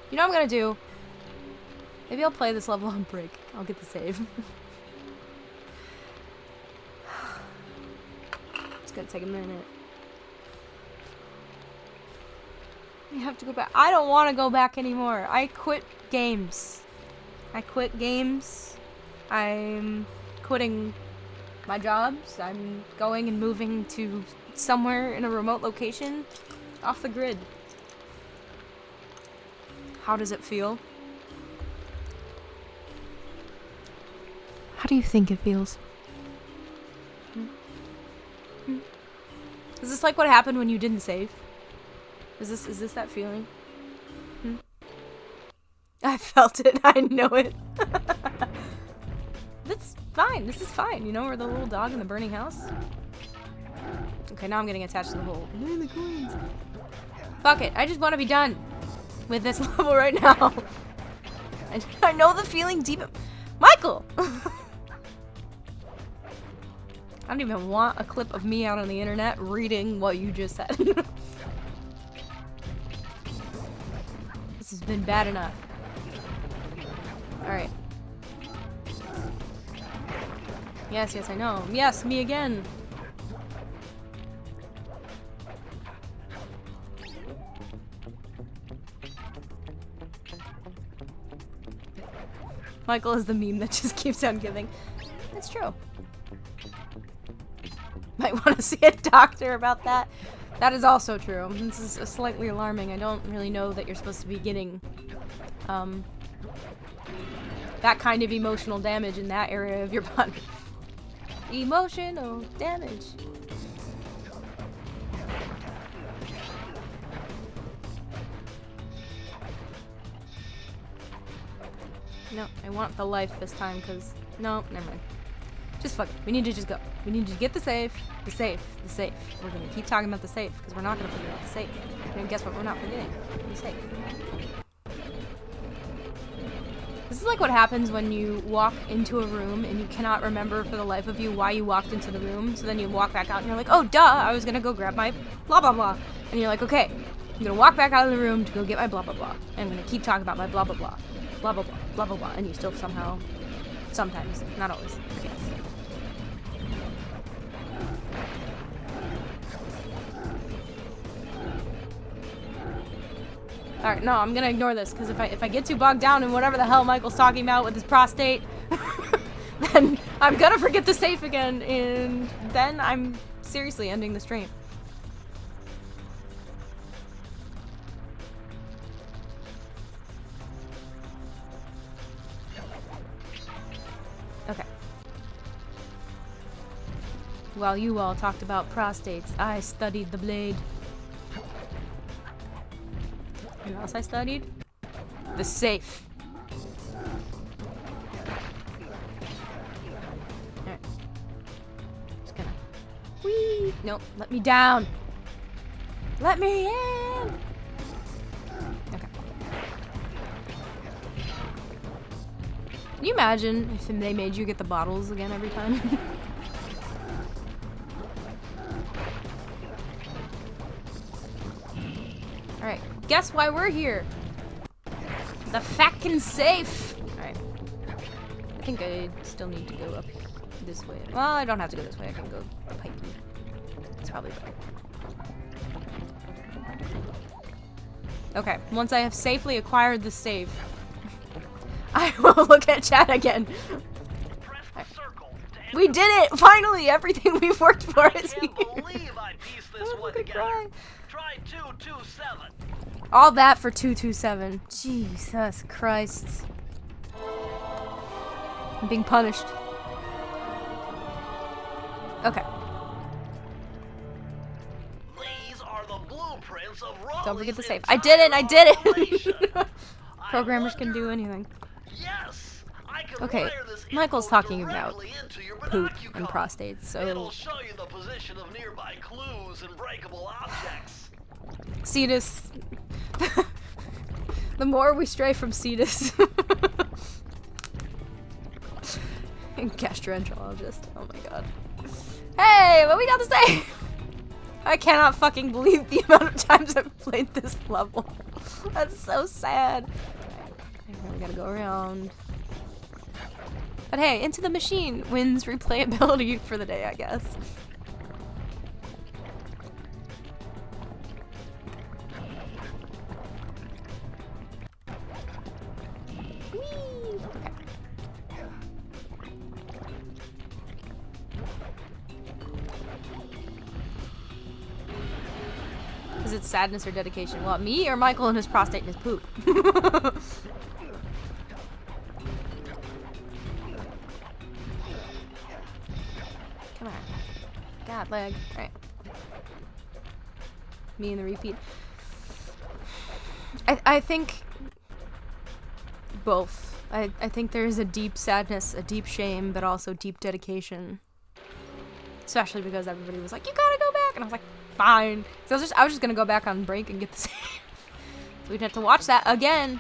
Speaker 3: You know what I'm gonna do? Maybe I'll play this level on break. I'll get the save. It's gonna take a minute. You have to go back. I don't want to go back anymore. I quit games. I quit games. I'm quitting my jobs. I'm going and moving to somewhere in a remote location off the grid. How does it feel? How do you think it feels? Is this like what happened when you didn't save? Is this that feeling? I felt it. I know it. That's fine. This is fine. You know, we're the little dog in the burning house. Okay, now I'm getting attached to the hole. The coins. Fuck it. I just want to be done with this level right now. I know the feeling deep. Michael! I don't even want a clip of me out on the internet reading what you just said. This has been bad enough. Alright. Yes, yes, I know. Yes, me again. Michael is the meme that just keeps on giving. It's true. Might want to see a doctor about that. That is also true. This is slightly alarming. I don't really know that you're supposed to be getting that kind of emotional damage in that area of your body. Emotional damage. No, I want the life this time, because... No, never mind. Just fuck it. We need to just go. We need to get the safe. The safe. The safe. We're gonna keep talking about the safe, because we're not gonna forget about the safe. And guess what? We're not forgetting. The safe. This is like what happens when you walk into a room and you cannot remember for the life of you why you walked into the room. So then you walk back out and you're like, oh, duh, I was gonna go grab my blah, blah, blah. And you're like, okay, I'm gonna walk back out of the room to go get my blah, blah, blah. And I'm gonna keep talking about my blah, blah, blah. Blah, blah, blah, blah, blah, blah. And you still somehow, sometimes, not always, forget. Alright, no, I'm gonna ignore this, because if I get too bogged down in whatever the hell Michael's talking about with his prostate, then I'm gonna forget the safe again, and then I'm seriously ending the stream. Okay. While you all talked about prostates, I studied the blade. You know what else I studied? The safe. Alright. Just gonna... Whee! Nope, let me down! Let me in! Okay. Can you imagine if they made you get the bottles again every time? Alright, guess why we're here? The fucking safe! Alright. I think I still need to go up this way. Well, I don't have to go this way. I can go pipe. It's probably better. Okay, once I have safely acquired the safe, I will look at chat again. We did it! Finally! Everything we've worked for is here.
Speaker 4: I can't believe I pieced this one together. Try 227.
Speaker 3: All that for 227. Jesus Christ. I'm being punished. Okay.
Speaker 4: These are the blueprints of Raleigh's.
Speaker 3: Don't forget the safe. I did it! I did it! Programmers can do anything.
Speaker 4: Yes, I can
Speaker 3: Okay,
Speaker 4: wire this
Speaker 3: Michael's
Speaker 4: info
Speaker 3: talking about
Speaker 4: directly into your
Speaker 3: poop
Speaker 4: binocular.
Speaker 3: and prostate, so
Speaker 4: It'll show you the position of nearby clues and breakable objects.
Speaker 3: Cetus. The more we stray from Cetus. Gastroenterologist. Oh my god. Hey, what we got to say? I cannot fucking believe the amount of times I've played this level. That's so sad. Okay, we gotta go around. But hey, Into the Machine wins replayability for the day, I guess. Whee! Okay. Is it sadness or dedication? Well, me or Michael and his prostate and his poop? Come on. God, leg. Alright. Me and the repeat. I think both. I think there's a deep sadness, a deep shame, but also deep dedication. Especially because everybody was like, you gotta go back! And I was like, fine. So I was just gonna go back on break and get the save. So we'd have to watch that again.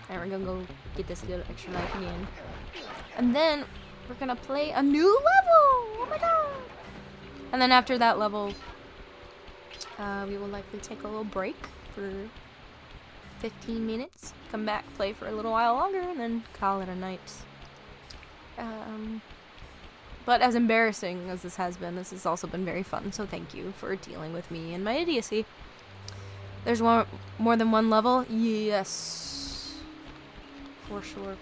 Speaker 3: Alright, we're gonna go get this little extra life again. And then we're gonna play a new level! Oh my god! And then after that level, we will likely take a little break for 15 minutes. Come back, play for a little while longer, and then call it a night. But as embarrassing as this has been, this has also been very fun, so thank you for dealing with me and my idiocy. There's more than one level? Yes. For sure.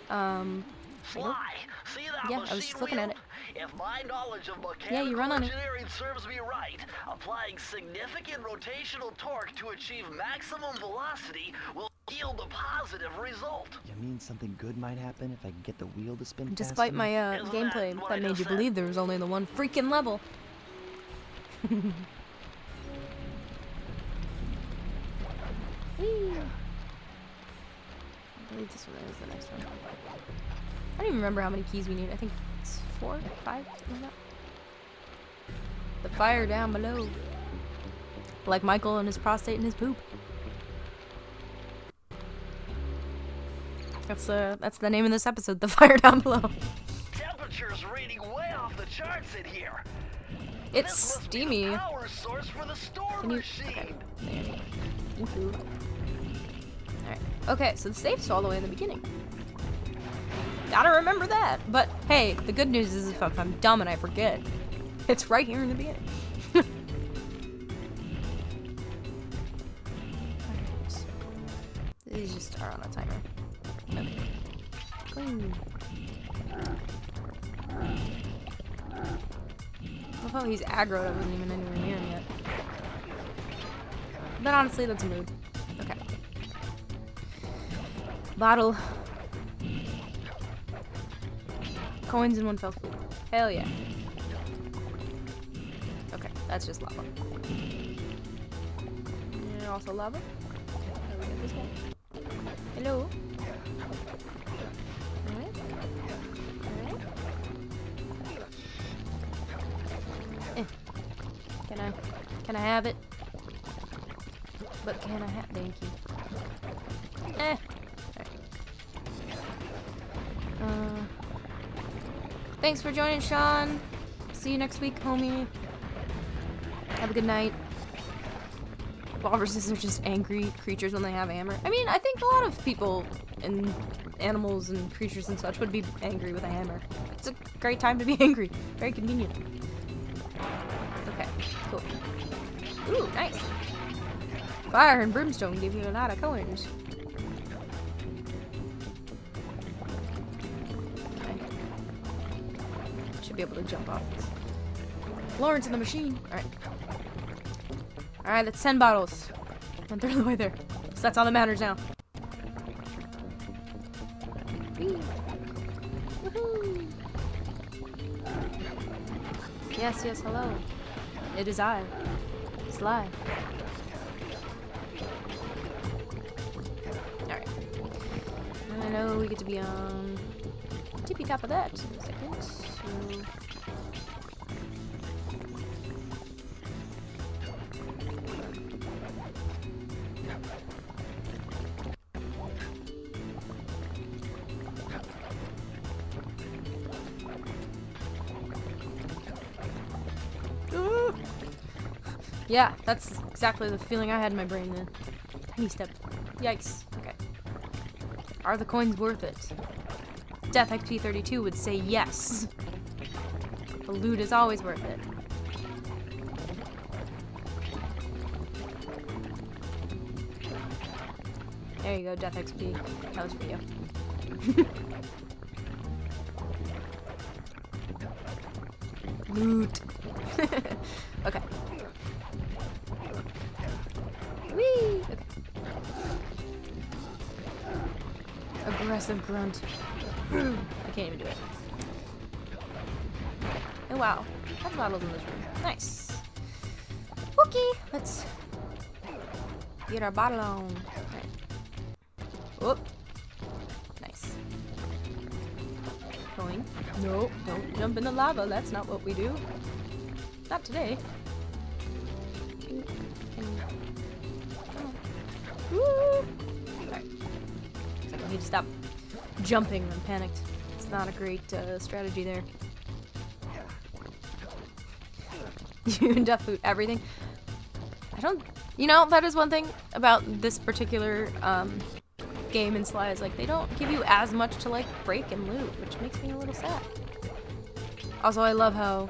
Speaker 4: Fly. See that
Speaker 3: Yeah, I was just looking at it.
Speaker 4: If my knowledge of
Speaker 3: Yeah, you
Speaker 4: mechanical
Speaker 3: run on it.
Speaker 4: engineering serves me right, applying significant rotational torque to achieve maximum velocity will yield a positive result.
Speaker 5: You mean something good might happen if I can get the wheel to spin fast
Speaker 3: Despite my
Speaker 5: enough?
Speaker 3: gameplay
Speaker 4: what
Speaker 3: that
Speaker 4: I
Speaker 3: made
Speaker 4: just
Speaker 3: you
Speaker 4: said?
Speaker 3: believe there was only the one freaking level. Whee! I believe this one is the next one. I don't even remember how many keys we need. I think it's 4, 5, something like that. The fire down below. Like Michael and his prostate and his poop. That's the name of this episode, The Fire Down Below.
Speaker 4: Temperature's reading way off the charts in here.
Speaker 3: It's
Speaker 4: This must be the
Speaker 3: steamy.
Speaker 4: power source for the storm
Speaker 3: Can you?
Speaker 4: machine.
Speaker 3: Okay. Thank you. Alright. Okay, so the safe's all the way in the beginning. Gotta remember that. But hey, the good news is if I'm dumb and I forget, it's right here in the beginning. These just are on a timer. Okay. Clean. I thought he's aggroed. I wasn't even anywhere near him yet. But honestly, that's a mood. Okay. Bottle. Coins in one fell swoop. Hell yeah. Okay, that's just lava. And also lava. How do we get this guy? Hello? Alright. Alright. Can I have it? But can I have, thank you. Alright. Thanks for joining, Sean. See you next week, homie. Have a good night. walruses are just angry creatures when they have hammer. I mean, I think a lot of people and animals and creatures and such would be angry with a hammer. It's a great time to be angry. Very convenient. Okay, cool. Ooh, nice. Fire and brimstone give you a lot of coins. Okay. Should be able to jump off this. Florence in the machine. Alright. Alright, that's 10 bottles. Went through the way there. So that's all that matters now. Whee. Woohoo. Yes, yes, hello. It is I. Sly. Alright. I know we get to be on tippy top of that in a second. So yeah, that's exactly the feeling I had in my brain then. Tiny step. Yikes. Okay. Are the coins worth it? Death XP32 would say yes. The loot is always worth it. There you go, Death XP. That was for you. Loot. Okay. Whee! Okay. Aggressive grunt. I can't even do it. Oh wow. Lots of bottles in this room. Nice. Okay, let's get our bottle on. Right. Whoop. Nice. Going. No, don't jump in the lava. That's not what we do. Not today. Alright. I need to stop jumping when panicked. It's not a great strategy there. You can death loot everything. I don't... You know, that is one thing about this particular game in Sly is like they don't give you as much to like break and loot, which makes me a little sad. Also, I love how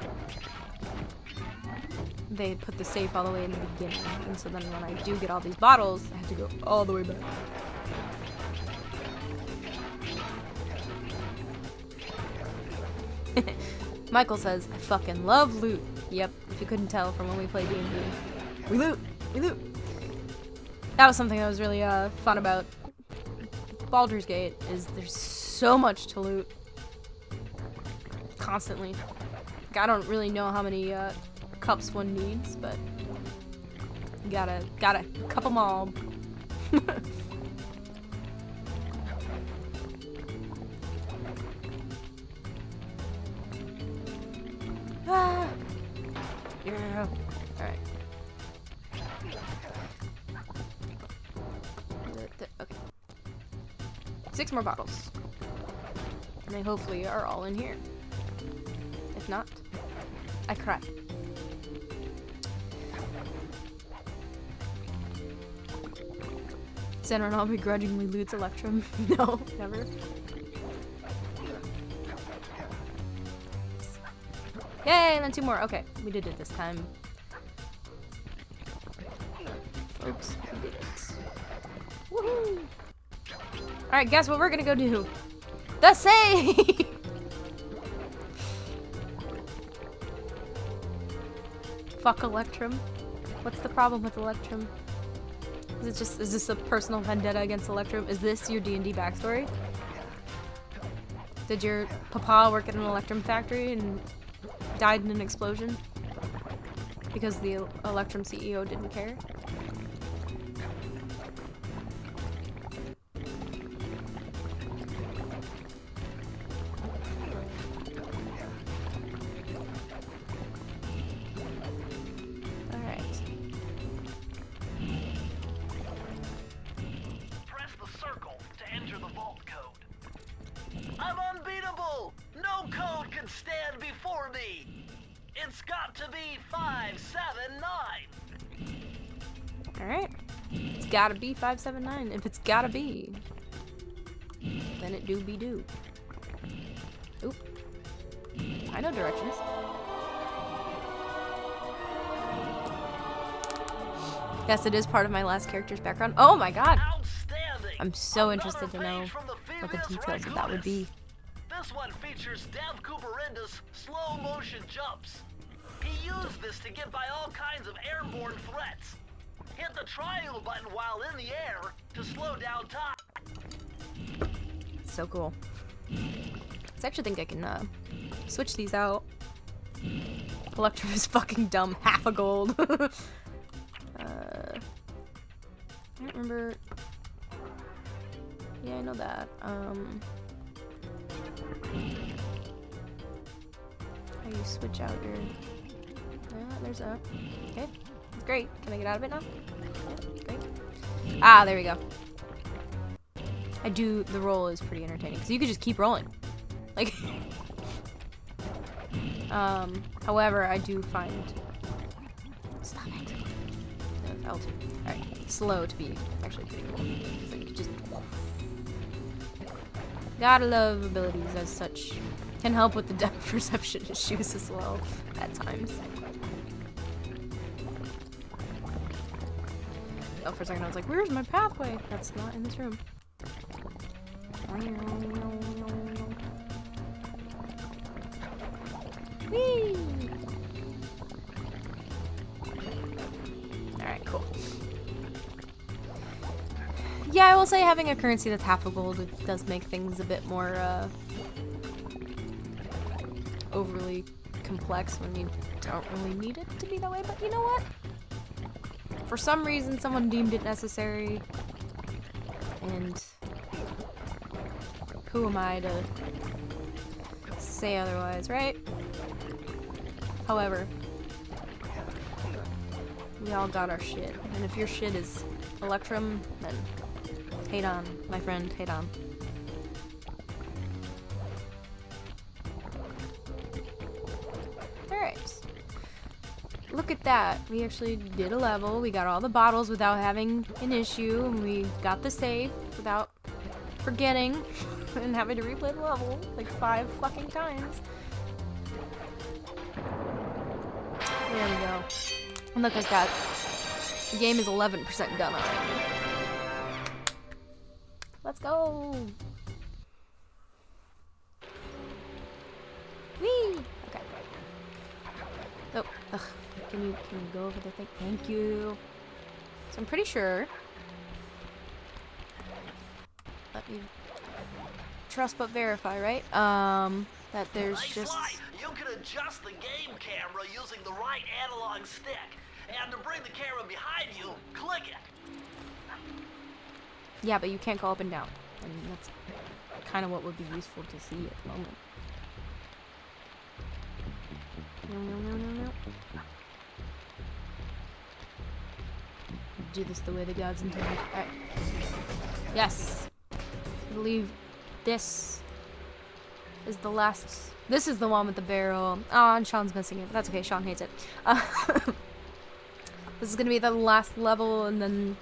Speaker 3: they put the safe all the way in the beginning, and so then when I do get all these bottles, I have to go all the way back. Michael says, I fucking love loot. Yep, if you couldn't tell from when we played D&D. We loot! We loot! That was something that was really fun about Baldur's Gate, is there's so much to loot. Constantly. Like, I don't really know how many cups one needs, but you gotta cup them all. Ah. Yeah. Alright. Okay. 6 more bottles. And they hopefully are all in here. If not, I cry. Xenron begrudgingly loots Electrum. No, never. Yay, and then 2 more. Okay, we did it this time. Folks, we did it. Woohoo! Alright, guess what we're gonna go do? The save! Fuck Electrum. What's the problem with Electrum? Is this a personal vendetta against Electrum? Is this your D&D backstory? Did your papa work at an Electrum factory and died in an explosion? Because the Electrum CEO didn't care?
Speaker 4: Stand before me. It's got to be 579.
Speaker 3: Alright. It's gotta be 579. If it's gotta be, then it do be do. Oop. I know directions. Yes, it is part of my last character's background. Oh my god!
Speaker 4: Outstanding.
Speaker 3: I'm so interested to
Speaker 4: Another
Speaker 3: know
Speaker 4: page from the
Speaker 3: what the
Speaker 4: Furious
Speaker 3: details of that would be.
Speaker 4: This one features Dev Cooperenda's slow motion jumps. He used this to get by all kinds of airborne threats. Hit the triangle button while in the air to slow down time.
Speaker 3: So cool. I actually think I can switch these out. Electrum is fucking dumb. Half a gold. I don't remember. Yeah, I know that. How you switch out your... there's a... Okay, that's great. Can I get out of it now? Yeah, great. Ah, there we go. The roll is pretty entertaining, because you could just keep rolling. Like... however, I do find... Stop it. L2. Alright, slow to be actually pretty cool. It's like just... Gotta love abilities as such. Can help with the depth perception issues as well, at times. Oh, for a second I was like, where's my pathway? That's not in this room. Whee! Alright, cool. Yeah, I will say having a currency that's half a gold does make things a bit more overly complex when you don't really need it to be that way, but you know what? For some reason someone deemed it necessary, and who am I to say otherwise, right? However, we all got our shit, and if your shit is Electrum, then hate on, my friend, hate on. Alright. Look at that. We actually did a level. We got all the bottles without having an issue, and we got the save without forgetting and having to replay the level like 5 fucking times. There we go. And look at that. The game is 11% done already. Let's go! Whee! Okay. Oh, ugh. Can you go over the thing? Thank you. So I'm pretty sure. Let me trust but verify, right? That there's just.
Speaker 4: You can adjust the game camera using the right analog stick, and to bring the camera behind you, click it.
Speaker 3: Yeah, but you can't go up and down, and that's kind of what would be useful to see at the moment. No. Do this the way the gods intended. Alright. Yes. I believe this is the last. This is the one with the barrel. Oh, and Sean's missing it, but that's okay. Sean hates it. This is gonna be the last level, and then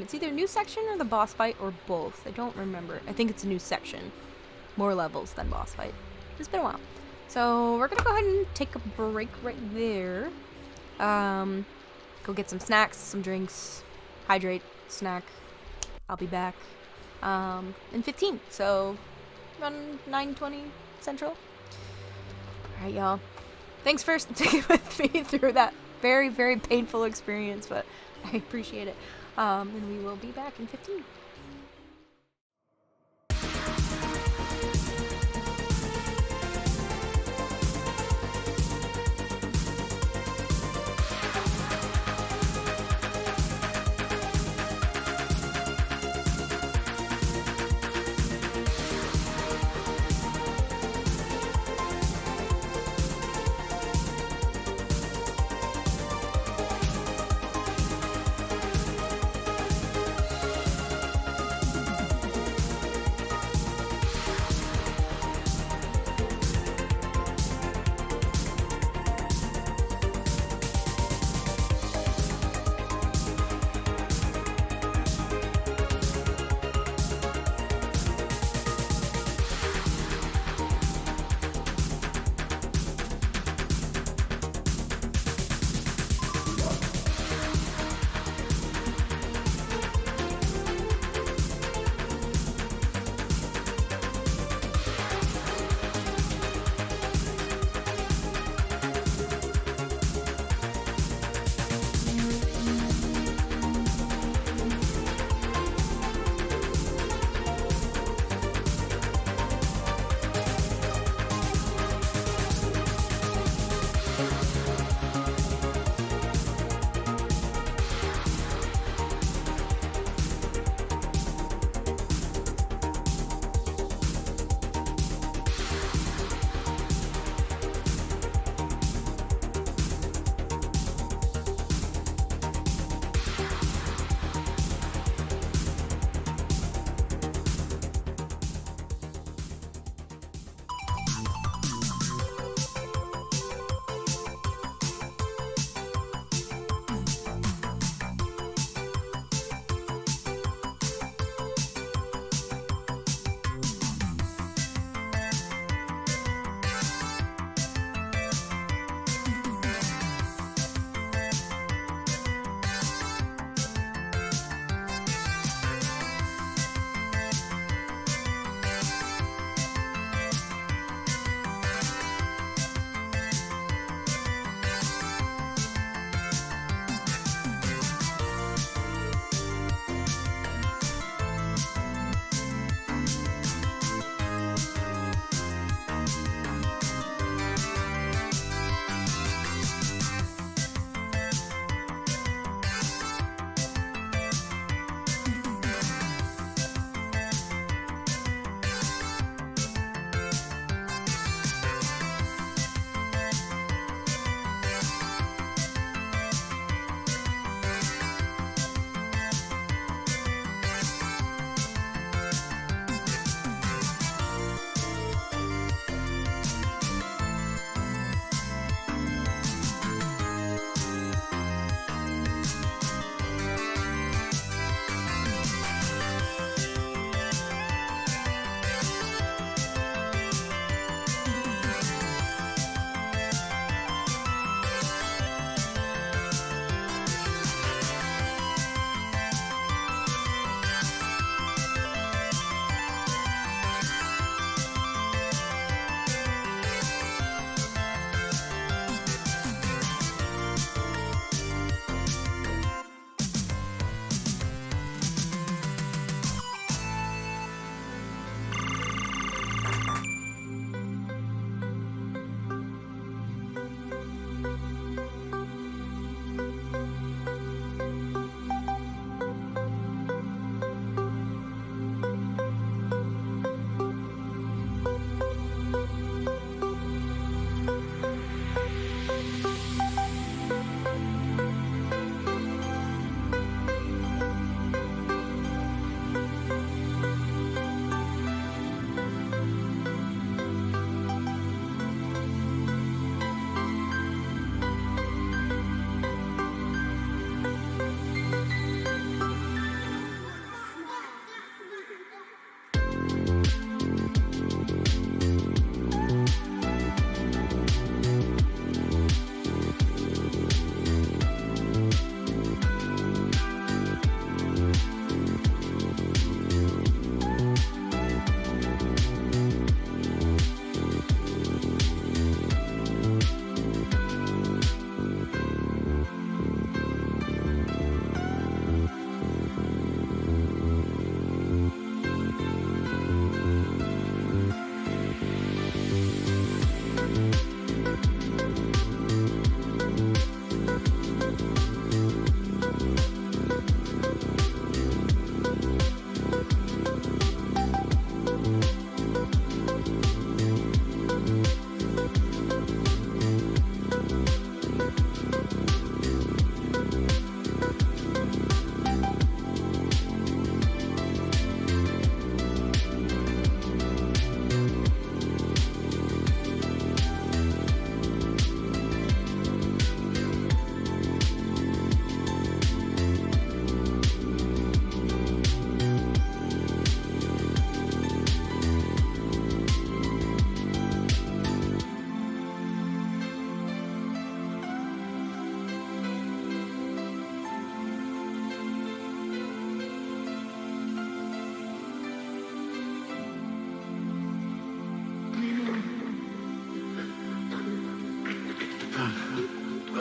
Speaker 3: it's either a new section or the boss fight, or both. I don't remember. I think it's a new section. More levels than boss fight. It's been a while. So we're gonna go ahead and take a break right there. Go get some snacks, some drinks, hydrate, snack. I'll be back in 15. So around 9:20 Central. Alright, y'all. Thanks for sticking with me through that very, very painful experience, but I appreciate it. And we will be back in 15.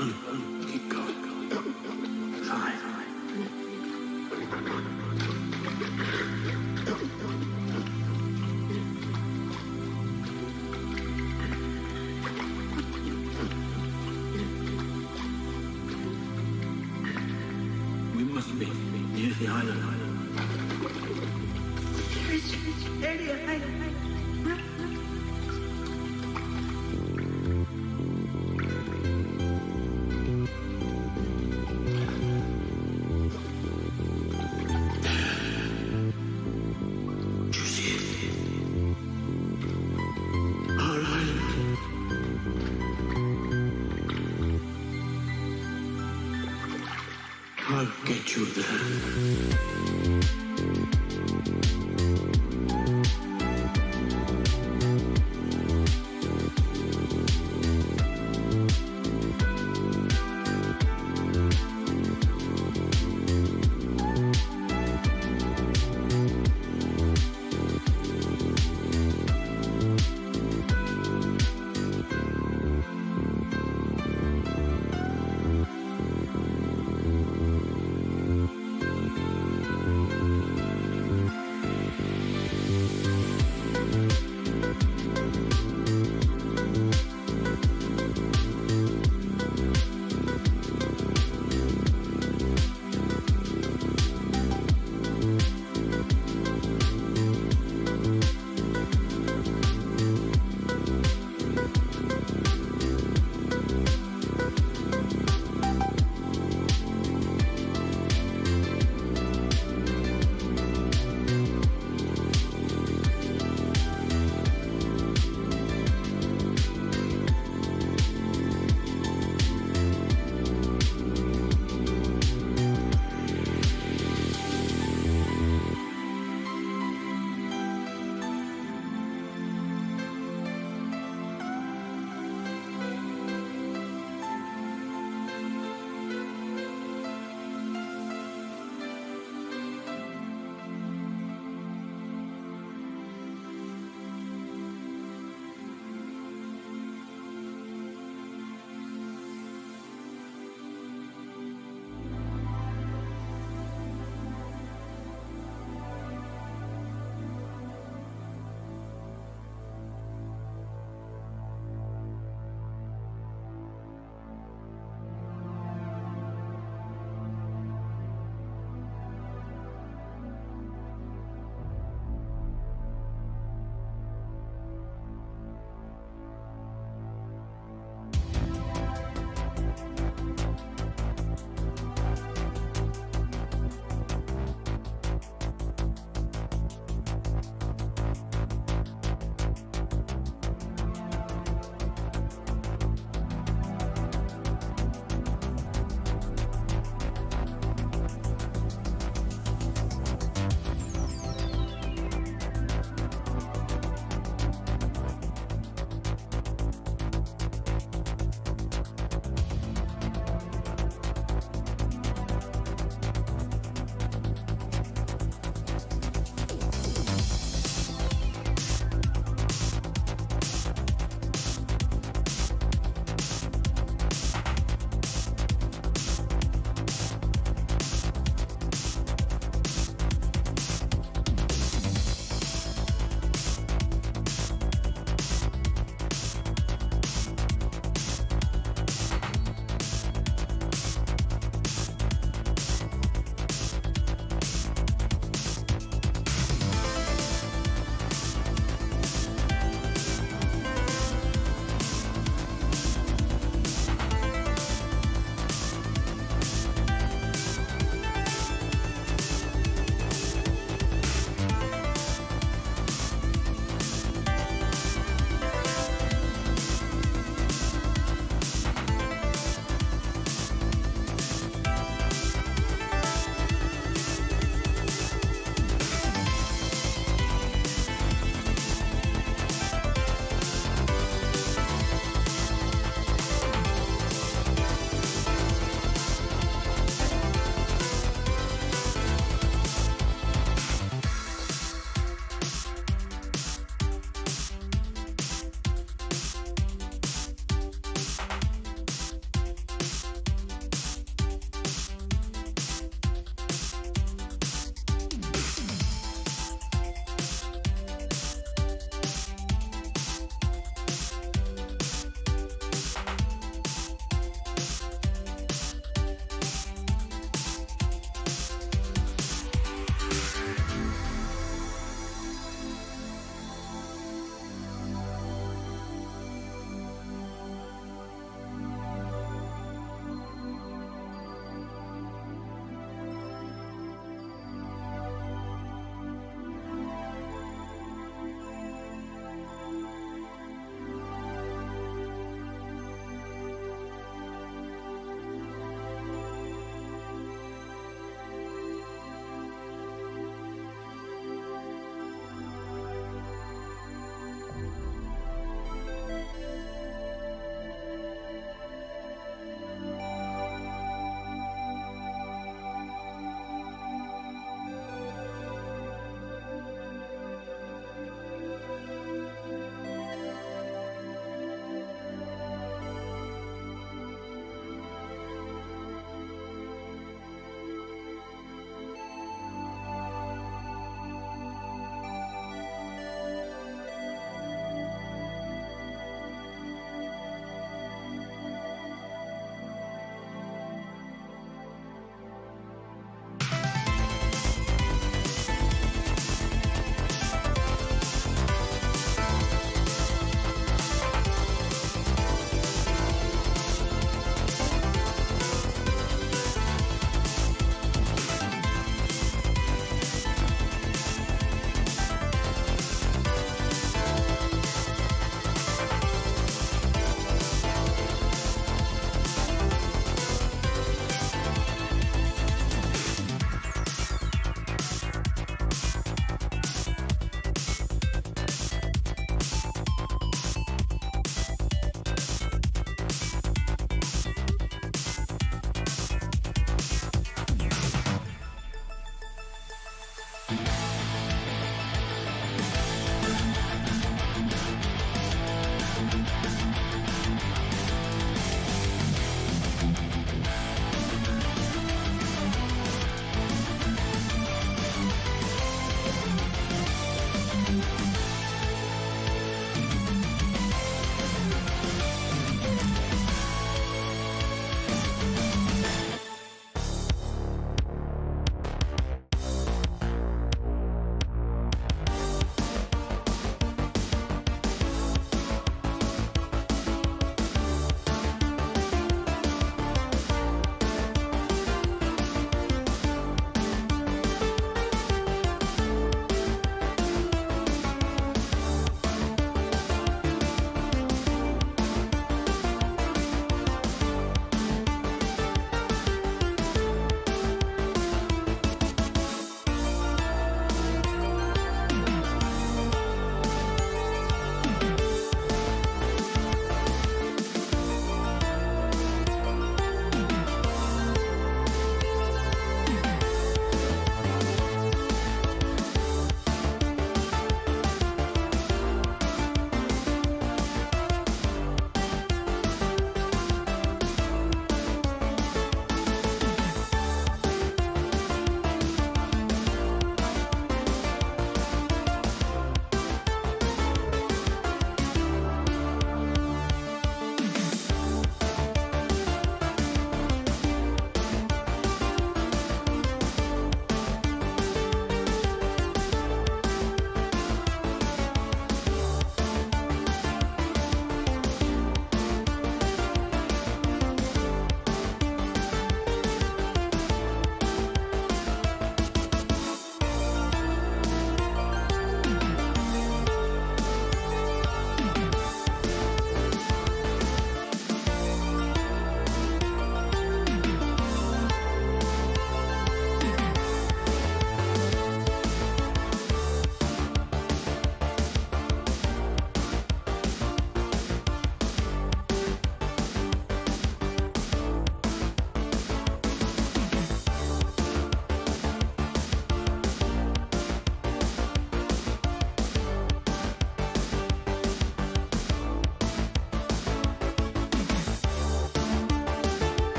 Speaker 1: going. Keep going. Try. We must be near the island.
Speaker 2: It's nearly an island.
Speaker 1: You see it? Our island. I'll get you there.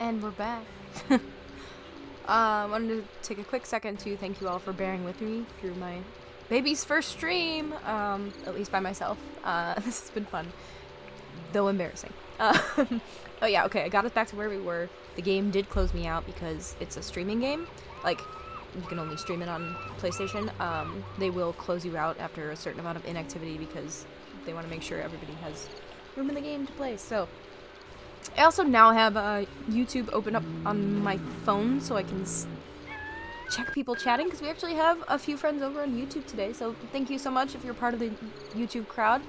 Speaker 3: And we're back. Wanted to take a quick second to thank you all for bearing with me through my baby's first stream, at least by myself. This has been fun, though embarrassing. Oh yeah, okay, I got us back to where we were. The game did close me out because it's a streaming game. Like, you can only stream it on PlayStation. They will close you out after a certain amount of inactivity because they want to make sure everybody has room in the game to play. So I also now have YouTube open up on my phone so I can check people chatting, because we actually have a few friends over on YouTube today, so thank you so much if you're part of the YouTube crowd.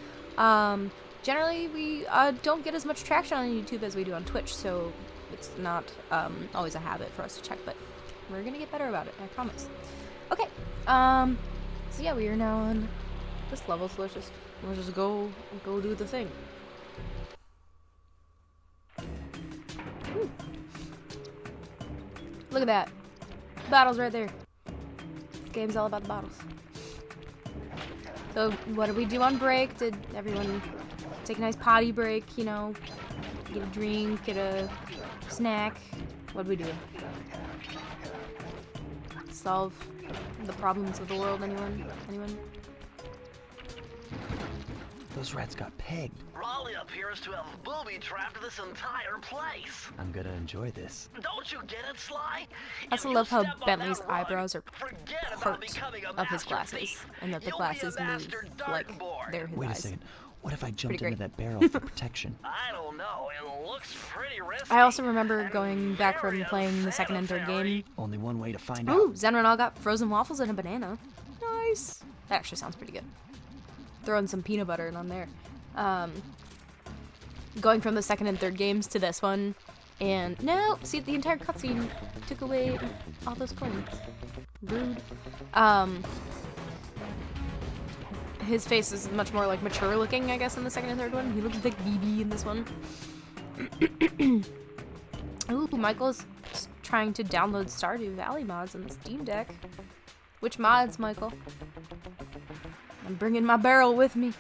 Speaker 3: Generally, we don't get as much traction on YouTube as we do on Twitch, so it's not always a habit for us to check, but we're gonna get better about it, I promise. Okay, so yeah, we are now on this level, so let's just go do the thing. Ooh. Look at that. Bottles right there. This game's all about the bottles. So, what did we do on break? Did everyone take a nice potty break, you know? Get a drink, get a snack? What did we do? Solve the problems of the world, anyone? Anyone?
Speaker 5: Those rats got pegged.
Speaker 4: Raleigh appears to have booby-trapped this entire place.
Speaker 5: I'm gonna enjoy this.
Speaker 4: Don't you get it, Sly?
Speaker 3: I also
Speaker 4: If
Speaker 3: love
Speaker 4: you
Speaker 3: how
Speaker 4: step on
Speaker 3: Bentley's
Speaker 4: that rug,
Speaker 3: eyebrows are
Speaker 4: forget about
Speaker 3: part
Speaker 4: becoming a
Speaker 3: of his
Speaker 4: master
Speaker 3: glasses,
Speaker 4: thief.
Speaker 3: and that the
Speaker 4: You'll
Speaker 3: glasses
Speaker 4: be a
Speaker 3: move
Speaker 4: master
Speaker 3: like
Speaker 4: dartboard.
Speaker 3: they're his
Speaker 5: Wait a
Speaker 3: eyes.
Speaker 5: second. What if I jumped
Speaker 3: Pretty
Speaker 5: into
Speaker 3: great.
Speaker 5: that barrel for protection?
Speaker 4: I don't know. It looks pretty risky.
Speaker 3: I also remember
Speaker 4: and
Speaker 3: going back from
Speaker 4: very
Speaker 3: playing the second and third game.
Speaker 5: Only one way to find
Speaker 3: Ooh,
Speaker 5: out.
Speaker 3: Zenron got frozen waffles and a banana. Nice. That actually sounds pretty good. Throwing some peanut butter in on there. Going from the second and third games to this one, and no, see, the entire cutscene took away all those coins. Rude. His face is much more like mature looking, I guess, in the second and third one. He looks like BB in this one. Ooh, Michael's trying to download Stardew Valley mods on the Steam Deck. Which mods, Michael? I'm bringing my barrel with me.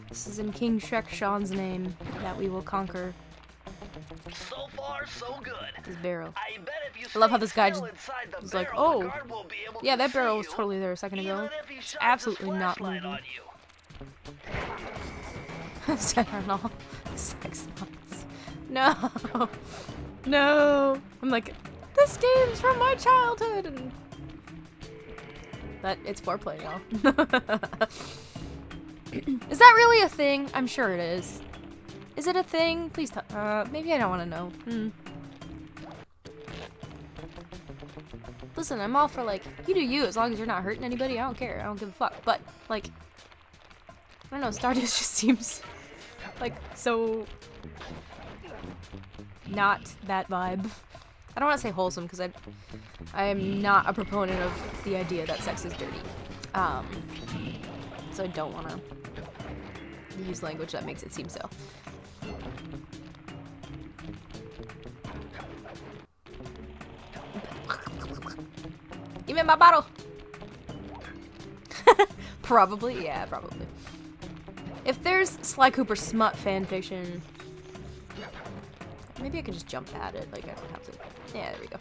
Speaker 3: This is in King Shrek Sean's name that we will conquer
Speaker 4: So far, so good.
Speaker 3: this barrel.
Speaker 4: I bet if you
Speaker 3: I love how
Speaker 4: stay
Speaker 3: this guy
Speaker 4: still
Speaker 3: just
Speaker 4: inside the
Speaker 3: was like,
Speaker 4: barrel, the
Speaker 3: oh,
Speaker 4: guard won't be able
Speaker 3: yeah,
Speaker 4: to
Speaker 3: that barrel
Speaker 4: see
Speaker 3: was
Speaker 4: you,
Speaker 3: totally there a second ago.
Speaker 4: even if he
Speaker 3: It's
Speaker 4: shines his
Speaker 3: absolutely not
Speaker 4: flashlight
Speaker 3: moving.
Speaker 4: on you.
Speaker 3: Set on all 6 months. No. No. I'm like, this game's from my childhood. And but it's FourPlay, y'all. Is that really a thing? I'm sure it is. Is it a thing? Please tell. Maybe I don't want to know. Listen, I'm all for, like, you do you, as long as you're not hurting anybody. I don't care. I don't give a fuck. But, like, I don't know, Stardew just seems like so not that vibe. I don't want to say wholesome because I am not a proponent of the idea that sex is dirty. So I don't want to use language that makes it seem so. Give me my bottle! Probably, yeah, probably. If there's Sly Cooper smut fanfiction, maybe I could just jump at it, like I don't have to. Yeah, there we go.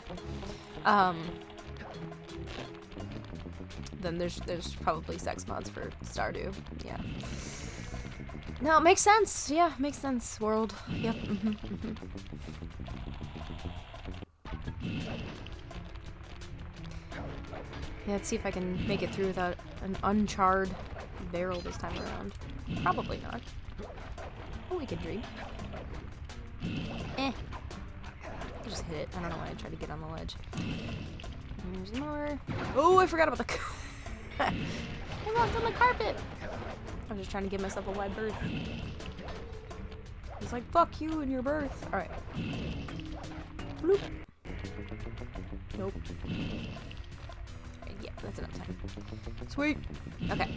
Speaker 3: Then there's probably sex mods for Stardew. Yeah. No, it makes sense. Yeah, makes sense. World. Yep. Yeah, let's see if I can make it through without an uncharred barrel this time around. Probably not. Oh, we could dream. I just hit it. I don't know why I tried to get on the ledge. There's more. Oh, I forgot about the. I walked on the carpet. I was just trying to give myself a wide berth. It's like, fuck you and your berth. Alright. Bloop. Nope. Yeah, that's enough time. Sweet. Okay.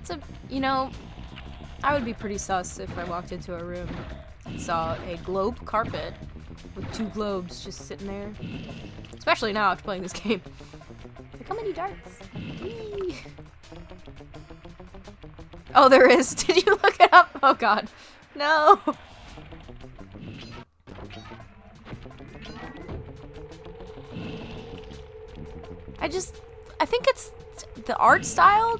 Speaker 3: So, you know, I would be pretty sus if I walked into a room and saw a globe carpet with 2 globes just sitting there. Especially now after playing this game. Like, how many darts? Whee! Oh, there is. Did you look it up? Oh god. No. I think it's the art style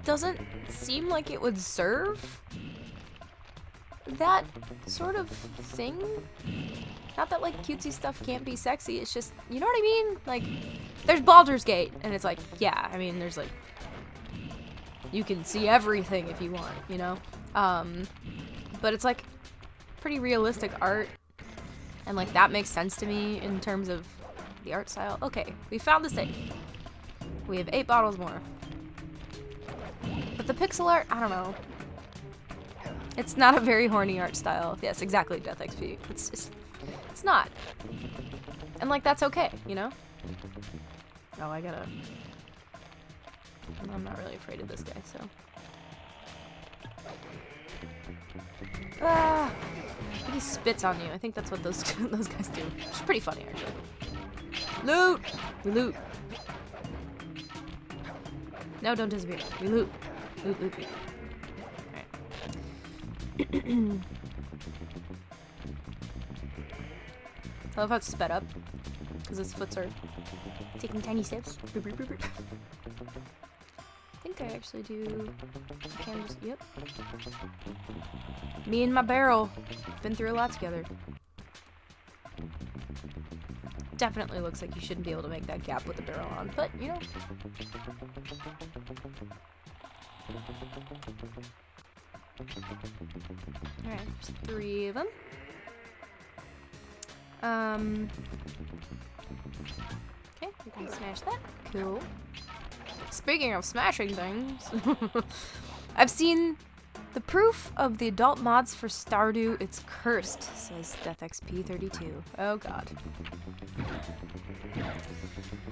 Speaker 3: doesn't seem like it would serve that sort of thing. Not that like cutesy stuff can't be sexy, it's just, you know what I mean? Like, there's Baldur's Gate, and it's like, yeah, I mean, there's like, you can see everything if you want, you know? But it's like pretty realistic art, and like that makes sense to me in terms of the art style. Okay, we found the safe. We have 8 bottles more. But the pixel art, I don't know. It's not a very horny art style. Yes, exactly, Death XP. It's just, it's not. And like, that's okay, you know? Oh, I'm not really afraid of this guy, so. Ah! He spits on you. I think that's what those those guys do. Which is pretty funny, actually. Loot! We loot. No, don't disappear. We loot. Loot, loot, loot. Alright. I love how it's sped up. Because his foots are taking tiny steps. I think I actually do. I can just. Yep. Me and my barrel. Been through a lot together. Definitely looks like you shouldn't be able to make that gap with the barrel on, but you know. Alright, there's 3 of them. Okay, we can smash that. Cool. Speaking of smashing things, I've seen the proof of the adult mods for Stardew. It's cursed, says DeathXP32. Oh god.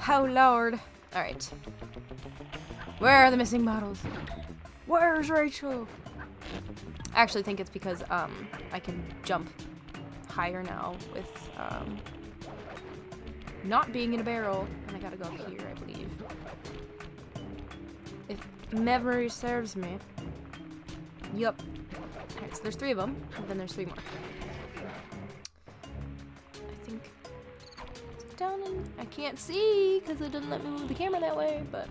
Speaker 3: Oh lord. Alright. Where are the missing bottles? Where's Rachel? I actually think it's because I can jump higher now with not being in a barrel, and I gotta go up here, I believe. If memory serves me. Yup. Alright, so there's 3 of them, and then there's 3 more. I think it's down in, I can't see because it doesn't let me move the camera that way, but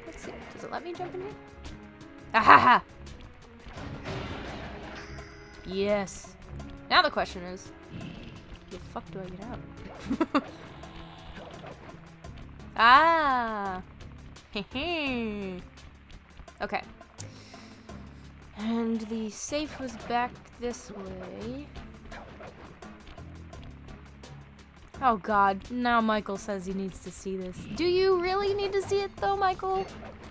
Speaker 3: let's see. Does it let me jump in here? Ahaha! Yes. Now the question is, the fuck do I get out? Ah! Hehe. Okay. And the safe was back this way. Oh god, now Michael says he needs to see this. Do you really need to see it though, Michael?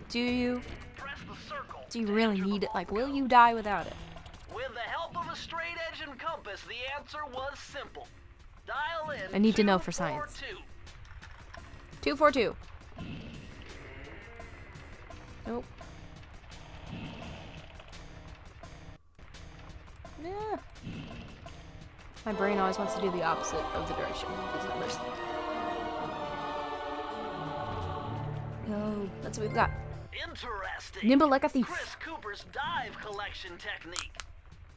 Speaker 3: Do you?
Speaker 4: Press the circle.
Speaker 3: Do you really need it? Like, will you die without it?
Speaker 4: With the help of a straight edge and compass, the answer was simple. Dial in.
Speaker 3: I need to know for science. 242. Nope. Yeah. My brain always wants to do the opposite of the direction of these numbers. Oh, that's what we've got.
Speaker 4: Interesting.
Speaker 3: Nimble like a thief.
Speaker 4: Chris Cooper's dive collection technique.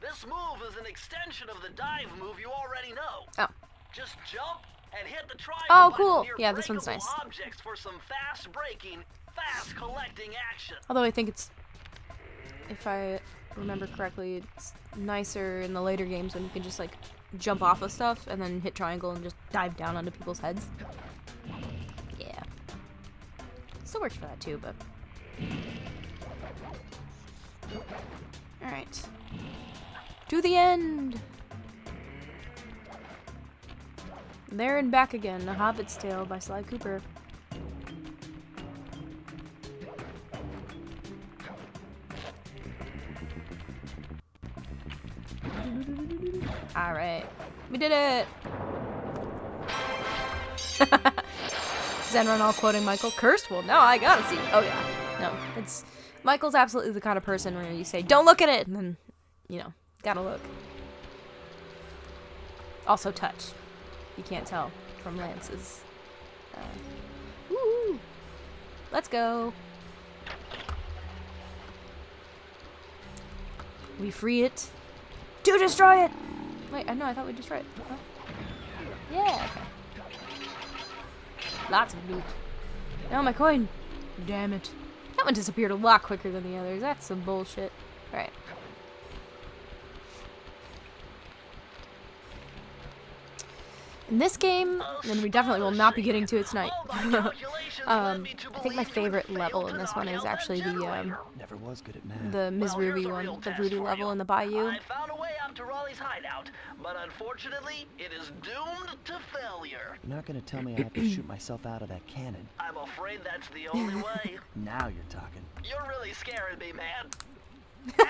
Speaker 4: This move is an extension of the dive move you already know.
Speaker 3: Oh.
Speaker 4: Just jump and hit the triangle
Speaker 3: Oh,
Speaker 4: button
Speaker 3: cool.
Speaker 4: near
Speaker 3: Yeah, this one's
Speaker 4: breakable
Speaker 3: nice.
Speaker 4: objects for some fast braking, fast collecting action.
Speaker 3: Although I think it's, if I remember correctly, it's nicer in the later games when you can just like jump off of stuff and then hit triangle and just dive down onto people's heads. Yeah. Still works for that too, but. Alright. To the end! There and Back Again, A Hobbit's Tale by Sly Cooper. Alright. We did it! Zenron all quoting Michael. Cursed? Well, no, I gotta see. Oh, yeah. No, it's... Michael's absolutely the kind of person where you say, don't look at it! And then, you know, gotta look. Also touch. You can't tell from Lance's... Woo! Let's go. We free it to destroy it. Wait, no, I thought we destroyed it. Huh? Yeah. Okay. Lots of loot. Oh, my coin. Damn it. That one disappeared a lot quicker than the others. That's some bullshit. All right. In this game, and we definitely will not be getting to it tonight. I think my favorite level in this one is actually
Speaker 5: Never was good at math.
Speaker 3: the Ms. Ruby one, the voodoo level in the bayou.
Speaker 4: I found a way out to Raleigh's hideout, but unfortunately, it is doomed to failure.
Speaker 5: You're not gonna tell me I have to shoot myself out of that cannon.
Speaker 4: I'm afraid that's the only way.
Speaker 5: Now you're talking.
Speaker 4: You're really scaring me, man.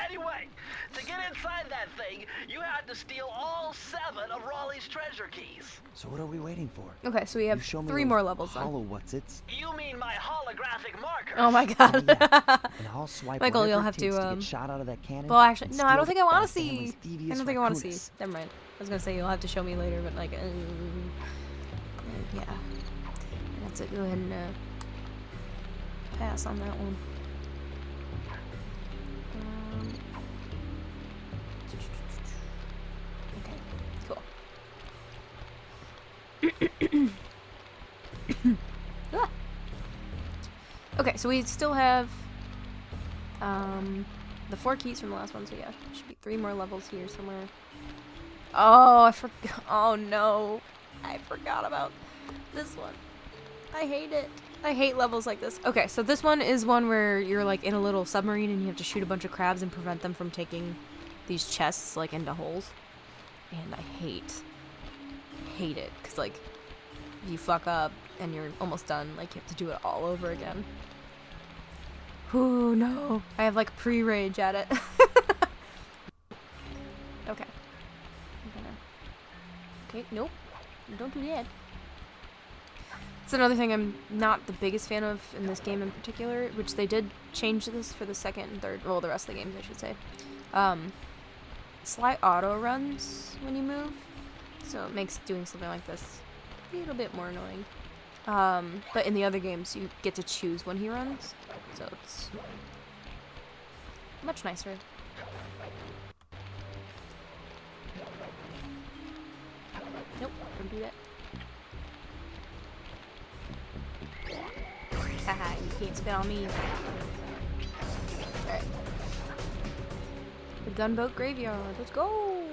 Speaker 4: Anyway, to get inside that thing, you had to steal all 7 of Raleigh's treasure keys.
Speaker 5: So what are we waiting for?
Speaker 3: Okay, so we have
Speaker 5: You show me
Speaker 3: 3
Speaker 5: those
Speaker 3: more levels then.
Speaker 5: hollow what's-its,
Speaker 4: You mean my holographic markers?
Speaker 3: Oh my god.
Speaker 5: and I'll swipe
Speaker 3: Michael,
Speaker 5: whatever
Speaker 3: you'll
Speaker 5: it
Speaker 3: have
Speaker 5: takes
Speaker 3: to,
Speaker 5: get shot out of that cannon.
Speaker 3: Well, actually,
Speaker 5: and
Speaker 3: no, I
Speaker 5: steal
Speaker 3: don't think
Speaker 5: the
Speaker 3: I want to
Speaker 5: Bat
Speaker 3: see.
Speaker 5: family's
Speaker 3: I
Speaker 5: devious
Speaker 3: don't think I want to see.
Speaker 5: raccoonus.
Speaker 3: Never mind. I was gonna say you'll have to show me later, but like, yeah. That's it. Go ahead and pass on that one. Okay, cool. Ah. Okay, so we still have the 4 keys from the last one, so yeah, should be 3 more levels here somewhere. Oh, I forgot. Oh no, I forgot about this one. I hate it. I hate levels like this. Okay, so this one is one where you're like in a little submarine and you have to shoot a bunch of crabs and prevent them from taking these chests like into holes. And I hate it, because like you fuck up and you're almost done, like you have to do it all over again. Ooh, no. I have like pre-rage at it. Okay. Okay, nope. Don't do that. It's another thing I'm not the biggest fan of in this game in particular, which they did change this for the second and third, well, the rest of the games I should say. Slight auto runs when you move, so it makes doing something like this a little bit more annoying. But in the other games, you get to choose when he runs, so it's much nicer. Nope, don't do that. Haha, you can't spit on me. Alright. The gunboat graveyard, let's go!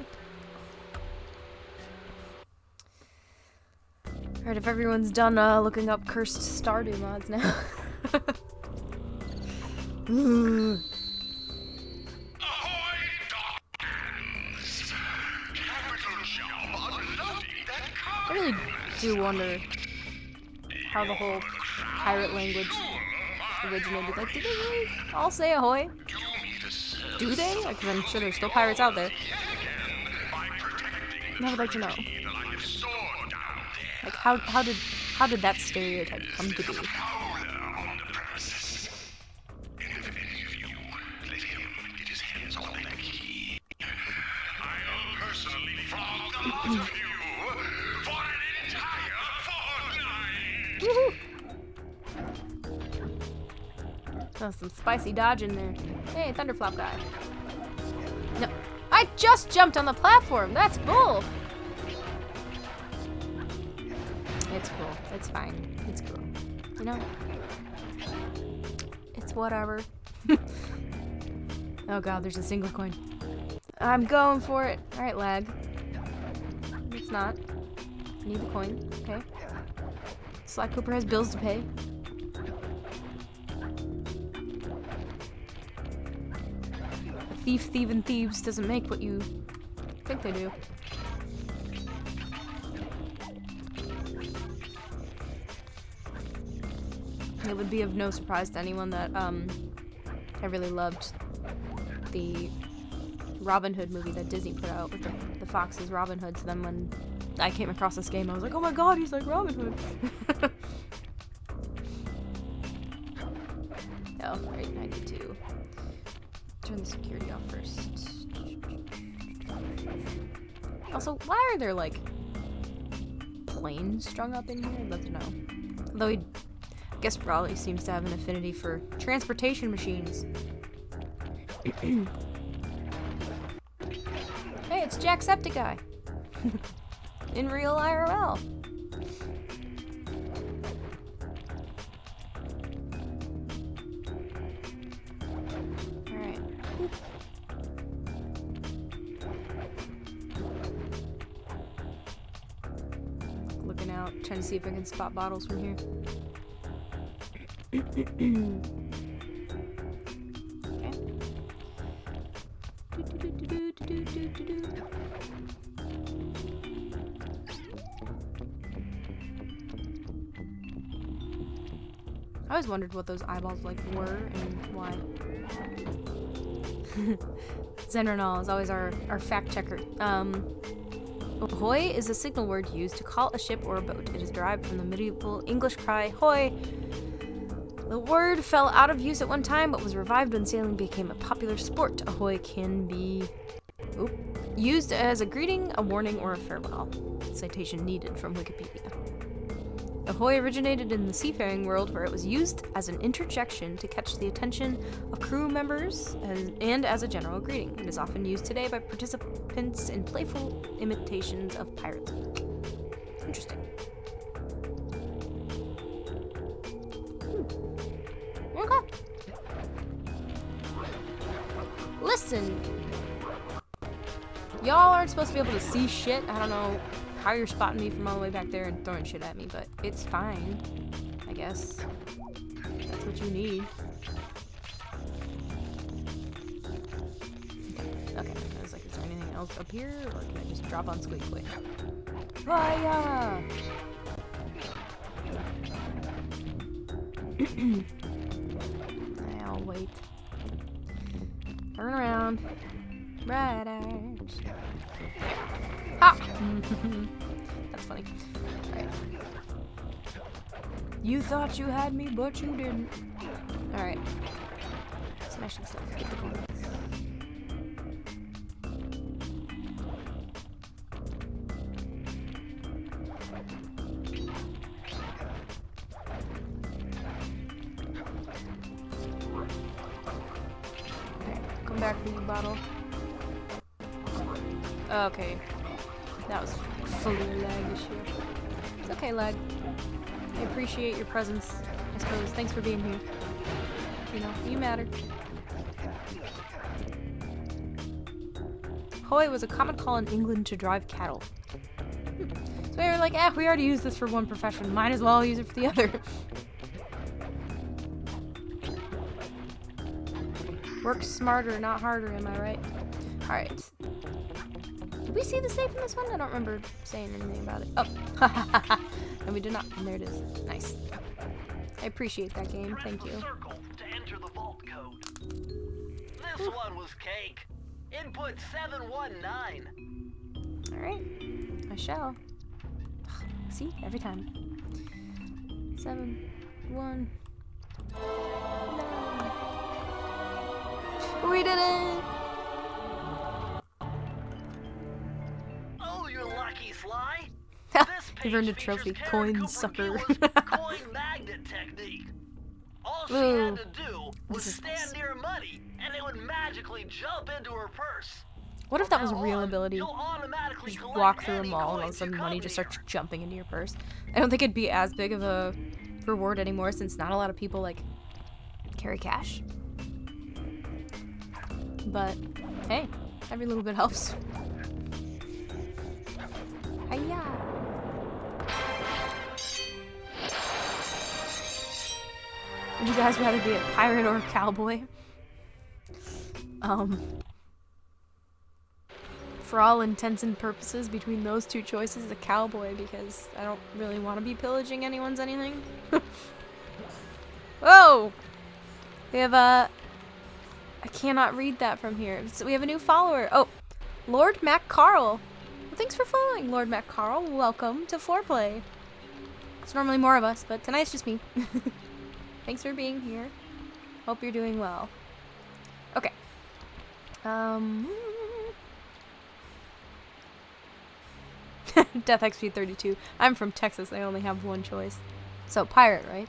Speaker 3: Alright, if everyone's done looking up cursed Stardew mods now. Ooh. I really do wonder how the whole pirate language originated. Like, did they really all say ahoy? Do they? Because I'm sure there's still pirates out there. I would like to know. Like, how did that stereotype come to be? Oh, some spicy dodge in there. Hey, Thunderflop guy. No, I just jumped on the platform. That's bull. It's cool. It's fine. It's cool. You know? It's whatever. Oh god, there's a single coin. I'm going for it. Alright, lag. It's not. Need the coin. Okay. Sly Cooper has bills to pay. A thief thieving thieves doesn't make what you think they do. It would be of no surprise to anyone that I really loved the Robin Hood movie that Disney put out with the Fox's Robin Hood. So then when I came across this game, I was like, oh my god, he's like Robin Hood. Oh, right, I need to turn the security off first. Also, why are there like planes strung up in here? I'd love to know. Although Guess Raleigh seems to have an affinity for transportation machines. Hey, it's Jacksepticeye. In real IRL. Alright. Looking out, trying to see if I can spot bottles from here. Okay. I always wondered what those eyeballs like were and why. Zendronol is always our fact checker. Ahoy is a signal word used to call a ship or a boat. It is derived from the medieval English cry, hoy. The word fell out of use at one time, but was revived when sailing became a popular sport. Ahoy can be used as a greeting, a warning, or a farewell. Citation needed from Wikipedia. Ahoy originated in the seafaring world, where it was used as an interjection to catch the attention of crew members and as a general greeting. It is often used today by participants in playful imitations of pirate speak. Interesting. Okay. Listen. Y'all aren't supposed to be able to see shit. I don't know how you're spotting me from all the way back there and throwing shit at me, but it's fine. I guess. That's what you need. Okay. I was like, is there anything else up here? Or can I just drop on Squeak quick? Fire! I'll wait. Turn around. Right eyes. Ah! That's funny. Alright. You thought you had me, but you didn't. Alright. Smashing stuff. Get the coins. Come back for you, bottle. Okay. That was fully a lag issue. It's okay, lag. I appreciate your presence, I suppose. Thanks for being here. You know, you matter. Hoy was a common call in England to drive cattle. So they were like, we already used this for one profession. Might as well use it for the other. Work smarter, not harder, am I right? Alright. Did we see the safe in this one? I don't remember saying anything about it. Oh, and we did not. And there it is. Nice. I appreciate that game. Thank you.
Speaker 4: Circle to enter the vault code. This one was cake. Input 719.
Speaker 3: Alright. I shall. See? Every time. 7, 1, 9. We did it!
Speaker 4: Oh, you're lucky, Sly.
Speaker 3: You've earned a trophy. Coin sucker.
Speaker 4: Coin magnet technique. All she had to do was stand near money, and it would magically jump into her purse.
Speaker 3: What if that was a real ability?
Speaker 4: You'll automatically
Speaker 3: Just walk through a mall and all of a sudden money just starts jumping into your purse. I don't think it'd be as big of a reward anymore, since not a lot of people like carry cash. But hey, every little bit helps. Hiya! Would you guys rather be a pirate or a cowboy? For all intents and purposes, between those two choices, a cowboy, because I don't really want to be pillaging anyone's anything. Whoa! We have I cannot read that from here. So we have a new follower. Oh, Lord Mac Carl. Well, thanks for following, Lord Mac Carl. Welcome to FourPlay. It's normally more of us, but tonight's just me. Thanks for being here. Hope you're doing well. Okay. Death XP 32. I'm from Texas. I only have one choice. So, pirate, right?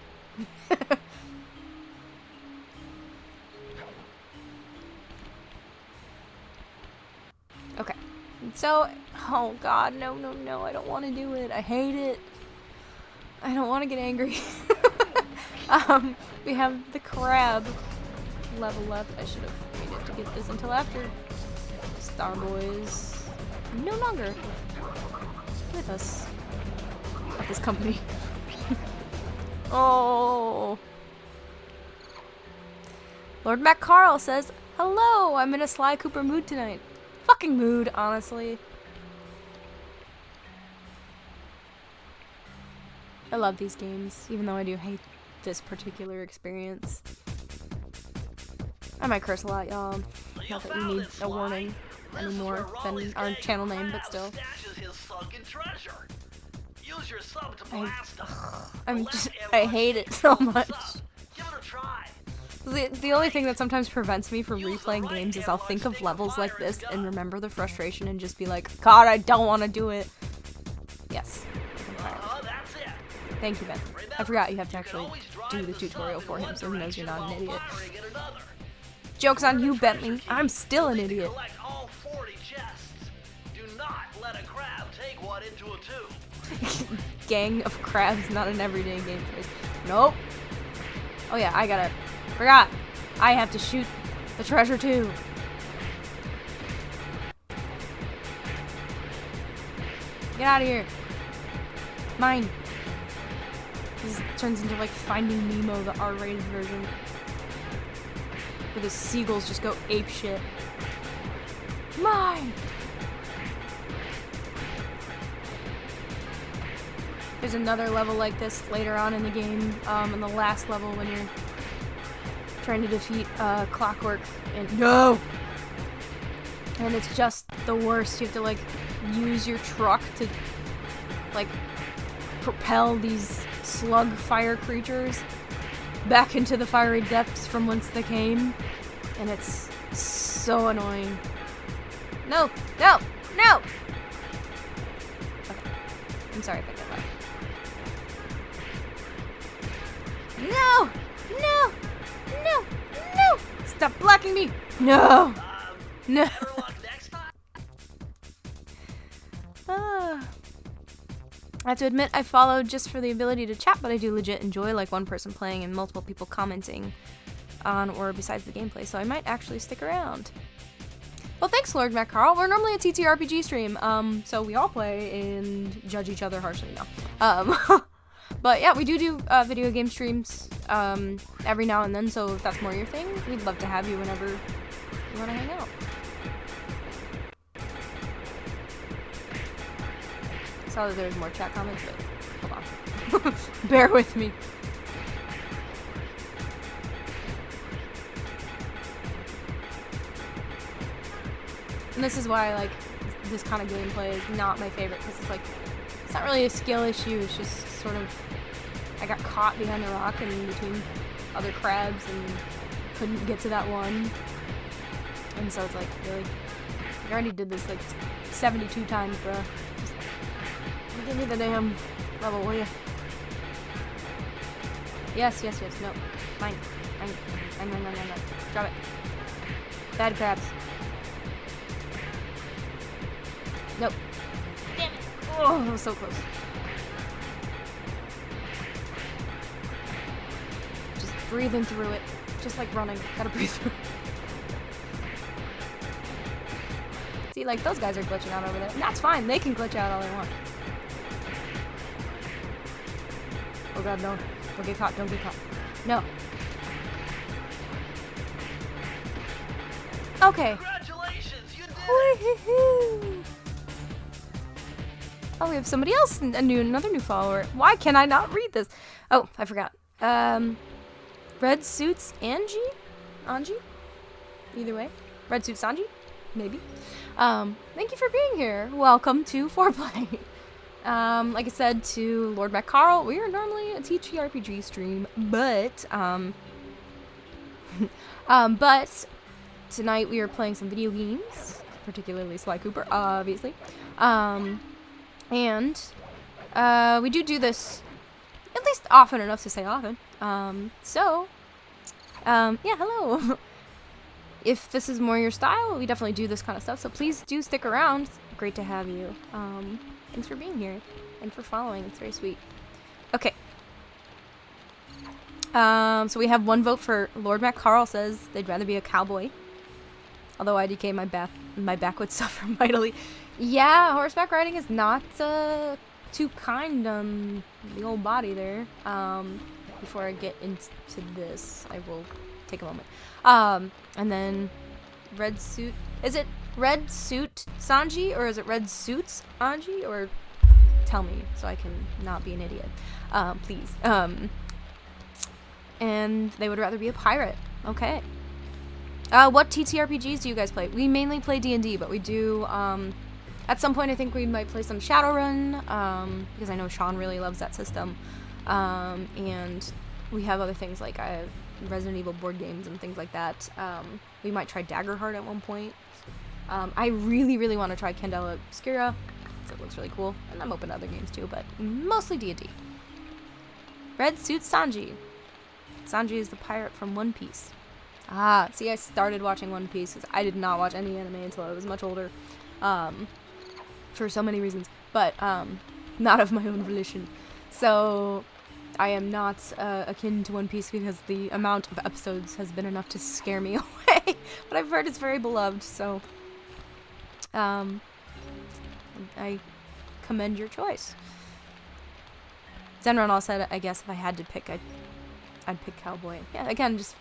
Speaker 3: Okay. So, oh god, no, no, no, I don't want to do it. I hate it. I don't want to get angry. We have the crab level left. I should have waited to get this until after. Starboy is no longer with us at this company. Oh. Lord Mac Carl says, hello, I'm in a Sly Cooper mood tonight. Fucking mood, honestly. I love these games, even though I do hate this particular experience. I might curse a lot, y'all. Not that we need a warning anymore than our channel name, but still. I hate it so much. The only thing that sometimes prevents me from replaying games is I'll think of levels like this and remember the frustration and just be like, God, I don't want to do it. Yes. Thank you, Ben. I forgot you have to actually do the tutorial for him so he knows you're not an idiot. Joke's on you, Bentley. I'm still an idiot. Gang of crabs, not an everyday game phrase. Nope. Oh yeah, I forgot. I have to shoot the treasure too. Get out of here. Mine. This turns into like Finding Nemo, the R-rated version. Where the seagulls just go ape shit. Mine! There's another level like this later on in the game, in the last level when you're trying to defeat Clockwork, and no! And it's just the worst. You have to like use your truck to like propel these slug fire creatures back into the fiery depths from whence they came, and it's so annoying. No! No! No! Okay. I'm sorry if I got that. No! No! No! No! Stop blocking me! No! No! I have to admit, I followed just for the ability to chat, but I do legit enjoy like one person playing and multiple people commenting on or besides the gameplay, so I might actually stick around. Well, thanks, Lord Mac Carl. We're normally a TTRPG stream, so we all play and judge each other harshly now. But yeah, we do video game streams every now and then, so if that's more your thing, we'd love to have you whenever you want to hang out. I saw that there was more chat comments, but hold on. Bear with me. And this is why, like, this kind of gameplay is not my favorite, because it's like, it's not really a skill issue, it's just sort of, I got caught behind the rock and between other crabs and couldn't get to that one. And so it's like, really? I already did this like 72 times, bro. Just give me the damn level, will ya? Yes, yes, yes, no. Mine. Mine. Drop it. Bad crabs. Nope. Damn it. Oh, that was so close. Just breathing through it. Just like running. Gotta breathe through it. See, like, those guys are glitching out over there. And that's fine. They can glitch out all they want. Oh god, no. Don't get caught. Don't get caught. No. Okay.
Speaker 4: Congratulations, you did it!
Speaker 3: Oh, we have somebody else, another new follower. Why can I not read this? Oh, I forgot. Red Suits Angie? Either way. Red Suits Angie? Maybe. Thank you for being here. Welcome to FourPlay. Like I said to Lord Mac Carl, we are normally a TTRPG stream, but, but tonight we are playing some video games, particularly Sly Cooper, obviously. And we do this at least often enough to say often. Yeah, hello. If this is more your style, we definitely do this kind of stuff, so please do stick around. Great to have you. Thanks for being here and for following. It's very sweet. Okay. So we have one vote for Lord Matt Carl says they'd rather be a cowboy. Although IDK, my back would suffer mightily. Yeah, horseback riding is not too kind on the old body there. Before I get into this, I will take a moment. And then red suit. Is it red suit Sanji or is it red suits Anji? Or tell me so I can not be an idiot. Please. And they would rather be a pirate. Okay. What TTRPGs do you guys play? We mainly play D&D, but we do, at some point I think we might play some Shadowrun, because I know Sean really loves that system. And we have other things like Resident Evil board games and things like that. We might try Daggerheart at one point. I really, really want to try Candela Obscura, because it looks really cool. And I'm open to other games too, but mostly D&D. Red Suit Sanji. Sanji is the pirate from One Piece. Ah, see, I started watching One Piece because I did not watch any anime until I was much older. For so many reasons. But, not of my own volition. So, I am not akin to One Piece because the amount of episodes has been enough to scare me away. But I've heard it's very beloved, so... I commend your choice. Zenron all said, I guess if I had to pick, I'd pick cowboy. Yeah, again, just...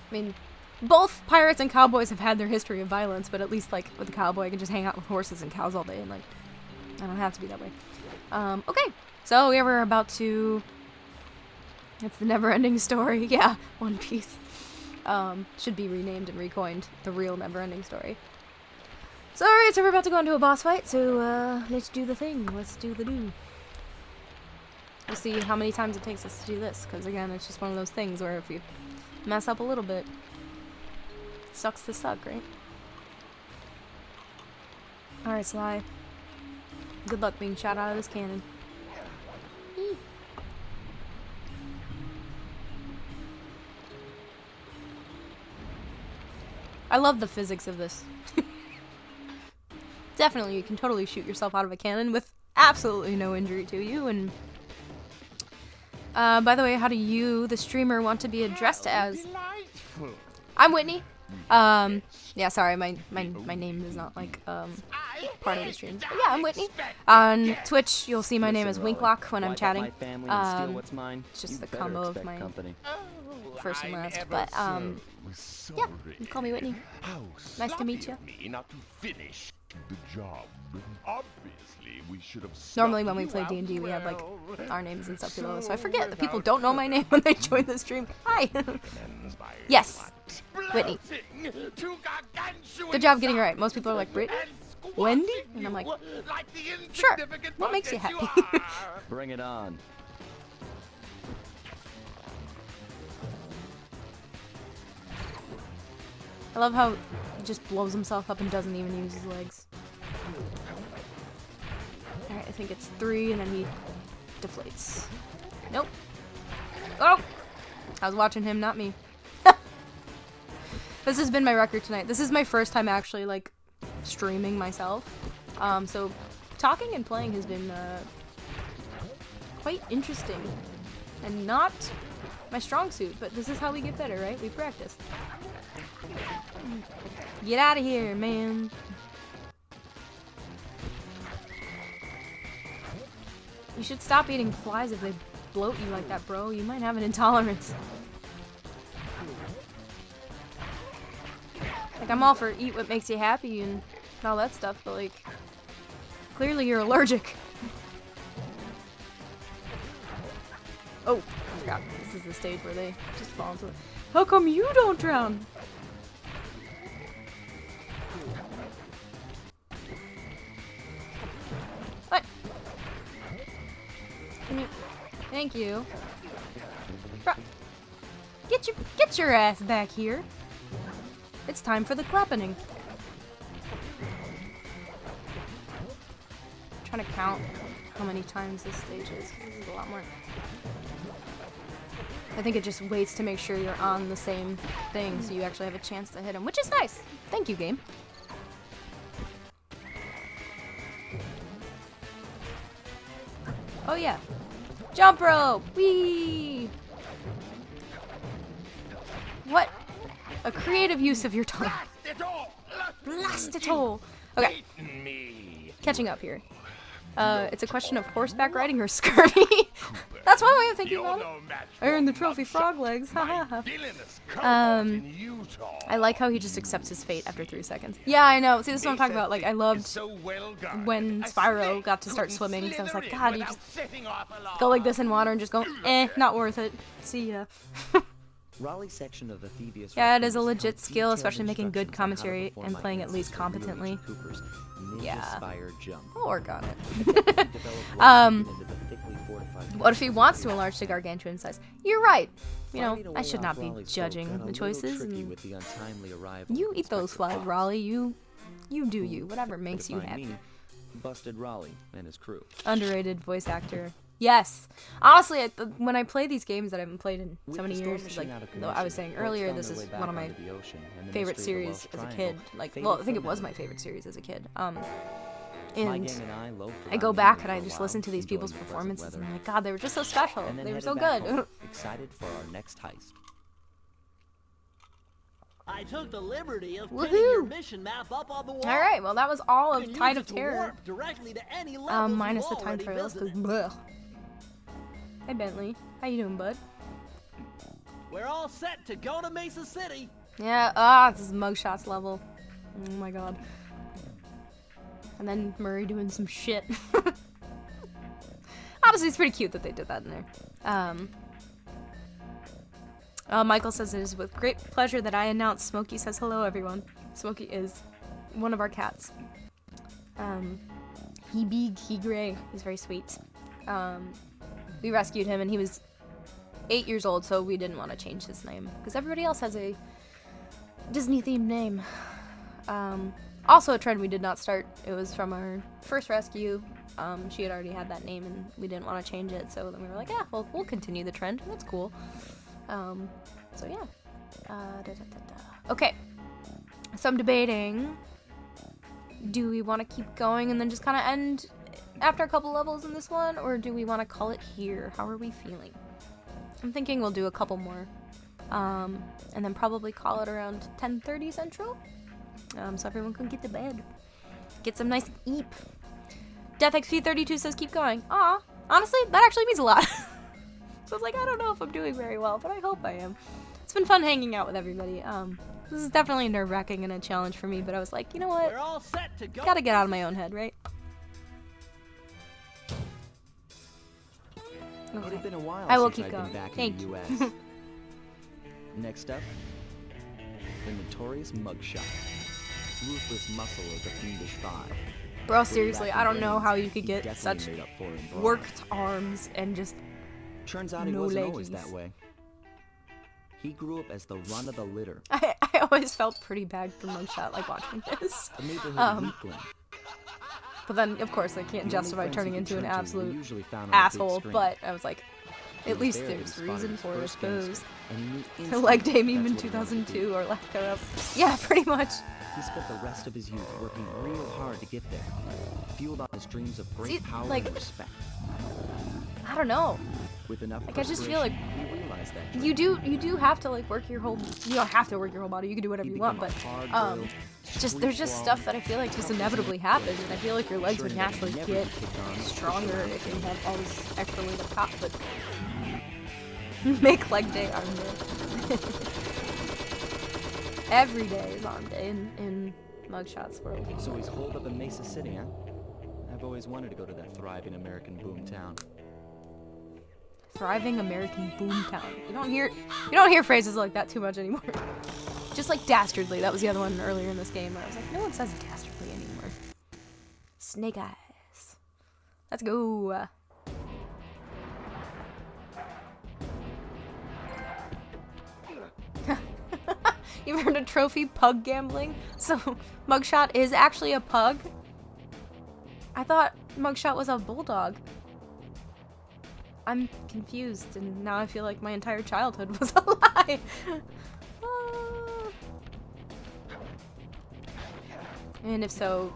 Speaker 3: I mean, both pirates and cowboys have had their history of violence, but at least, like, with the cowboy, I can just hang out with horses and cows all day, and, like, I don't have to be that way. Okay, so we were about to... It's the never-ending story. Yeah, One Piece. Should be renamed and recoined the real never-ending story. So, alright, so we're about to go into a boss fight, so, let's do the thing. Let's do the do. We'll see how many times it takes us to do this, because, again, it's just one of those things where if you mess up a little bit, sucks to suck, right? Alright, Sly. Good luck being shot out of this cannon. I love the physics of this. Definitely, you can totally shoot yourself out of a cannon with absolutely no injury to you, and... by the way, how do you, the streamer, want to be addressed as? I'm Whitney. Yeah, sorry, my name is not, like, part of the stream. But yeah, I'm Whitney. On Twitch, you'll see my name as Winklock when I'm chatting. It's just the combo of my first and last. But, yeah, you call me Whitney. Nice to meet you. Normally when we play D&D, we have, like, our names and stuff below, so I forget that people don't know my name when they join the stream. Hi! Yes, Whitney. Good job getting it right. Most people are like, Brittany? Wendy? And I'm like, sure. What makes you happy?
Speaker 8: Bring it on.
Speaker 3: I love how he just blows himself up and doesn't even use his legs. Alright, I think it's 3 and then he deflates. Nope. Oh! I was watching him, not me. This has been my record tonight. This is my first time actually, like, streaming myself. So talking and playing has been quite interesting. And not my strong suit, but this is how we get better, right? We practice. Get out of here, man. You should stop eating flies if they bloat you like that, bro. You might have an intolerance. Like, I'm all for eat what makes you happy and all that stuff, but, like, clearly you're allergic. Oh, I forgot. This is the stage where they just fall into it. How come you don't drown? What? Can you... Thank you. Bro, get your ass back here. It's time for the clapping. I'm trying to count how many times this stage is. This is a lot more. I think it just waits to make sure you're on the same thing so you actually have a chance to hit him, which is nice. Thank you, game. Oh yeah. Jump rope! Whee! What a creative use of your time. Blast it all! Okay. Catching up here. It's a question of horseback riding or scurvy. That's one way of thinking about it. I earned the trophy frog legs. I like how he just accepts his fate after 3 seconds. Yeah, I know. See, this is what I'm talking about. Like, I loved when Spyro got to start swimming, because I was like, God, you just go like this in water and just go, not worth it. See ya.
Speaker 5: Raleigh's section of the Thievius
Speaker 3: Yeah, it is a legit skill, especially making good commentary and playing at least competently. Yeah. I'll work on it. What if he wants to enlarge to gargantuan size? You're right. You know, I should not be judging the choices. And you eat those flies, Raleigh. You do you. Whatever makes you happy.
Speaker 5: Busted Raleigh and his crew.
Speaker 3: Underrated voice actor. Yes. Honestly, when I play these games that I haven't played in so many years, it's like, though I was saying earlier, this is one of my favorite series as a kid. Like, well, I think it was my favorite series as a kid. And I go back and I just listen to these people's performances, and I'm like, God, they were just so special. They were so good.
Speaker 5: Excited for our next heist.
Speaker 4: I took the liberty of putting your mission map up on the wall.
Speaker 3: All right, well, that was all of Tide of Terror.
Speaker 4: Directly to any levels
Speaker 3: Minus the time trails. Hey, Bentley. How you doing, bud?
Speaker 4: We're all set to go to Mesa City.
Speaker 3: Yeah, this is Mugshots level. Oh my God. And then Murray doing some shit. Honestly, it's pretty cute that they did that in there. Michael says it is with great pleasure that I announce Smokey says hello, everyone. Smokey is one of our cats. He big, he gray. He's very sweet. We rescued him and he was 8 years old, so we didn't want to change his name because everybody else has a Disney-themed name. Also a trend we did not start. It was from our first rescue. She had already had that name and we didn't want to change it, so then we were like, yeah, well, we'll continue the trend. That's cool. So yeah. Okay. So I'm debating, do we want to keep going and then just kind of end after a couple levels in this one, or do we want to call it here? How are we feeling? I'm thinking we'll do a couple more, and then probably call it around 10:30 Central, so everyone can get to bed, get some nice eep. DeathXP32 says keep going. Aw, honestly, that actually means a lot. So it's like, I don't know if I'm doing very well, but I hope I am. It's been fun hanging out with everybody. This is definitely nerve-wracking and a challenge for me, but I was like, you know what?
Speaker 4: We're all set to go.
Speaker 3: Gotta get out of my own head, right?
Speaker 5: It had been a while
Speaker 3: I will
Speaker 5: since
Speaker 3: keep
Speaker 5: I'd
Speaker 3: going.
Speaker 5: been back
Speaker 3: Thank
Speaker 5: in
Speaker 3: you.
Speaker 5: the US. Next up, the notorious mugshot. Ruthless muscle of the fiendish five.
Speaker 3: Bro, seriously, I don't know how you could get
Speaker 5: Definitely
Speaker 3: such
Speaker 5: made up for in bronze.
Speaker 3: worked arms and just
Speaker 5: Turns out he
Speaker 3: no
Speaker 5: wasn't always
Speaker 3: leggies.
Speaker 5: that way. He grew up as the run of the litter.
Speaker 3: I always felt pretty bad for Mugshot, like, watching this.
Speaker 5: A neighborhood weakling.
Speaker 3: But then, of course, I can't
Speaker 5: The only
Speaker 3: justify
Speaker 5: friends
Speaker 3: turning
Speaker 5: he could
Speaker 3: into an
Speaker 5: turn to were
Speaker 3: absolute
Speaker 5: usually found on the big
Speaker 3: asshole,
Speaker 5: screen.
Speaker 3: but I was like,
Speaker 5: He
Speaker 3: at
Speaker 5: was
Speaker 3: least
Speaker 5: there that he
Speaker 3: there's
Speaker 5: spotted
Speaker 3: reason
Speaker 5: his
Speaker 3: for it, I
Speaker 5: first gangster,
Speaker 3: suppose.
Speaker 5: and he knew
Speaker 3: The
Speaker 5: instantly
Speaker 3: leg day meme in
Speaker 5: that's what he wanted to
Speaker 3: 2002
Speaker 5: do.
Speaker 3: or lack thereof. Yeah, pretty much.
Speaker 5: He spent the rest of his youth working real hard to get there, fueled on his dreams of great
Speaker 3: See,
Speaker 5: power
Speaker 3: like-
Speaker 5: and respect.
Speaker 3: I don't know.
Speaker 5: With enough
Speaker 3: Like, I just feel like
Speaker 5: perspiration, he realized that
Speaker 3: you do have to, like, work your whole, you don't have to work your whole body, you can do whatever
Speaker 5: he
Speaker 3: you want,
Speaker 5: became
Speaker 3: but,
Speaker 5: a hard-boiled,
Speaker 3: just, there's just stuff that I feel like just inevitably happens, and I feel like your legs would naturally get stronger if you have all this extra weight up top, but make leg day arm day. Every day is arm day in Mugshot's world.
Speaker 5: So he's holed up in Mesa City, huh? I've always wanted to go to that thriving American boom town.
Speaker 3: Thriving American boomtown. You don't hear phrases like that too much anymore. Just like dastardly. That was the other one earlier in this game where I was like, no one says dastardly anymore. Snake eyes. Let's go. You earned a trophy pug gambling? So Mugshot is actually a pug? I thought Mugshot was a bulldog. I'm confused, and now I feel like my entire childhood was a lie. And if so,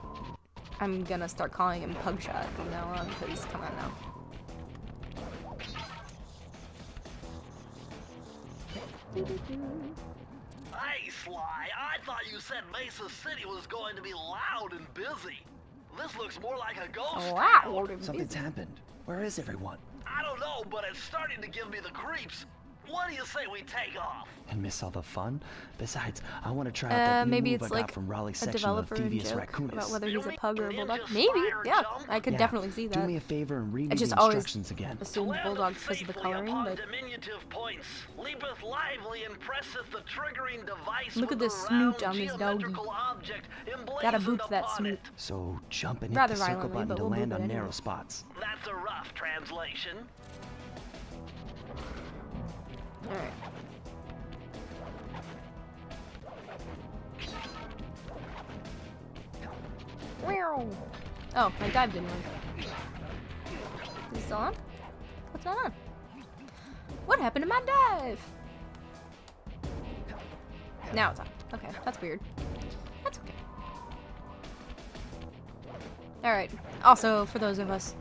Speaker 3: I'm gonna start calling him Pugshot from now on, because come on now.
Speaker 4: Hey, Sly, I thought you said Mesa City was going to be loud and busy. This looks more like a ghost town.
Speaker 5: Something's happened. Where is everyone?
Speaker 4: I don't know, but it's starting to give me the creeps. What do you say we take off?
Speaker 5: And miss all the fun? Besides, I want to try out that new
Speaker 3: maybe
Speaker 5: move
Speaker 3: it's
Speaker 5: I got
Speaker 3: like
Speaker 5: from Raleigh's
Speaker 3: a
Speaker 5: section of
Speaker 3: developer
Speaker 5: Thievius
Speaker 3: joke
Speaker 5: Raccoonus.
Speaker 3: about whether he's a
Speaker 4: You
Speaker 3: pug or a
Speaker 4: mean
Speaker 3: bulldog.
Speaker 4: ninja
Speaker 3: Maybe,
Speaker 4: spider
Speaker 3: yeah,
Speaker 4: jump?
Speaker 3: I could
Speaker 5: Yeah,
Speaker 3: definitely see
Speaker 5: Do
Speaker 3: that.
Speaker 5: me a favor and read
Speaker 3: I
Speaker 5: me
Speaker 3: just
Speaker 5: the
Speaker 3: always
Speaker 5: instructions again.
Speaker 3: assumed bulldogs because of the
Speaker 4: Safely
Speaker 3: coloring,
Speaker 4: upon
Speaker 3: but
Speaker 4: diminutive points, leapeth lively and presseth the triggering device
Speaker 3: look at
Speaker 4: with
Speaker 3: this
Speaker 4: the
Speaker 3: snoot
Speaker 4: round
Speaker 3: on this doggy.
Speaker 4: geometrical object
Speaker 3: Gotta
Speaker 4: emblazoned
Speaker 3: boot that
Speaker 4: upon
Speaker 3: snoot.
Speaker 4: it.
Speaker 5: So jump and hit
Speaker 3: Rather
Speaker 5: the circle
Speaker 3: violently,
Speaker 5: button
Speaker 3: but
Speaker 5: to
Speaker 3: we'll
Speaker 5: land
Speaker 3: move
Speaker 5: on
Speaker 3: it
Speaker 5: narrow
Speaker 3: anyway.
Speaker 5: spots.
Speaker 4: That's a rough translation.
Speaker 3: alright. Oh, my dive didn't work. Is it still on? What's going on? What happened to my dive? Now it's on. Okay, that's weird. That's okay. Alright. Also, for those of us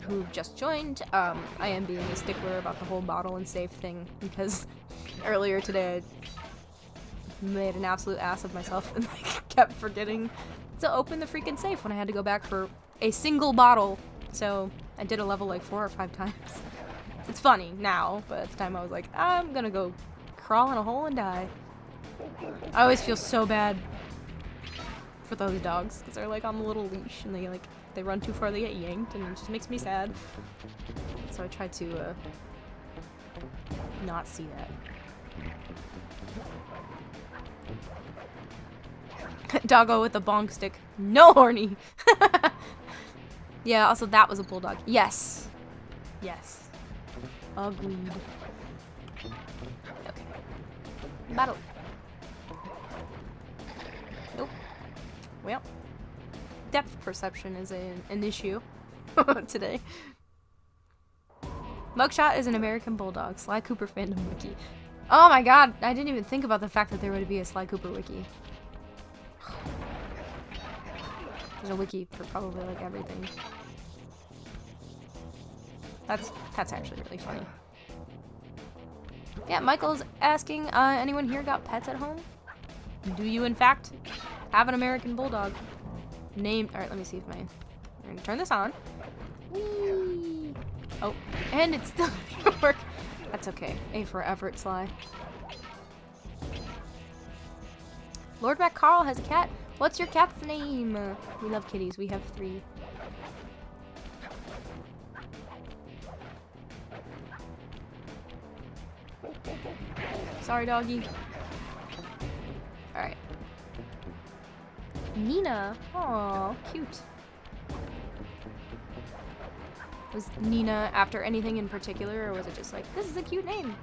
Speaker 3: who've just joined, I am being a stickler about the whole bottle and save thing because earlier today I made an absolute ass of myself and like, kept forgetting to open the freaking safe when I had to go back for a single bottle. So I did a level like 4 or 5 times. It's funny now, but at the time I was like, I'm gonna go crawl in a hole and die. I always feel so bad for those dogs because they're like on the little leash and they run too far, they get yanked, and it just makes me sad. So I try to not see that. Doggo with a bonk stick. No horny. Yeah, also that was a bulldog. Yes. Yes. Agreed. Okay. Battle. Nope. Well. Depth perception is an issue today. Mugshot is an American bulldog. Sly Cooper fandom wiki. Oh my god, I didn't even think about the fact that there would be a Sly Cooper wiki. There's a wiki for probably like everything. That's actually really funny. Yeah, Michael's asking, anyone here got pets at home? Do you in fact have an American bulldog? Named, alright, let me see if we're gonna turn this on. Whee! Oh, and it still didn't work. That's okay. A for effort, Sly. Lord Mac Carl has a cat. What's your cat's name? We love kitties. We have 3. Sorry, doggy. Alright. Nina. Aw, cute. Was Nina after anything in particular, or was it just like, this is a cute name?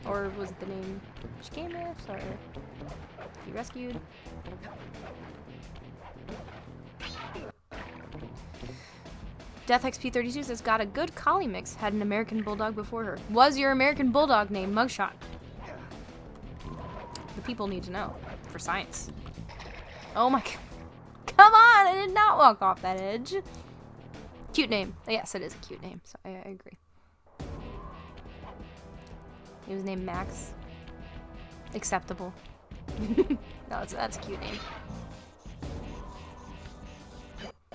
Speaker 3: Or was it the name she came with, or she rescued? Death XP32 says, got a good collie mix, had an American Bulldog before her. Was your American Bulldog named Mugshot? The people need to know, for science. Oh my god. Come on, I did not walk off that edge. Cute name. Yes, it is a cute name, so I agree. He was named Max. Acceptable. No, that's a cute name.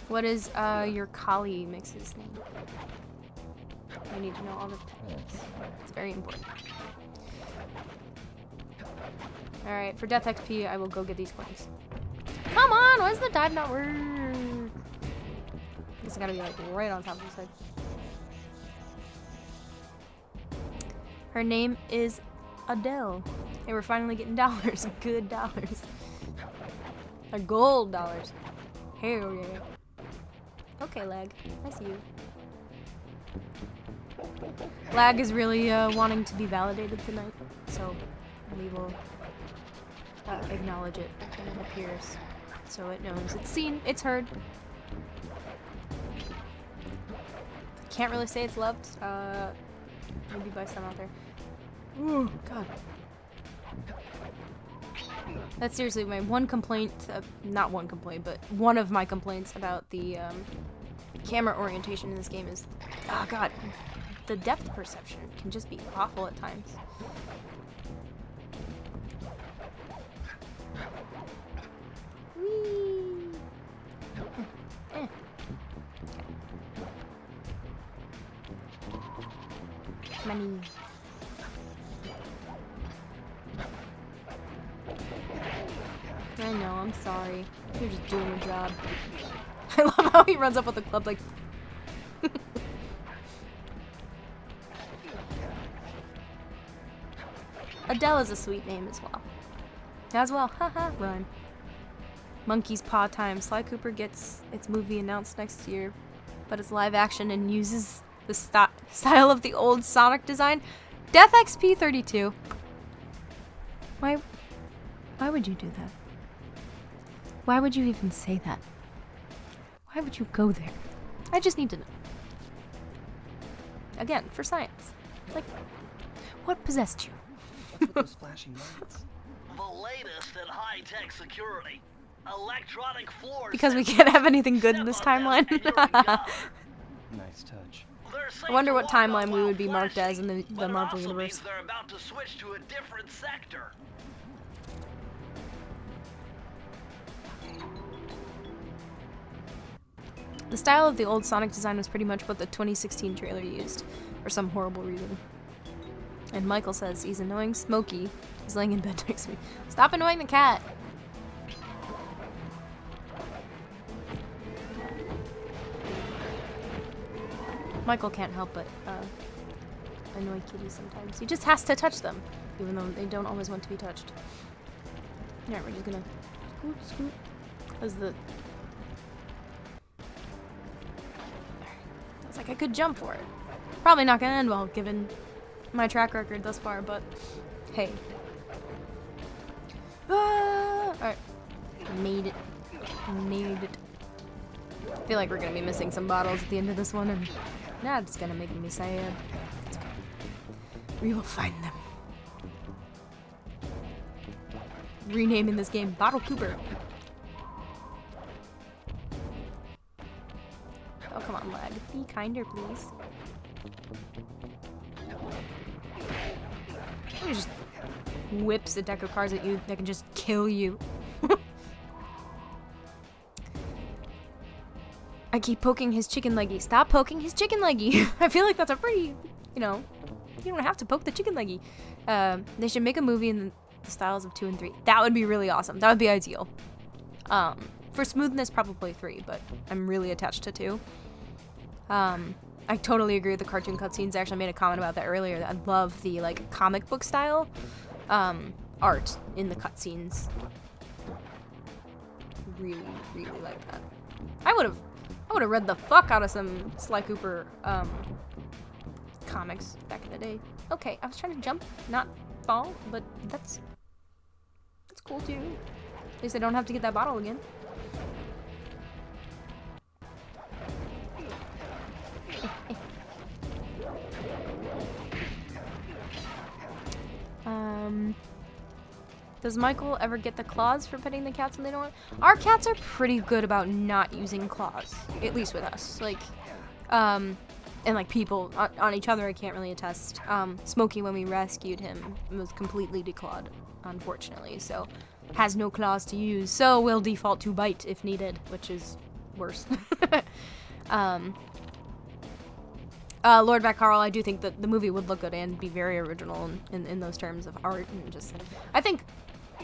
Speaker 3: What is your collie mix's name? I need to know all the names. It's very important. Alright, for Death XP, I will go get these coins. Come on, why does the dive not work? I guess I gotta be like right on top of his head. Her name is Adele. Hey, we're finally getting dollars. Good dollars. Gold dollars. Hell yeah. Okay, Lag. I see you. Lag is really wanting to be validated tonight, so we will acknowledge it when it appears, so it knows it's seen, it's heard. Can't really say it's loved. maybe by some out there. Ooh, God. That's seriously my one complaint, not one complaint, but one of my complaints about the camera orientation in this game is, oh God, the depth perception can just be awful at times. Whee! Eh. Money. I know, I'm sorry. You're just doing your job. I love how he runs up with the club like... Adele is a sweet name as well. Haha, rhyme. Monkey's Paw Time. Sly Cooper gets its movie announced next year, but it's live action and uses the style of the old Sonic design. Death XP 32. Why would you do that? Why would you even say that? Why would you go there? I just need to know. Again, for science. Like, what possessed you?
Speaker 5: What's with those flashing lights?
Speaker 4: The latest in high-tech security. Electronic floor
Speaker 3: Because we
Speaker 4: sensors.
Speaker 3: can't have anything good in this
Speaker 4: Step on them
Speaker 3: timeline.
Speaker 4: and you're in gov.
Speaker 5: Nice touch.
Speaker 4: They're safe
Speaker 3: I wonder
Speaker 4: to
Speaker 3: what
Speaker 4: walk on
Speaker 3: timeline we
Speaker 4: while
Speaker 3: would be marked as
Speaker 4: flashing,
Speaker 3: in the
Speaker 4: but it
Speaker 3: Marvel
Speaker 4: also
Speaker 3: universe.
Speaker 4: means they're about to switch to a different sector.
Speaker 3: The style of the old Sonic design was pretty much what the 2016 trailer used, for some horrible reason. And Michael says he's annoying Smokey. He's laying in bed next to me. Stop annoying the cat! Michael can't help but annoy kitties sometimes. He just has to touch them, even though they don't always want to be touched. Yeah, we're just gonna scoot, scoot. As the... I was like, I could jump for it. Probably not gonna end well, given my track record thus far, but hey. Ah! Alright. Made it. Made it. I feel like we're gonna be missing some bottles at the end of this one, and that's gonna make me sad. It's okay. We will find them. Renaming this game Bottle Cooper. Oh, come on, lag. Be kinder, please. He just whips a deck of cards at you that can just kill you. I keep poking his chicken leggy. Stop poking his chicken leggy. I feel like that's a pretty, you know, you don't have to poke the chicken leggy. They should make a movie in the styles of 2 and 3. That would be really awesome. That would be ideal. For smoothness, probably 3, but I'm really attached to 2. I totally agree with the cartoon cutscenes. I actually made a comment about that earlier. I love the, like, comic book style art in the cutscenes. Really, really like that. I would have read the fuck out of some Sly Cooper comics back in the day. Okay, I was trying to jump, not fall, but that's cool too. At least I don't have to get that bottle again. Does Michael ever get the claws for petting the cats when they don't want? Our cats are pretty good about not using claws, at least with us. Like, and like people on each other, I can't really attest. Smokey, when we rescued him, was completely declawed, unfortunately, so has no claws to use. So will default to bite if needed, which is worse. Lord Back Carl, I do think that the movie would look good and be very original in those terms of art and just,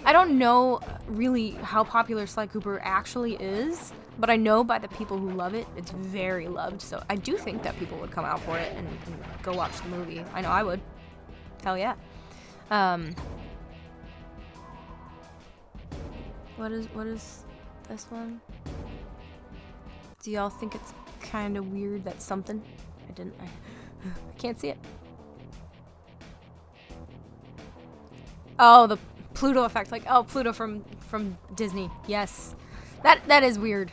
Speaker 3: I don't know really how popular Sly Cooper actually is, but I know by the people who love it, it's very loved, so I do think that people would come out for it and go watch the movie. I know I would. Hell yeah. What is this one? Do y'all think it's kind of weird that something... I can't see it. Oh, the Pluto effect. Like, oh, Pluto from Disney. Yes. That is weird.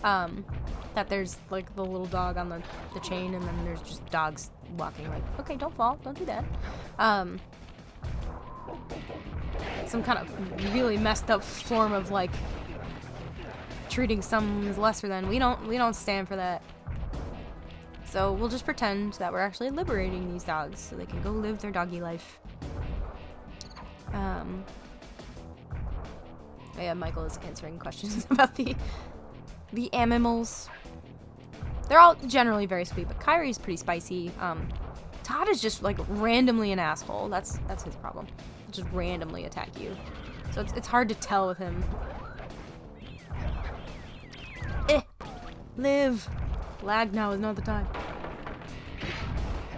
Speaker 3: That there's, like, the little dog on the chain, and then there's just dogs walking like, okay, don't fall, don't do that. Some kind of really messed up form of like treating someone as lesser than. We don't stand for that. So we'll just pretend that we're actually liberating these dogs so they can go live their doggy life. Yeah, Michael is answering questions about the animimals. They're all generally very sweet, but Kyrie's pretty spicy. Todd is just like randomly an asshole. That's his problem. He'll just randomly attack you. So it's hard to tell with him. Live. Lag now is not the time.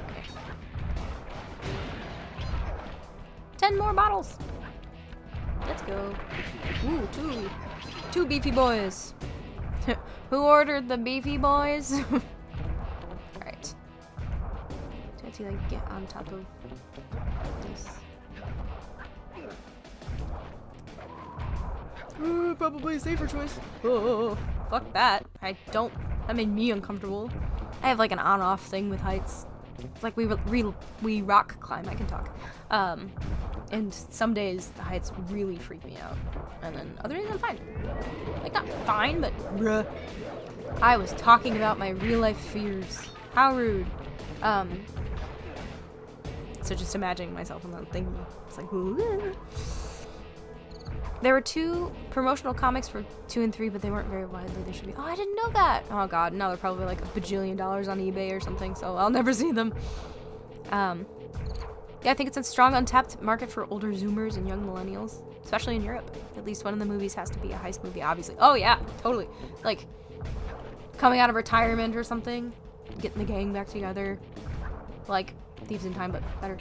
Speaker 3: Okay. 10 more bottles. Let's go. Ooh, two beefy boys. Who ordered the beefy boys? Alright. So I have to like get on top of this. Ooh, probably a safer choice. Oh, fuck that. That made me uncomfortable. I have like an on-off thing with heights. It's like we rock climb. I can talk. And some days the heights really freak me out. And then other days I'm fine. Like not fine, but bruh. I was talking about my real life fears. How rude. So just imagining myself on that thing. It's like, ooh. There were 2 promotional comics for 2 and 3, but they weren't very widely distributed. Oh, I didn't know that. Oh god, now they're probably like $1 bajillion on eBay or something, so I'll never see them. Yeah, I think it's a strong untapped market for older Zoomers and young millennials, especially in Europe. At least one of the movies has to be a heist movie, obviously. Oh yeah, totally. Like, coming out of retirement or something, getting the gang back together. Like, Thieves in Time, but better.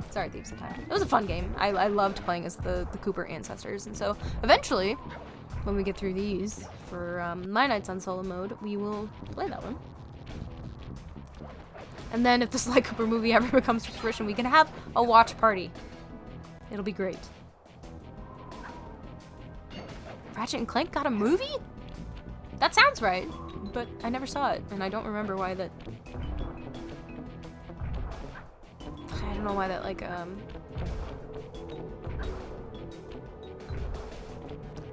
Speaker 3: Sorry, Thieves in Time. It was a fun game. I loved playing as the Cooper ancestors, and so eventually, when we get through these, for my nights on solo mode, we will play that one. And then if the Sly Cooper movie ever comes to fruition, we can have a watch party. It'll be great. Ratchet and Clank got a movie? That sounds right, but I never saw it, and I don't remember why that... I don't know why that, like,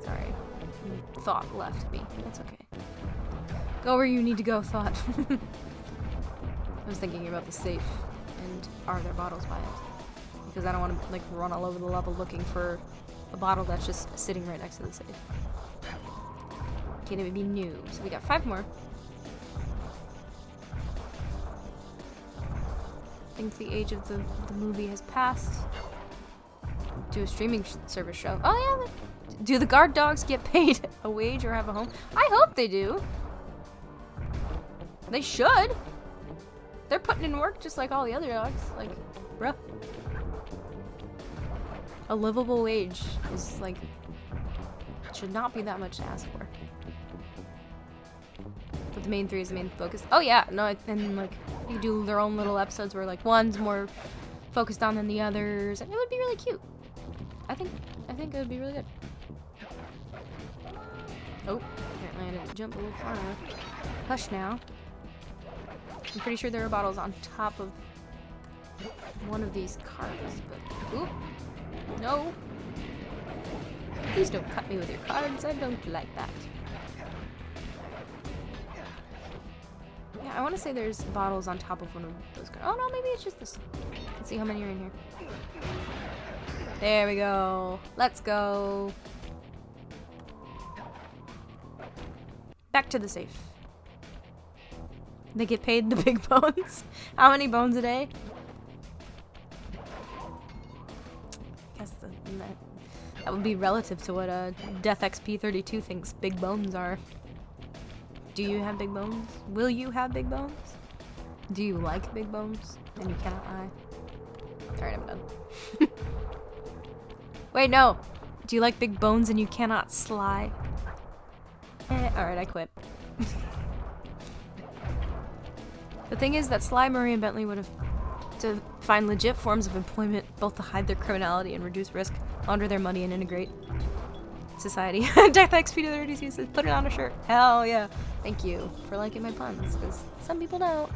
Speaker 3: Sorry. Thought left me. That's okay. Go where you need to go, Thought. I was thinking about the safe, and are there bottles by it? Because I don't want to, like, run all over the level looking for a bottle that's just sitting right next to the safe. Can't even be new. So we got 5 more. I think the age of the movie has passed. Do a streaming service show. Oh yeah. Do the guard dogs get paid a wage or have a home? I hope they do. They should. They're putting in work just like all the other dogs. Like, bruh. A livable wage is like, should not be that much to ask for. But the main 3 is the main focus. Oh yeah, no, and like, you do their own little episodes where like one's more focused on than the others, and it would be really cute. I think it would be really good. Oh, apparently I didn't jump a little far enough. Hush now. I'm pretty sure there are bottles on top of one of these cards, but oop, no. Please don't cut me with your cards. I don't like that. Yeah, I want to say there's bottles on top of one of those cards. Oh no, maybe it's just this. Let's see how many are in here. There we go. Let's go. Back to the safe. They get paid the big bones. How many bones a day? I guess that would be relative to what Death XP32 thinks big bones are. Do you have big bones? Will you have big bones? Do you like big bones? And you cannot lie. Alright, I'm done. Wait, no! Do you like big bones and you cannot sly? Alright, I quit. The thing is that Sly, Murray, and Bentley would have to find legit forms of employment, both to hide their criminality and reduce risk, launder their money, and integrate society. Death XP32 says, put it on a shirt. Hell yeah. Thank you for liking my puns, because some people don't.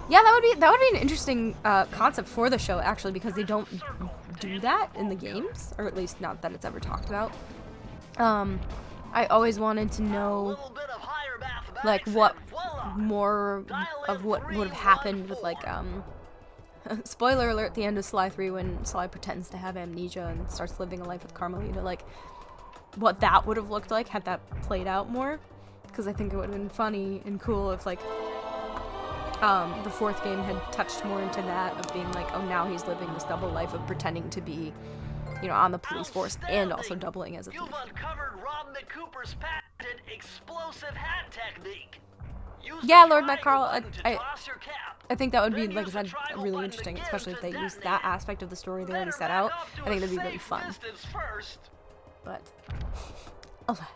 Speaker 3: Yeah, that would be an interesting concept for the show, actually, because they don't do that in the games, or at least not that it's ever talked about. I always wanted to know, like, what more of what would have happened with, like, spoiler alert, the end of Sly 3 when Sly pretends to have amnesia and starts living a life with Carmelita, like, what that would have looked like had that played out more, because I think it would have been funny and cool if, like, the fourth game had touched more into that, of being like, oh, now he's living this double life of pretending to be, you know, on the police force and also doubling as a thief.
Speaker 4: You've uncovered Rob McCooper's patented explosive hat technique. Use
Speaker 3: Yeah,
Speaker 4: the
Speaker 3: Lord Matt Carl,
Speaker 4: triangle button to toss your cap.
Speaker 3: I think that would be,
Speaker 4: Then
Speaker 3: like I
Speaker 4: use
Speaker 3: said,
Speaker 4: the triangle
Speaker 3: really
Speaker 4: button
Speaker 3: interesting,
Speaker 4: again
Speaker 3: especially if
Speaker 4: to
Speaker 3: they use
Speaker 4: detonate.
Speaker 3: that aspect of the story they already
Speaker 4: Better
Speaker 3: set
Speaker 4: back
Speaker 3: out.
Speaker 4: up to
Speaker 3: I think
Speaker 4: a
Speaker 3: that'd be really
Speaker 4: safe
Speaker 3: fun.
Speaker 4: distance first.
Speaker 3: But, alas.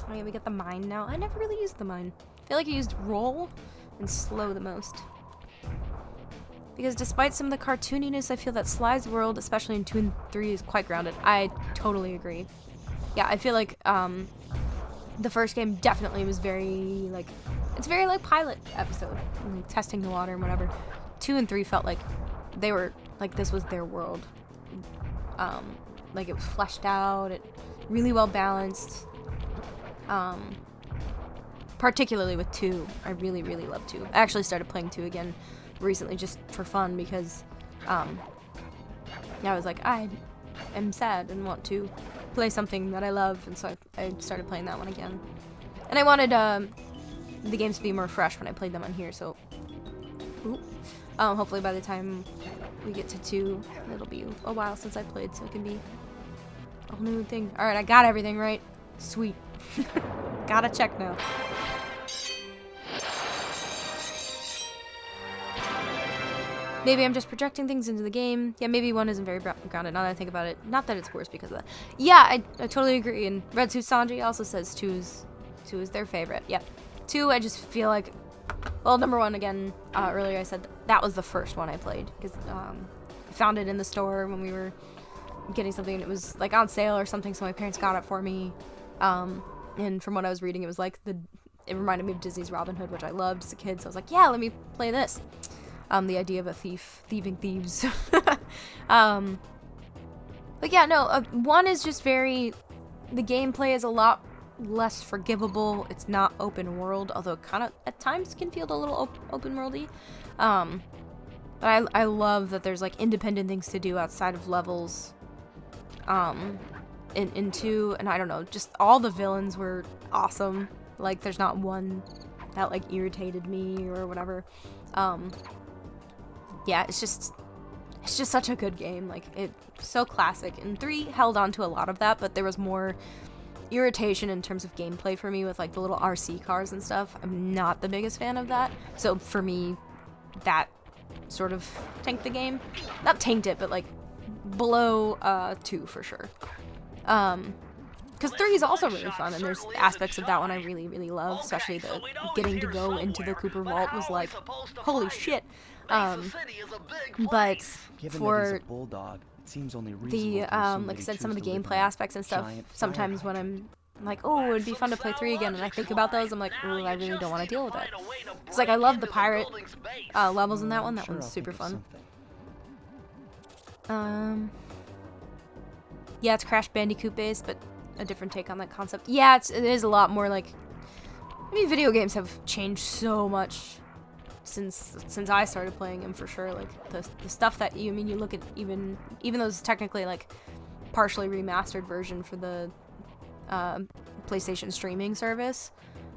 Speaker 3: Oh yeah, we get the mine now. I never really used the mine. I feel like I used roll and slow the most. Because despite some of the cartooniness, I feel that Sly's world, especially in 2 and 3, is quite grounded. I totally agree. Yeah, I feel like, the first game definitely was very, like, it's very, like, pilot episode. Like, testing the water and whatever. 2 and 3 felt like they were, like, this was their world. Like, it was fleshed out, it really well balanced. Particularly with 2. I really, really love 2. I actually started playing 2 again recently just for fun because, I was like, I am sad and want to play something that I love, and so I started playing that one again. And I wanted, the games to be more fresh when I played them on here, so, hopefully by the time we get to 2, it'll be a while since I played, so it can be a whole new thing. Alright, I got everything right. Sweet. Gotta check now. Maybe I'm just projecting things into the game. Yeah, maybe 1 isn't very grounded now that I think about it. Not that it's worse because of that. Yeah, I totally agree. And Red Suit Sanji also says 2 is their favorite. Yep. 2, I just feel like, well, number 1, again, earlier I said that was the first one I played. Because I found it in the store when we were getting something and it was like on sale or something, so my parents got it for me. And from what I was reading, it was like it reminded me of Disney's Robin Hood, which I loved as a kid, so I was like, yeah, let me play this. The idea of a thief thieving thieves. But yeah, no, 1 is just very, the gameplay is a lot less forgivable. It's not open world, although it kind of at times can feel a little open worldy. But I love that there's like independent things to do outside of levels. In 2, and I don't know, just all the villains were awesome. Like, there's not one that like irritated me or whatever. Yeah, it's just such a good game. Like, it's so classic. And 3 held on to a lot of that, but there was more irritation in terms of gameplay for me with like the little RC cars and stuff. I'm not the biggest fan of that. So for me, that sort of tanked the game. Not tanked it, but like below 2 for sure. Because 3 is also really fun, and there's aspects of that one I really, really love, especially the getting to go into the Cooper Vault was like, holy shit. But for the, like I said, some of the gameplay aspects and stuff, sometimes when I'm like, oh, it would be fun to play 3 again, and I think about those, I'm like, oh, I really don't want to deal with it. It's like, I love the pirate levels in that one. That one's super fun. Yeah, it's Crash Bandicoot based, but a different take on that concept. Yeah, it is a lot more like, I mean, video games have changed so much since I started playing them, for sure. Like the stuff that you look at, even though it's technically like partially remastered version for the PlayStation streaming service,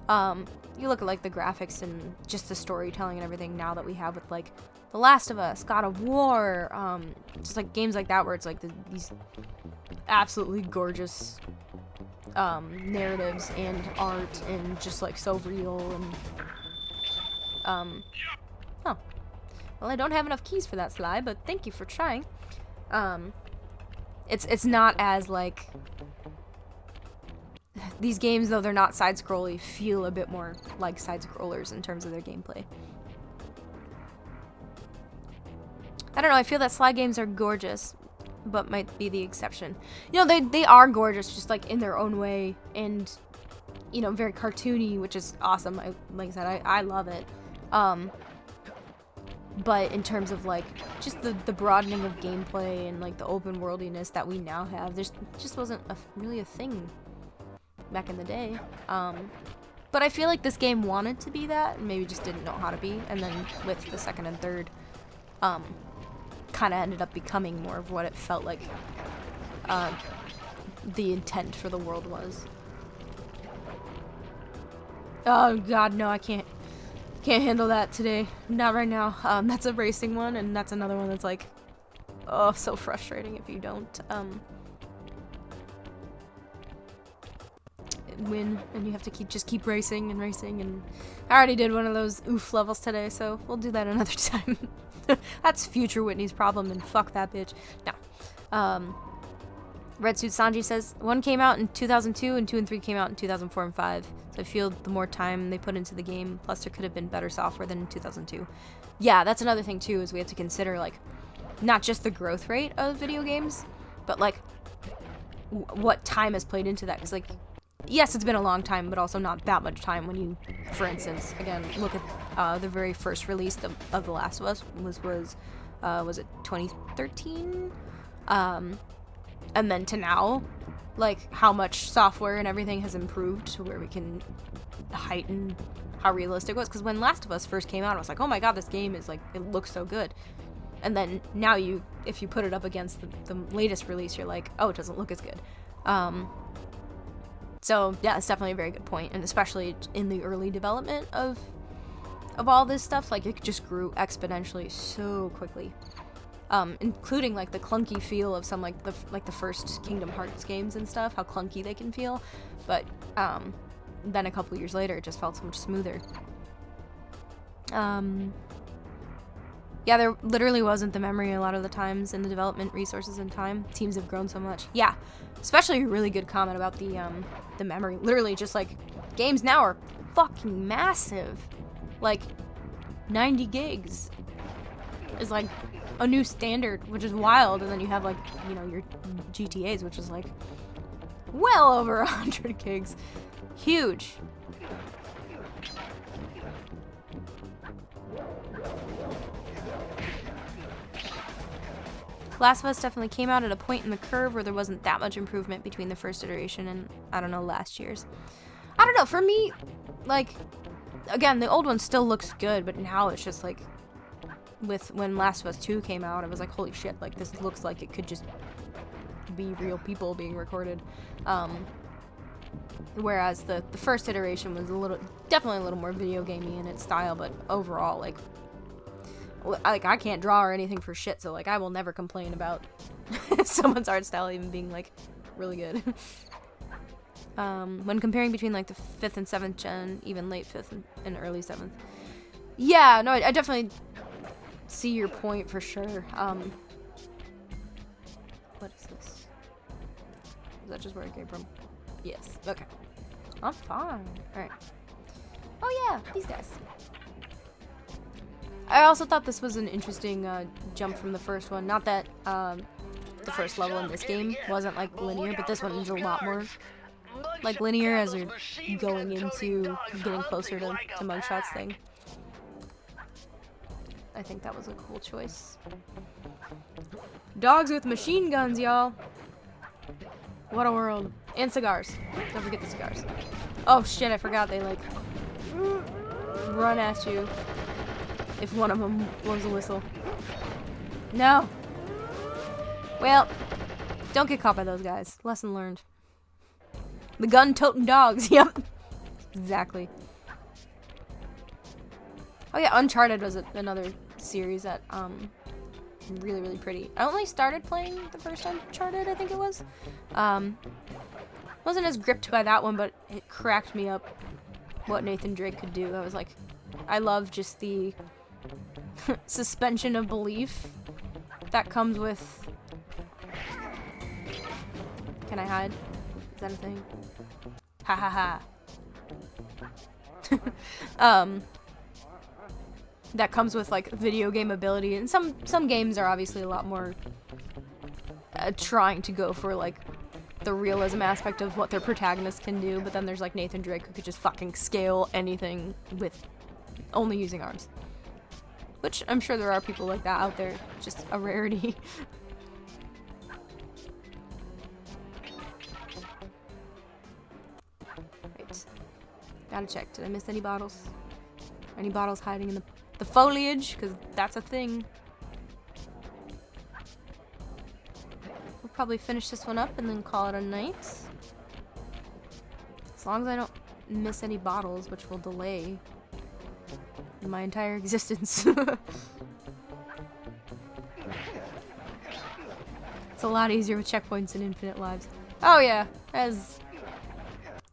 Speaker 3: you look at like the graphics and just the storytelling and everything now that we have with like The Last of Us, God of War, just like games like that where it's like these absolutely gorgeous narratives and art and just like so real. And oh, well, I don't have enough keys for that, Sly, but thank you for trying. It's not as like, these games, though they're not side-scrolly, feel a bit more like side-scrollers in terms of their gameplay. I don't know, I feel that Sly games are gorgeous, but might be the exception. You know, they are gorgeous, just like in their own way, and, you know, very cartoony, which is awesome. Like I said, I love it. But in terms of like just the broadening of gameplay and like the open worldiness that we now have, there's just wasn't really a thing back in the day. But I feel like this game wanted to be that and maybe just didn't know how to be, and then with the second and third kind of ended up becoming more of what it felt like the intent for the world was. Oh god, no, I can't handle that today. Not right now. That's a racing one, and that's another one that's like, oh, so frustrating if you don't win, and you have to keep racing and racing. And I already did one of those oof levels today, so we'll do that another time. That's future Whitney's problem, and fuck that bitch. No. Red Suit Sanji says 1 came out in 2002 and 2 and 3 came out in 2004 and 5. So I feel the more time they put into the game, plus there could have been better software than in 2002. Yeah, that's another thing too, is we have to consider like not just the growth rate of video games, but like what time has played into that. Because like, yes, it's been a long time, but also not that much time. When you, for instance, again, look at the very first release of The Last of Us was it 2013? And then to now, like how much software and everything has improved to where we can heighten how realistic it was. Because when Last of Us first came out, I was like, oh my god, this game is like, it looks so good. And then now if you put it up against the latest release, you're like, oh, it doesn't look as good. So yeah, it's definitely a very good point, and especially in the early development of all this stuff, like it just grew exponentially so quickly. Including like the clunky feel of some like the first Kingdom Hearts games and stuff, how clunky they can feel, but then a couple years later it just felt so much smoother. Yeah, there literally wasn't the memory a lot of the times in the development resources and time. Teams have grown so much. Yeah, especially a really good comment about the memory. Literally just like games now are fucking massive. Like 90 gigs is like a new standard, which is wild. And then you have like, you know, your GTAs, which is like well over 100 gigs. Huge. Last of Us definitely came out at a point in the curve where there wasn't that much improvement between the first iteration and, I don't know, last year's. I don't know, for me, like, again, the old one still looks good, but now it's just like, when Last of Us 2 came out, I was like, holy shit, like, this looks like it could just be real people being recorded. Whereas the first iteration was definitely a little more video gamey in its style, but overall, like, I can't draw or anything for shit, so like I will never complain about someone's art style even being like really good. When comparing between like the 5th and 7th gen, even late 5th and early 7th. Yeah, no, I definitely see your point for sure. What is this? Is that just where it came from? Yes. Okay. I'm fine. Alright. Oh yeah, these guys. I also thought this was an interesting jump from the first one. Not that the first level in this game wasn't like linear, but this one is a lot more like linear as you're going into getting closer to Mugshot's thing. I think that was a cool choice. Dogs with machine guns, y'all. What a world. And cigars. Don't forget the cigars. Oh shit, I forgot they like run at you if one of them blows a whistle. No. Well, don't get caught by those guys. Lesson learned. The gun-toting dogs. Yep. Exactly. Oh yeah, Uncharted was another series that really, really pretty. I only started playing the first Uncharted, I think it was. Wasn't as gripped by that one, but it cracked me up what Nathan Drake could do. I was like, I love just the suspension of belief that comes with... Can I hide? Is that a thing? Ha ha ha. That comes with like video game ability, and some games are obviously a lot more trying to go for like the realism aspect of what their protagonist can do, but then there's like Nathan Drake who could just fucking scale anything with only using arms. Which I'm sure there are people like that out there. Just a rarity. Right. Gotta check. Did I miss any bottles? Any bottles hiding in the foliage? Because that's a thing. We'll probably finish this one up and then call it a night. As long as I don't miss any bottles, which will delay my entire existence. It's a lot easier with checkpoints and infinite lives. Oh yeah, as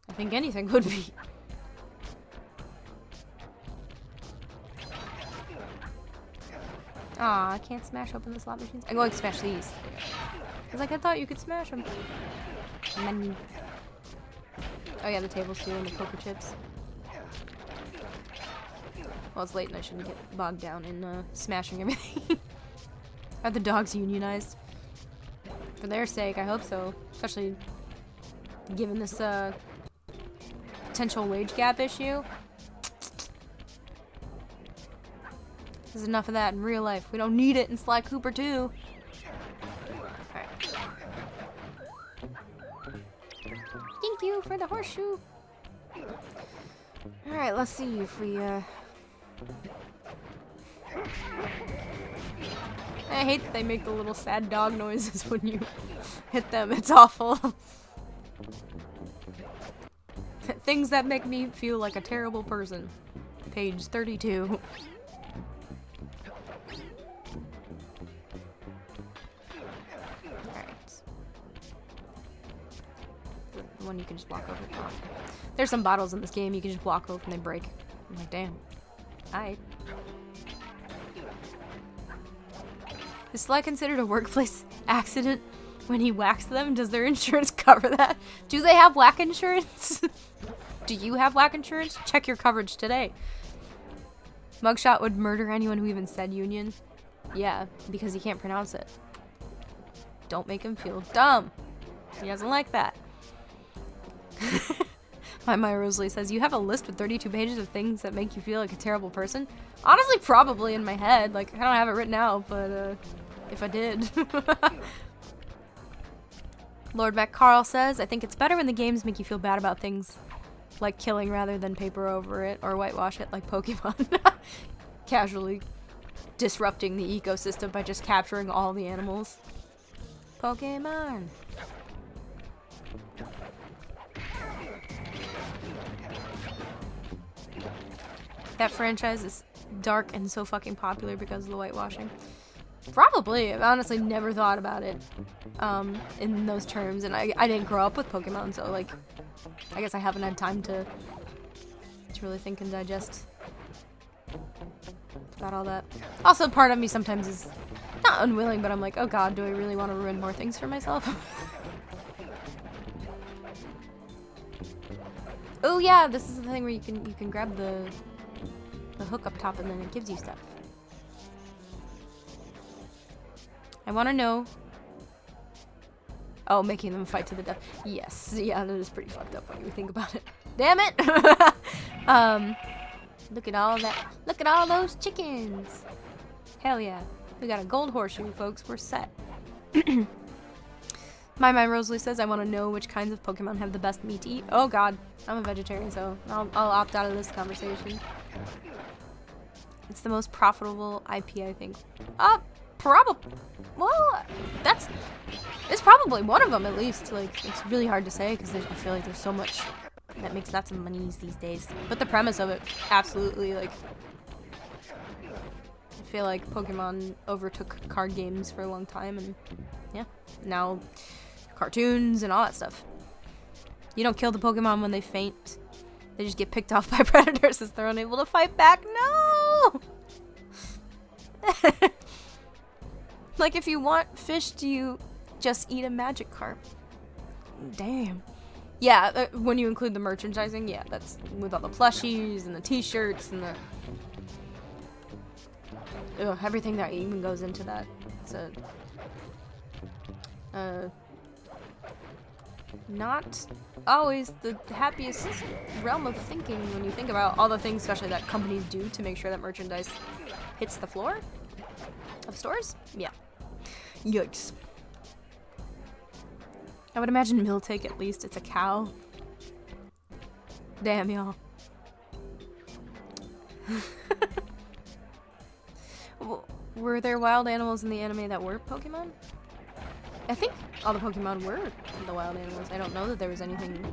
Speaker 3: I think anything would be. Aw, I can't smash open the slot machines. I'm going to smash these. I was like, I thought you could smash them. Oh yeah, the tables too, and the poker chips. Well, it's late and I shouldn't get bogged down in smashing everything. Are the dogs unionized? For their sake, I hope so. Especially given this potential wage gap issue. There's enough of that in real life. We don't need it in Sly Cooper too. Alright. Thank you for the horseshoe. Alright, let's see if we I hate that they make the little sad dog noises when you hit them. It's awful. Things that make me feel like a terrible person. Page 32. Alright. The one you can just walk over. Oh. There's some bottles in this game you can just walk over and they break. I'm like, damn. Alright. Is Sly considered a workplace accident when he whacks them? Does their insurance cover that? Do they have whack insurance? Do you have whack insurance? Check your coverage today. Mugshot would murder anyone who even said union. Yeah, because he can't pronounce it. Don't make him feel dumb. He doesn't like that. My Rosalie says, you have a list with 32 pages of things that make you feel like a terrible person? Honestly, probably in my head. Like, I don't have it written out, but if I did. Lord Mac Carl says, I think it's better when the games make you feel bad about things like killing rather than paper over it or whitewash it like Pokemon. Casually disrupting the ecosystem by just capturing all the animals. Pokemon. That franchise is dark and so fucking popular because of the whitewashing. Probably. I've honestly never thought about it in those terms, and I didn't grow up with Pokemon, so like I guess I haven't had time to really think and digest about all that. Also, part of me sometimes is not unwilling, but I'm like, oh god, do I really want to ruin more things for myself? Oh yeah, this is the thing where you can grab the hook up top and then it gives you stuff. I want to know. Oh, making them fight to the death. Yes, yeah, that is pretty fucked up when you think about it. Damn it! Look at all that. Look at all those chickens. Hell yeah. We got a gold horseshoe, folks. We're set. My Rosalie says, I want to know which kinds of Pokemon have the best meat to eat. Oh god, I'm a vegetarian, so I'll opt out of this conversation. It's the most profitable IP, I think. Probably. Well, it's probably one of them at least. Like, it's really hard to say because I feel like there's so much that makes lots of monies these days. But the premise of it, absolutely, like, I feel like Pokemon overtook card games for a long time, and yeah, now cartoons and all that stuff. You don't kill the Pokemon when they faint. They just get picked off by predators as they're unable to fight back. No! Like, if you want fish, do you just eat a magic carp? Damn. Yeah, when you include the merchandising, yeah, that's with all the plushies and the t-shirts and the... everything that even goes into that. It's not always the happiest realm of thinking when you think about all the things, especially that companies do to make sure that merchandise hits the floor of stores. Yeah. Yikes. I would imagine Miltake at least. It's a cow. Damn, y'all. Were there wild animals in the anime that were Pokemon? I think all the Pokemon were the wild animals. I don't know that there was anything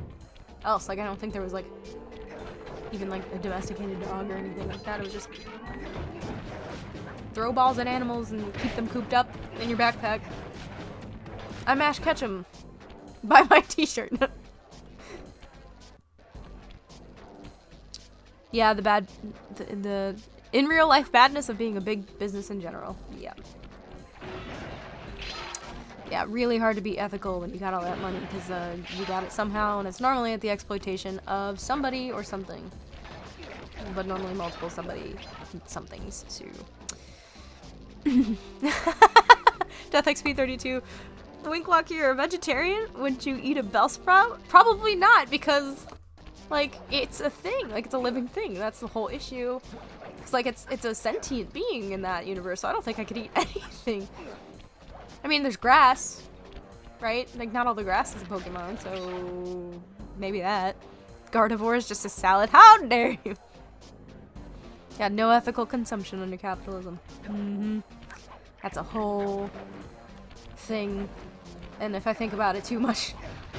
Speaker 3: else. Like, I don't think there was, like, even, like, a domesticated dog or anything like that. It was just throw balls at animals and keep them cooped up in your backpack. I'm Ash Ketchum. Buy my t-shirt. Yeah, the in real life badness of being a big business in general. Yeah. Yeah, really hard to be ethical when you got all that money because you got it somehow, and it's normally at the exploitation of somebody or something. But normally multiple somethings, so. Death XP 32. Winklock, you're a vegetarian? Would you eat a Bellsprout? Probably not, because, like, it's a thing. Like, it's a living thing. That's the whole issue. It's like, it's a sentient being in that universe, so I don't think I could eat anything. I mean, there's grass, right? Like, not all the grass is a Pokemon, so maybe that. Gardevoir is just a salad. How dare you! Yeah, no ethical consumption under capitalism. That's a whole thing. And if I think about it too much,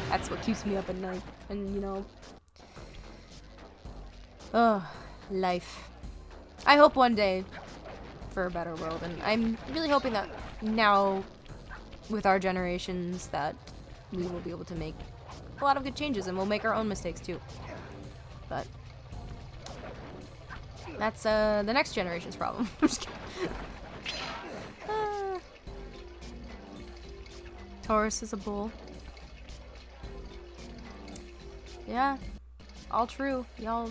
Speaker 3: that's what keeps me up at night. And, you know... Ugh, life. I hope one day for a better world, and I'm really hoping that now, with our generations, that we will be able to make a lot of good changes, and we'll make our own mistakes too. But that's the next generation's problem. I'm just kidding. Taurus is a bull. Yeah, all true. Y'all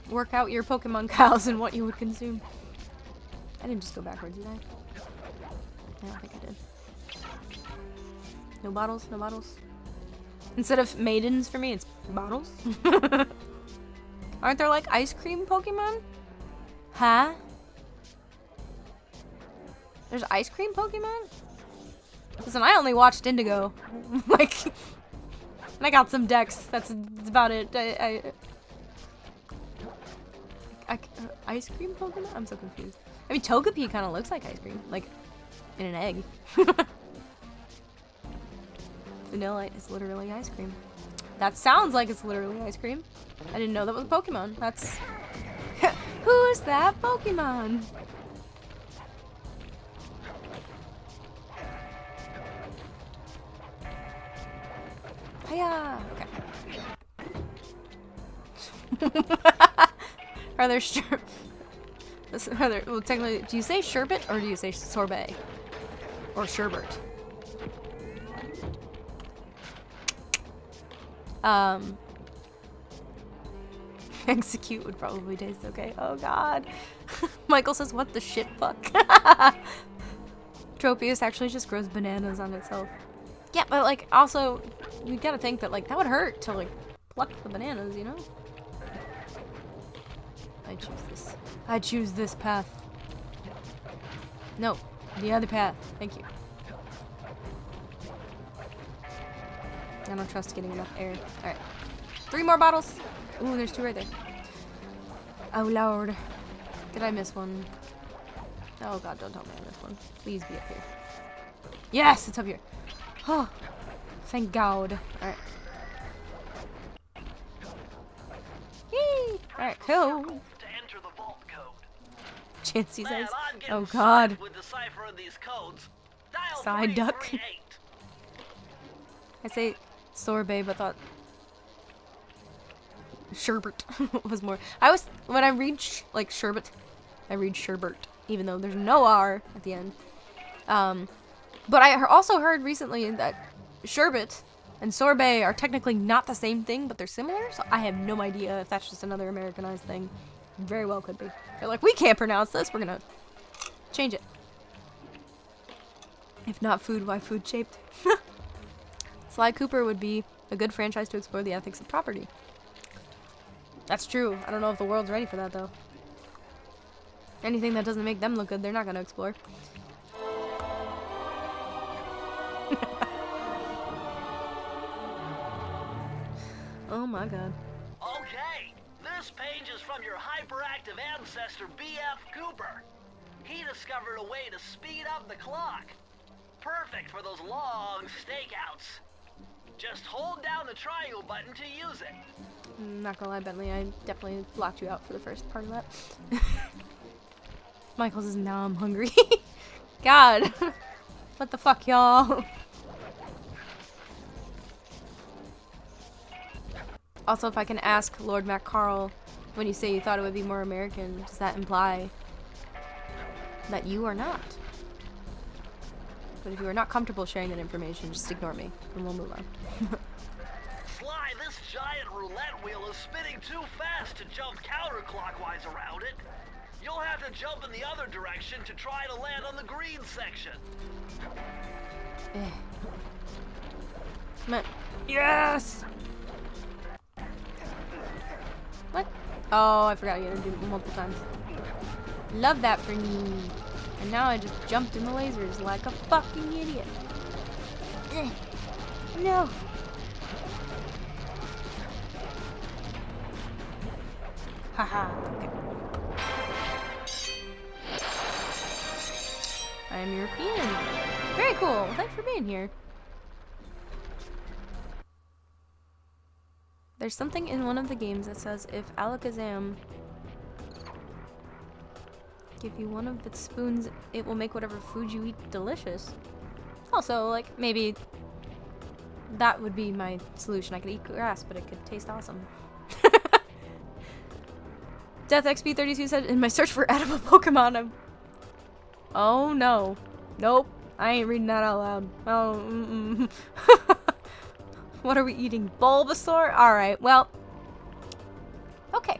Speaker 3: work out your Pokemon cows and what you would consume. I didn't just go backwards, did I? I don't think I did. No bottles? No bottles? Instead of maidens for me, it's bottles? Aren't there, like, ice cream Pokemon? Huh? There's ice cream Pokemon? Listen, I only watched Indigo. Like, and I got some decks. That's about it. Ice cream Pokemon? I'm so confused. I mean, Togepi kind of looks like ice cream. Like, in an egg. Vanillite is literally ice cream. That sounds like it's literally ice cream. I didn't know that was a Pokemon. That's... Who's that Pokemon? Hiya! Okay. Are there well, technically, do you say sherbet or do you say sorbet? Or sherbet? Execute would probably taste okay. Oh god. Michael says, what the shit fuck? Tropius actually just grows bananas on itself. Yeah, but like, also, you gotta think that like, that would hurt to like, pluck the bananas, you know? I choose this. I choose this path. No, the other path. Thank you. I don't trust getting enough air. Alright. 3 more bottles. Ooh, there's 2 right there. Oh lord. Did I miss one? Oh god, don't tell me I missed one. Please be up here. Yes, it's up here. Oh, thank god. Alright. Yee! Alright, cool.
Speaker 4: To enter the vault code.
Speaker 3: Chansey
Speaker 4: Man,
Speaker 3: says,
Speaker 4: I'm getting
Speaker 3: oh god.
Speaker 4: with deciphering these codes. Dial
Speaker 3: Side duck.
Speaker 4: 338.
Speaker 3: I say sorbet, but thought sherbet was more. When I read like sherbet, I read sherbet, even though there's no R at the end. But I also heard recently that sherbet and sorbet are technically not the same thing, but they're similar. So I have no idea if that's just another Americanized thing. Very well could be. They're like, we can't pronounce this. We're gonna change it. If not food, why food shaped? Sly Cooper would be a good franchise to explore the ethics of property. That's true. I don't know if the world's ready for that, though. Anything that doesn't make them look good, they're not going to explore. Oh my god.
Speaker 4: Okay, this page is from your hyperactive ancestor, B.F. Cooper. He discovered a way to speed up the clock. Perfect for those long stakeouts. Just hold down the triangle button to use it.
Speaker 3: Not gonna lie, Bentley, I definitely blocked you out for the first part of that. Michael says, now I'm hungry. God. What the fuck, y'all? Also, if I can ask Lord Mac Carl, when you say you thought it would be more American, does that imply that you are not? But if you are not comfortable sharing that information, just ignore me, and we'll move on.
Speaker 4: Sly, this giant roulette wheel is spinning too fast to jump counterclockwise around it. You'll have to jump in the other direction to try to land on the green section.
Speaker 3: Come on. Yes! What? Oh, I forgot you had to do it multiple times. Love that for me. And now I just jumped in the lasers like a fucking idiot. No. Haha. Okay. I am European. Very cool. Well, thanks for being here. There's something in one of the games that says if Alakazam give you one of its spoons, it will make whatever food you eat delicious. Also, like, maybe that would be my solution. I could eat grass, but it could taste awesome. Death XP32 said, in my search for edible Pokemon, Oh no. Nope. I ain't reading that out loud. Oh, What are we eating? Bulbasaur? Alright, well. Okay.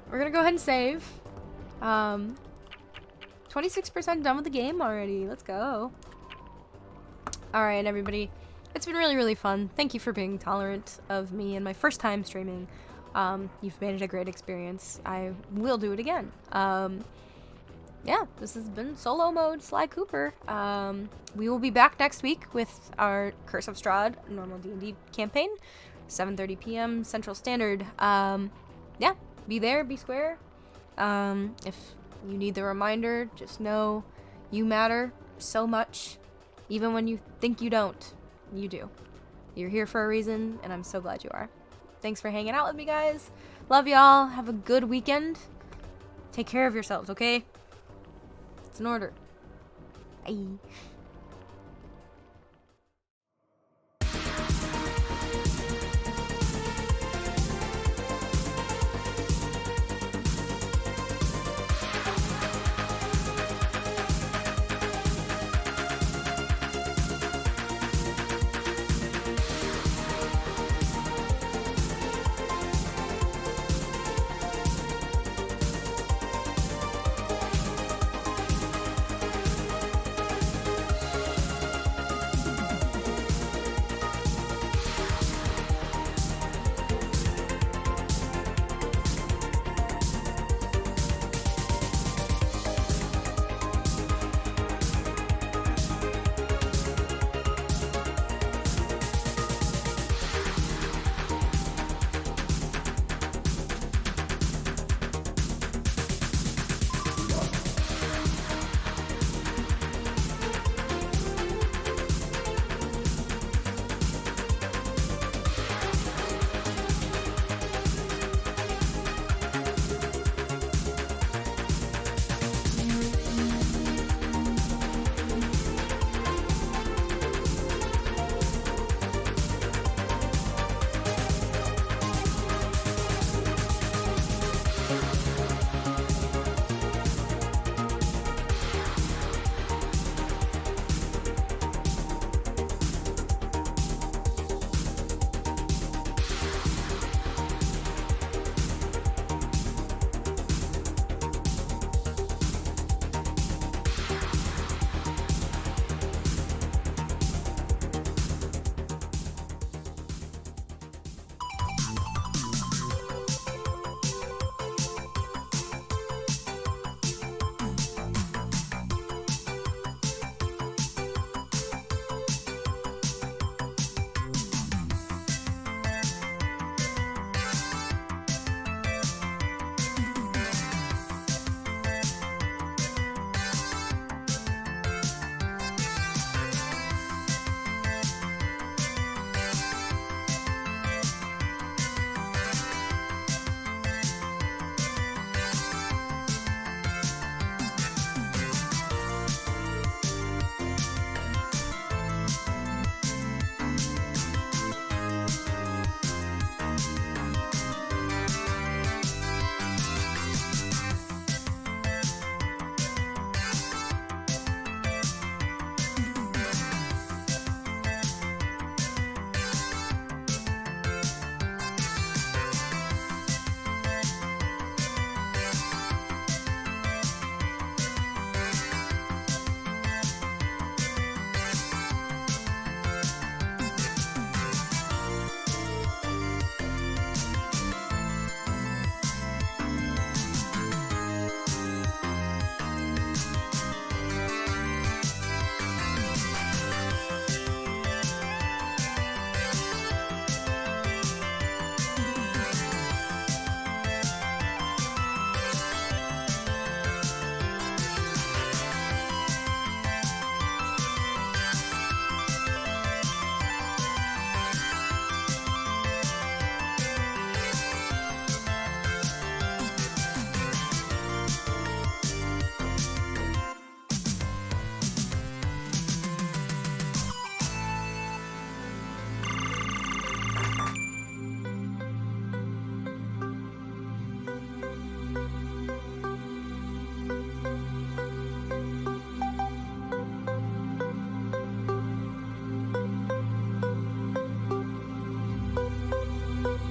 Speaker 3: We're gonna go ahead and save. 26% done with the game already. Let's go. Alright, everybody. It's been really, really fun. Thank you for being tolerant of me and my first time streaming. You've made it a great experience. I will do it again. Yeah, this has been Solo Mode Sly Cooper. We will be back next week with our Curse of Strahd normal D&D campaign, 7:30 p.m. Central Standard. Yeah, be there, be square. If you need the reminder, just know you matter so much. Even when you think you don't, you do. You're here for a reason, and I'm so glad you are. Thanks for hanging out with me, guys. Love y'all. Have a good weekend. Take care of yourselves, okay? It's an order. Bye.